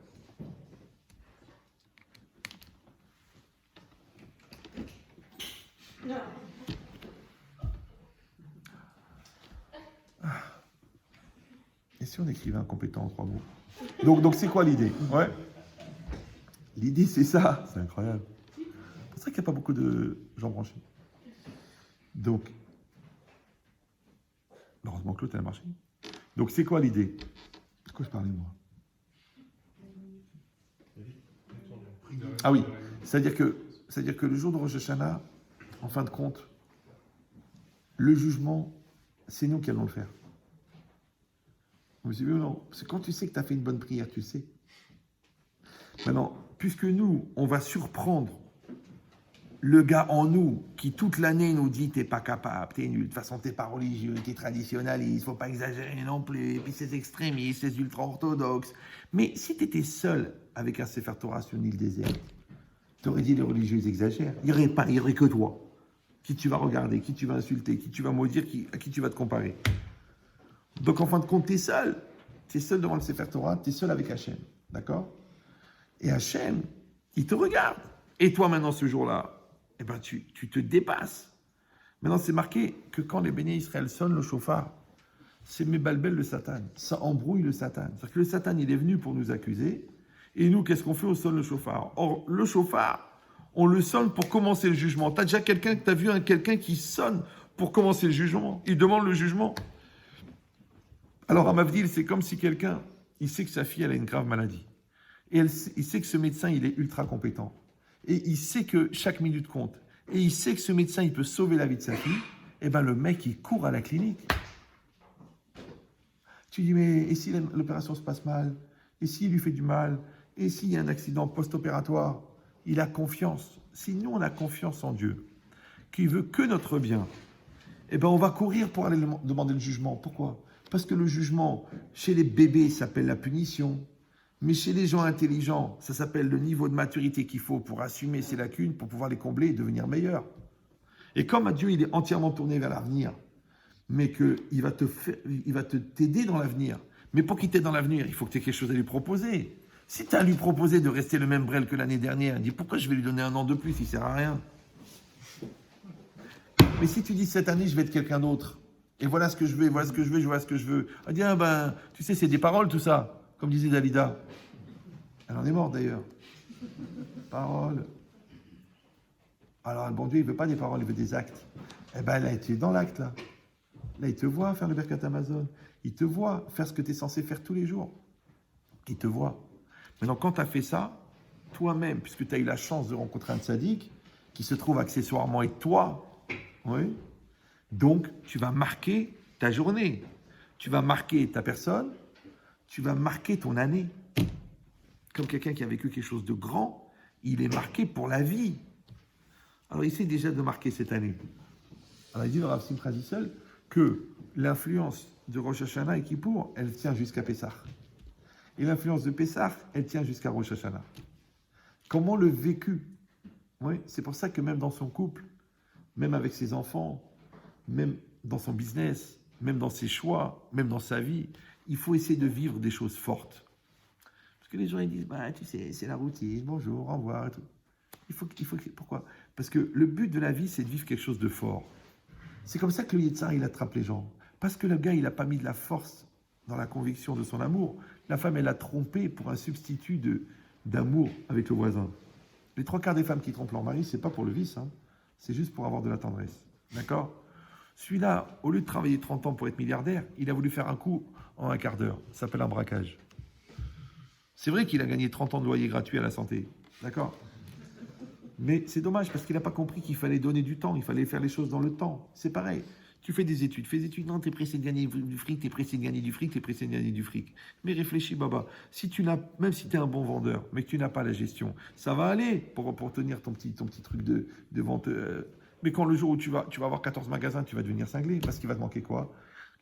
Et si on écrivait incompétent en 3 mots? Donc c'est quoi l'idée? Ouais. L'idée, c'est ça. C'est incroyable. C'est pour ça qu'il n'y a pas beaucoup de gens branchés. Donc, heureusement que l'autre, elle a marché. Donc, c'est quoi l'idée? De quoi je parlais, moi? Ah oui. C'est-à-dire que le jour de Rosh Hashanah, en fin de compte, le jugement, c'est nous qui allons le faire. Vous me dites, oui ou non? Parce que quand tu sais que tu as fait une bonne prière, tu sais. Maintenant, puisque nous, on va surprendre le gars en nous qui toute l'année nous dit t'es pas capable, t'es nul, de toute façon t'es pas religieux, t'es traditionnaliste, faut pas exagérer non plus, et puis ces extrémistes, ces ultra-orthodoxes. Mais si t'étais seul avec un Sefer Torah sur une île déserte, t'aurais dit les religieux ils exagèrent. Il y aurait que toi. Qui tu vas regarder, qui tu vas insulter, qui tu vas maudire, à qui tu vas te comparer. Donc en fin de compte, t'es seul. T'es seul devant le Sefer Torah, t'es seul avec Hachem. D'accord? Et Hachem, il te regarde. Et toi, maintenant, ce jour-là, eh ben, tu te dépasses. Maintenant, c'est marqué que quand les bénis Israël sonnent le chauffard, c'est mébalbel le Satan. Ça embrouille le Satan. C'est-à-dire que le Satan, il est venu pour nous accuser. Et nous, qu'est-ce qu'on fait? On sonne le chauffard. Or, le chauffard, on le sonne pour commencer le jugement. T'as déjà t'as vu quelqu'un qui sonne pour commencer le jugement? Il demande le jugement. Alors, à Mavdil, c'est comme si quelqu'un, il sait que sa fille, elle a une grave maladie. Et il sait que ce médecin, il est ultra compétent. Et il sait que chaque minute compte. Et il sait que ce médecin, il peut sauver la vie de sa fille. Et bien, le mec, il court à la clinique. Tu dis, mais et si l'opération se passe mal? Et s'il lui fait du mal? Et s'il y a un accident post-opératoire? Il a confiance. Si nous, on a confiance en Dieu, qui veut que notre bien, eh ben, on va courir pour aller demander le jugement. Pourquoi? Parce que le jugement, chez les bébés, s'appelle la punition. Mais chez les gens intelligents, ça s'appelle le niveau de maturité qu'il faut pour assumer ses lacunes, pour pouvoir les combler et devenir meilleur. Et comme Dieu, il est entièrement tourné vers l'avenir, mais qu'il va t'aider dans l'avenir. Mais pour qu'il t'aide dans l'avenir, il faut que tu aies quelque chose à lui proposer. Si tu as à lui proposer de rester le même brel que l'année dernière, dis pourquoi je vais lui donner 1 an de plus, il ne sert à rien. Mais si tu dis cette année, je vais être quelqu'un d'autre, et voilà ce que je veux, voilà ce que je veux, voilà ce que je veux, on dit, ah ben, tu sais, c'est des paroles tout ça. Comme disait Dalida. Elle en est morte d'ailleurs. Paroles. Alors le bon Dieu, il ne veut pas des paroles, il veut des actes. Eh bien, là, tu es dans l'acte, là. Là, il te voit faire le Birkat Amazon. Il te voit faire ce que tu es censé faire tous les jours. Il te voit. Maintenant, quand tu as fait ça, toi-même, puisque tu as eu la chance de rencontrer un tzaddik, qui se trouve accessoirement avec toi, oui, donc tu vas marquer ta journée. Tu vas marquer ta personne. Tu vas marquer ton année. Comme quelqu'un qui a vécu quelque chose de grand, il est marqué pour la vie. Alors, il essaie déjà de marquer cette année. Alors, il dit le Rav Simcha Zissel que l'influence de Rosh Hashanah et Kippour, elle tient jusqu'à Pessah. Et l'influence de Pessah, elle tient jusqu'à Rosh Hashanah. Comment le vécu? Oui, c'est pour ça que même dans son couple, même avec ses enfants, même dans son business, même dans ses choix, même dans sa vie, il faut essayer de vivre des choses fortes. Parce que les gens ils disent, bah tu sais, c'est la routine, bonjour, au revoir et tout. Pourquoi? Parce que le but de la vie, c'est de vivre quelque chose de fort. C'est comme ça que le Yetzirah, il attrape les gens. Parce que le gars, il n'a pas mis de la force dans la conviction de son amour. La femme, elle a trompé pour un substitut d'amour avec le voisin. Les 3/4 des femmes qui trompent leur mari, c'est pas pour le vice, hein. C'est juste pour avoir de la tendresse. D'accord? Celui-là, au lieu de travailler 30 ans pour être milliardaire, il a voulu faire un coup en un quart d'heure. Ça s'appelle un braquage. C'est vrai qu'il a gagné 30 ans de loyer gratuit à la santé. D'accord? Mais c'est dommage parce qu'il n'a pas compris qu'il fallait donner du temps, il fallait faire les choses dans le temps. C'est pareil. Tu fais des études, non, t'es pressé de gagner du fric, t'es pressé de gagner du fric, t'es pressé de gagner du fric. Mais réfléchis, Baba. Même si tu es un bon vendeur, mais que tu n'as pas la gestion, ça va aller pour tenir ton petit truc de vente. Mais quand le jour où tu vas avoir 14 magasins, tu vas devenir cinglé parce qu'il va te manquer quoi?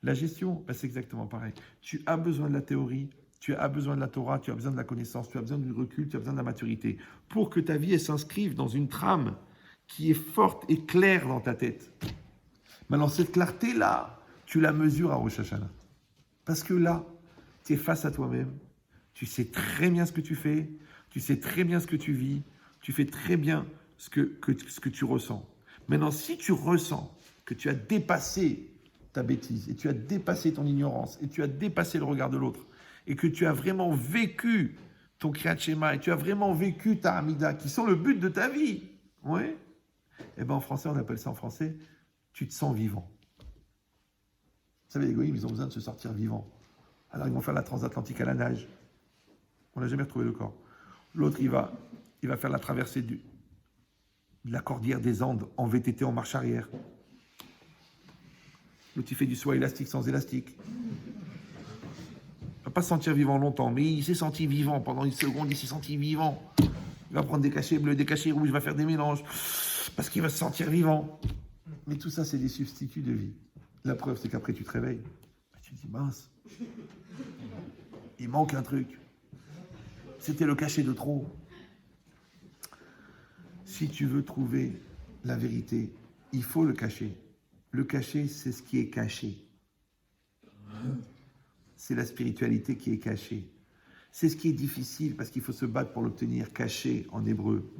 La gestion, c'est exactement pareil. Tu as besoin de la théorie, tu as besoin de la Torah, tu as besoin de la connaissance, tu as besoin du recul, tu as besoin de la maturité pour que ta vie elle s'inscrive dans une trame qui est forte et claire dans ta tête. Maintenant, cette clarté-là, tu la mesures à Rosh Hashanah. Parce que là, tu es face à toi-même, tu sais très bien ce que tu fais, tu sais très bien ce que tu vis, tu fais très bien ce que tu ressens. Maintenant, si tu ressens que tu as dépassé ta bêtise, et tu as dépassé ton ignorance, et tu as dépassé le regard de l'autre, et que tu as vraiment vécu ton Kriyat Shema, et tu as vraiment vécu ta Hamida, qui sont le but de ta vie, ouais, eh bien en français, on appelle ça en français, tu te sens vivant. Vous savez, les goïms, ils ont besoin de se sortir vivants. Alors, ils vont faire la transatlantique à la nage. On n'a jamais retrouvé le corps. L'autre, il va faire la traversée de la cordillère des Andes en VTT en marche arrière. L'autre, il fait du saut élastique sans élastique. Il ne va pas se sentir vivant longtemps, mais il s'est senti vivant. Pendant une seconde, il s'est senti vivant. Il va prendre des cachets bleus, des cachets rouges, il va faire des mélanges, parce qu'il va se sentir vivant. Mais tout ça, c'est des substituts de vie. La preuve, c'est qu'après, tu te réveilles. Tu te dis, mince, il manque un truc. C'était le cachet de trop. Si tu veux trouver la vérité, il faut le cacher. Le cacher, c'est ce qui est caché. C'est la spiritualité qui est cachée. C'est ce qui est difficile parce qu'il faut se battre pour l'obtenir, caché en hébreu.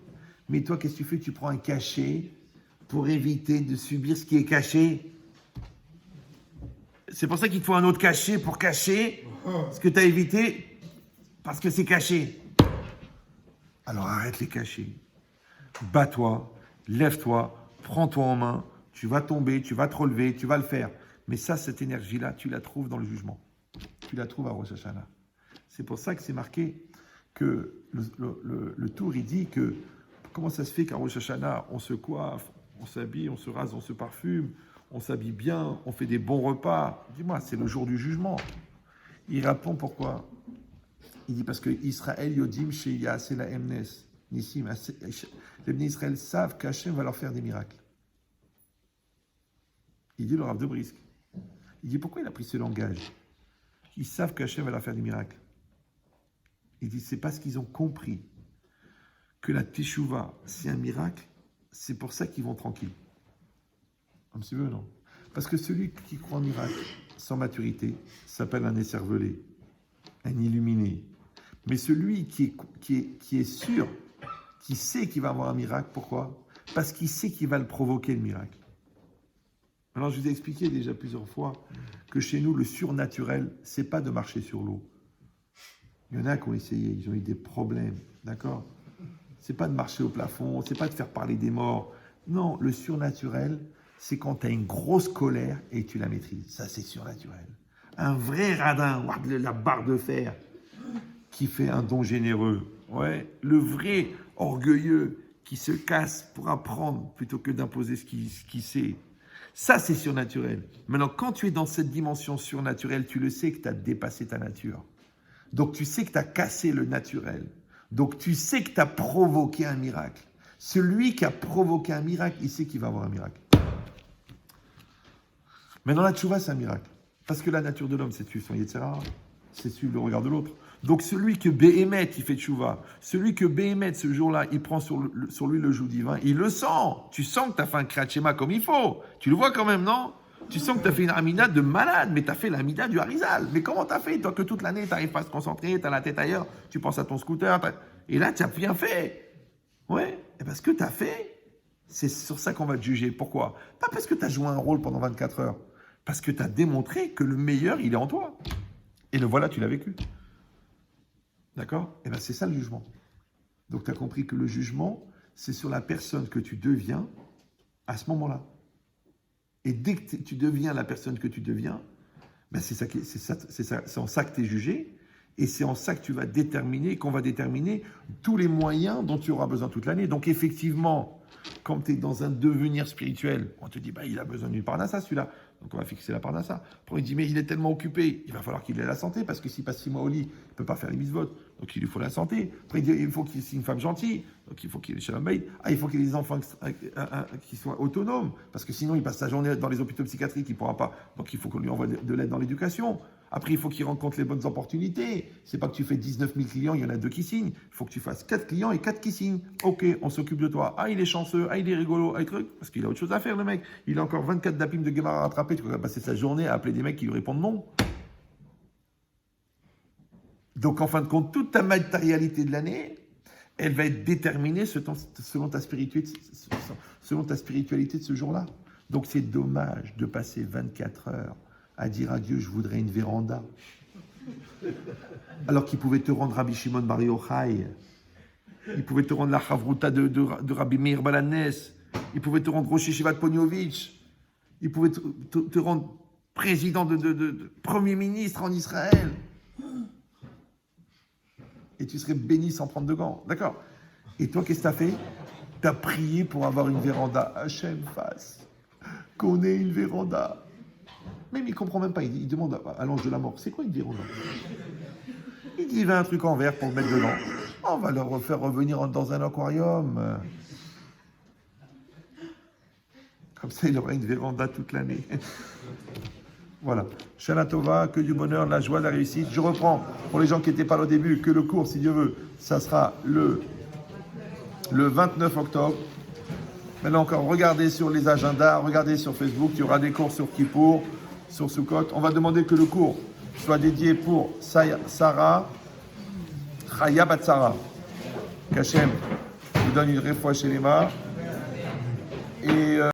Mais toi, qu'est-ce que tu fais? Tu prends un cachet pour éviter de subir ce qui est caché. C'est pour ça qu'il te faut un autre cachet pour cacher ce que tu as évité parce que c'est caché. Alors arrête les cachets. Bats-toi, lève-toi, prends-toi en main. Tu vas tomber, tu vas te relever, tu vas le faire. Mais ça, cette énergie-là, tu la trouves dans le jugement. Tu la trouves à Rosh Hashanah. C'est pour ça que c'est marqué que le Tour, il dit que comment ça se fait qu'à Rosh Hashanah, on se coiffe, on s'habille, on se rase, on se parfume, on s'habille bien, on fait des bons repas. Dis-moi, c'est le jour du jugement. Il répond pourquoi? Il dit parce que Israël Yodim Sheya, c'est la Emnes, Nissim. Les Bnei Israël savent qu'Hachem va leur faire des miracles. Il dit le Rav de Brisk. Il dit pourquoi il a pris ce langage? Ils savent qu'Hachem va leur faire des miracles. Il dit c'est parce qu'ils ont compris que la Teshuvah, c'est un miracle, c'est pour ça qu'ils vont tranquilles. Un petit peu, non? Parce que celui qui croit en miracle sans maturité s'appelle un écervelé, un illuminé. Mais celui qui est sûr, qui sait qu'il va avoir un miracle, pourquoi? Parce qu'il sait qu'il va le provoquer, le miracle. Alors, je vous ai expliqué déjà plusieurs fois que chez nous, le surnaturel, c'est pas de marcher sur l'eau. Il y en a qui ont essayé, ils ont eu des problèmes, d'accord? C'est pas de marcher au plafond, c'est pas de faire parler des morts. Non, le surnaturel, c'est quand tu as une grosse colère et tu la maîtrises. Ça, c'est surnaturel. Un vrai radin, la barre de fer, qui fait un don généreux. Ouais, le vrai orgueilleux qui se casse pour apprendre plutôt que d'imposer ce qu'il sait. Ça, c'est surnaturel. Maintenant, quand tu es dans cette dimension surnaturelle, tu le sais que tu as dépassé ta nature. Donc, tu sais que tu as cassé le naturel. Donc, tu sais que tu as provoqué un miracle. Celui qui a provoqué un miracle, il sait qu'il va avoir un miracle. Maintenant, la tchouva, c'est un miracle. Parce que la nature de l'homme, c'est de suivre son Yetzirah, c'est suivre le regard de l'autre. Donc, celui que Béhémet, il fait tchouva, celui que Béhémet, ce jour-là, il prend sur lui le joug divin, il le sent. Tu sens que tu as fait un Kriyat Shema comme il faut. Tu le vois quand même, non? Tu sens que tu as fait une Amida de malade, mais tu as fait l'Amida du Harizal. Mais comment tu as fait? Toi, que toute l'année, tu n'arrives pas à se concentrer, tu as la tête ailleurs, tu penses à ton scooter. Et là, tu as bien fait. Ouais. Eh bien, ce que tu as fait, c'est sur ça qu'on va te juger. Pourquoi? Pas parce que tu as joué un rôle pendant 24 heures. Parce que tu as démontré que le meilleur, il est en toi. Et le voilà, tu l'as vécu. D'accord? Eh bien, c'est ça le jugement. Donc, tu as compris que le jugement, c'est sur la personne que tu deviens à ce moment-là. Et dès que tu deviens la personne que tu deviens, ben c'est en ça que tu es jugé. Et c'est en ça que tu vas déterminer, qu'on va déterminer tous les moyens dont tu auras besoin toute l'année. Donc, effectivement, quand tu es dans un devenir spirituel, on te dit, bah, il a besoin d'une parnassa, celui-là. Donc, on va fixer la parnassa. Après, il dit, mais il est tellement occupé, il va falloir qu'il ait la santé, parce que s'il passe 6 mois au lit, il ne peut pas faire les mitzvot. Donc, il lui faut la santé. Après, il dit, il faut qu'il soit une femme gentille. Donc, il faut qu'il ait shalom bayit. Ah, il faut qu'il ait des enfants qui soient autonomes, parce que sinon, il passe sa journée dans les hôpitaux psychiatriques, il ne pourra pas. Donc, il faut qu'on lui envoie de l'aide dans l'éducation. Après, il faut qu'il rencontre les bonnes opportunités. C'est pas que tu fais 19 000 clients, il y en a 2 qui signent. Il faut que tu fasses 4 clients et 4 qui signent. Ok, on s'occupe de toi. Ah, il est chanceux, ah, il est rigolo, ah, il truc. Parce qu'il a autre chose à faire, le mec. Il a encore 24 dapim de Gemara à rattraper. Tu vas passer sa journée à appeler des mecs qui lui répondent non. Donc, en fin de compte, toute ta matérialité de l'année, elle va être déterminée selon ta spiritualité de ce jour-là. Donc, c'est dommage de passer 24 heures à dire à Dieu, je voudrais une véranda. Alors qu'il pouvait te rendre Rabbi Shimon Bar Yochai. Il pouvait te rendre la Chavruta de Rabbi Meir Balanes. Il pouvait te rendre Rosh Yeshivat Ponyovitch. Il pouvait te rendre président de premier ministre en Israël. Et tu serais béni sans prendre de gants. D'accord? Et toi, qu'est-ce que tu as fait? Tu as prié pour avoir une véranda. Hachem fasse qu'on ait une véranda. Même il ne comprend même pas, il demande à l'ange de la mort, c'est quoi une véranda? Il dit, il veut un truc en verre pour le mettre dedans. On va le faire revenir dans un aquarium. Comme ça, il aura une véranda toute l'année. Voilà. Shana Tova, que du bonheur, de la joie, de la réussite. Je reprends, pour les gens qui n'étaient pas là au début, que le cours, si Dieu veut, ça sera le 29 octobre. Maintenant encore, regardez sur les agendas, regardez sur Facebook, il y aura des cours sur Kippour, sur Sukkot. On va demander que le cours soit dédié pour Sarah, Chaya Bat Sarah. Qu'Hachem vous donne une réfoua chez les mains. Et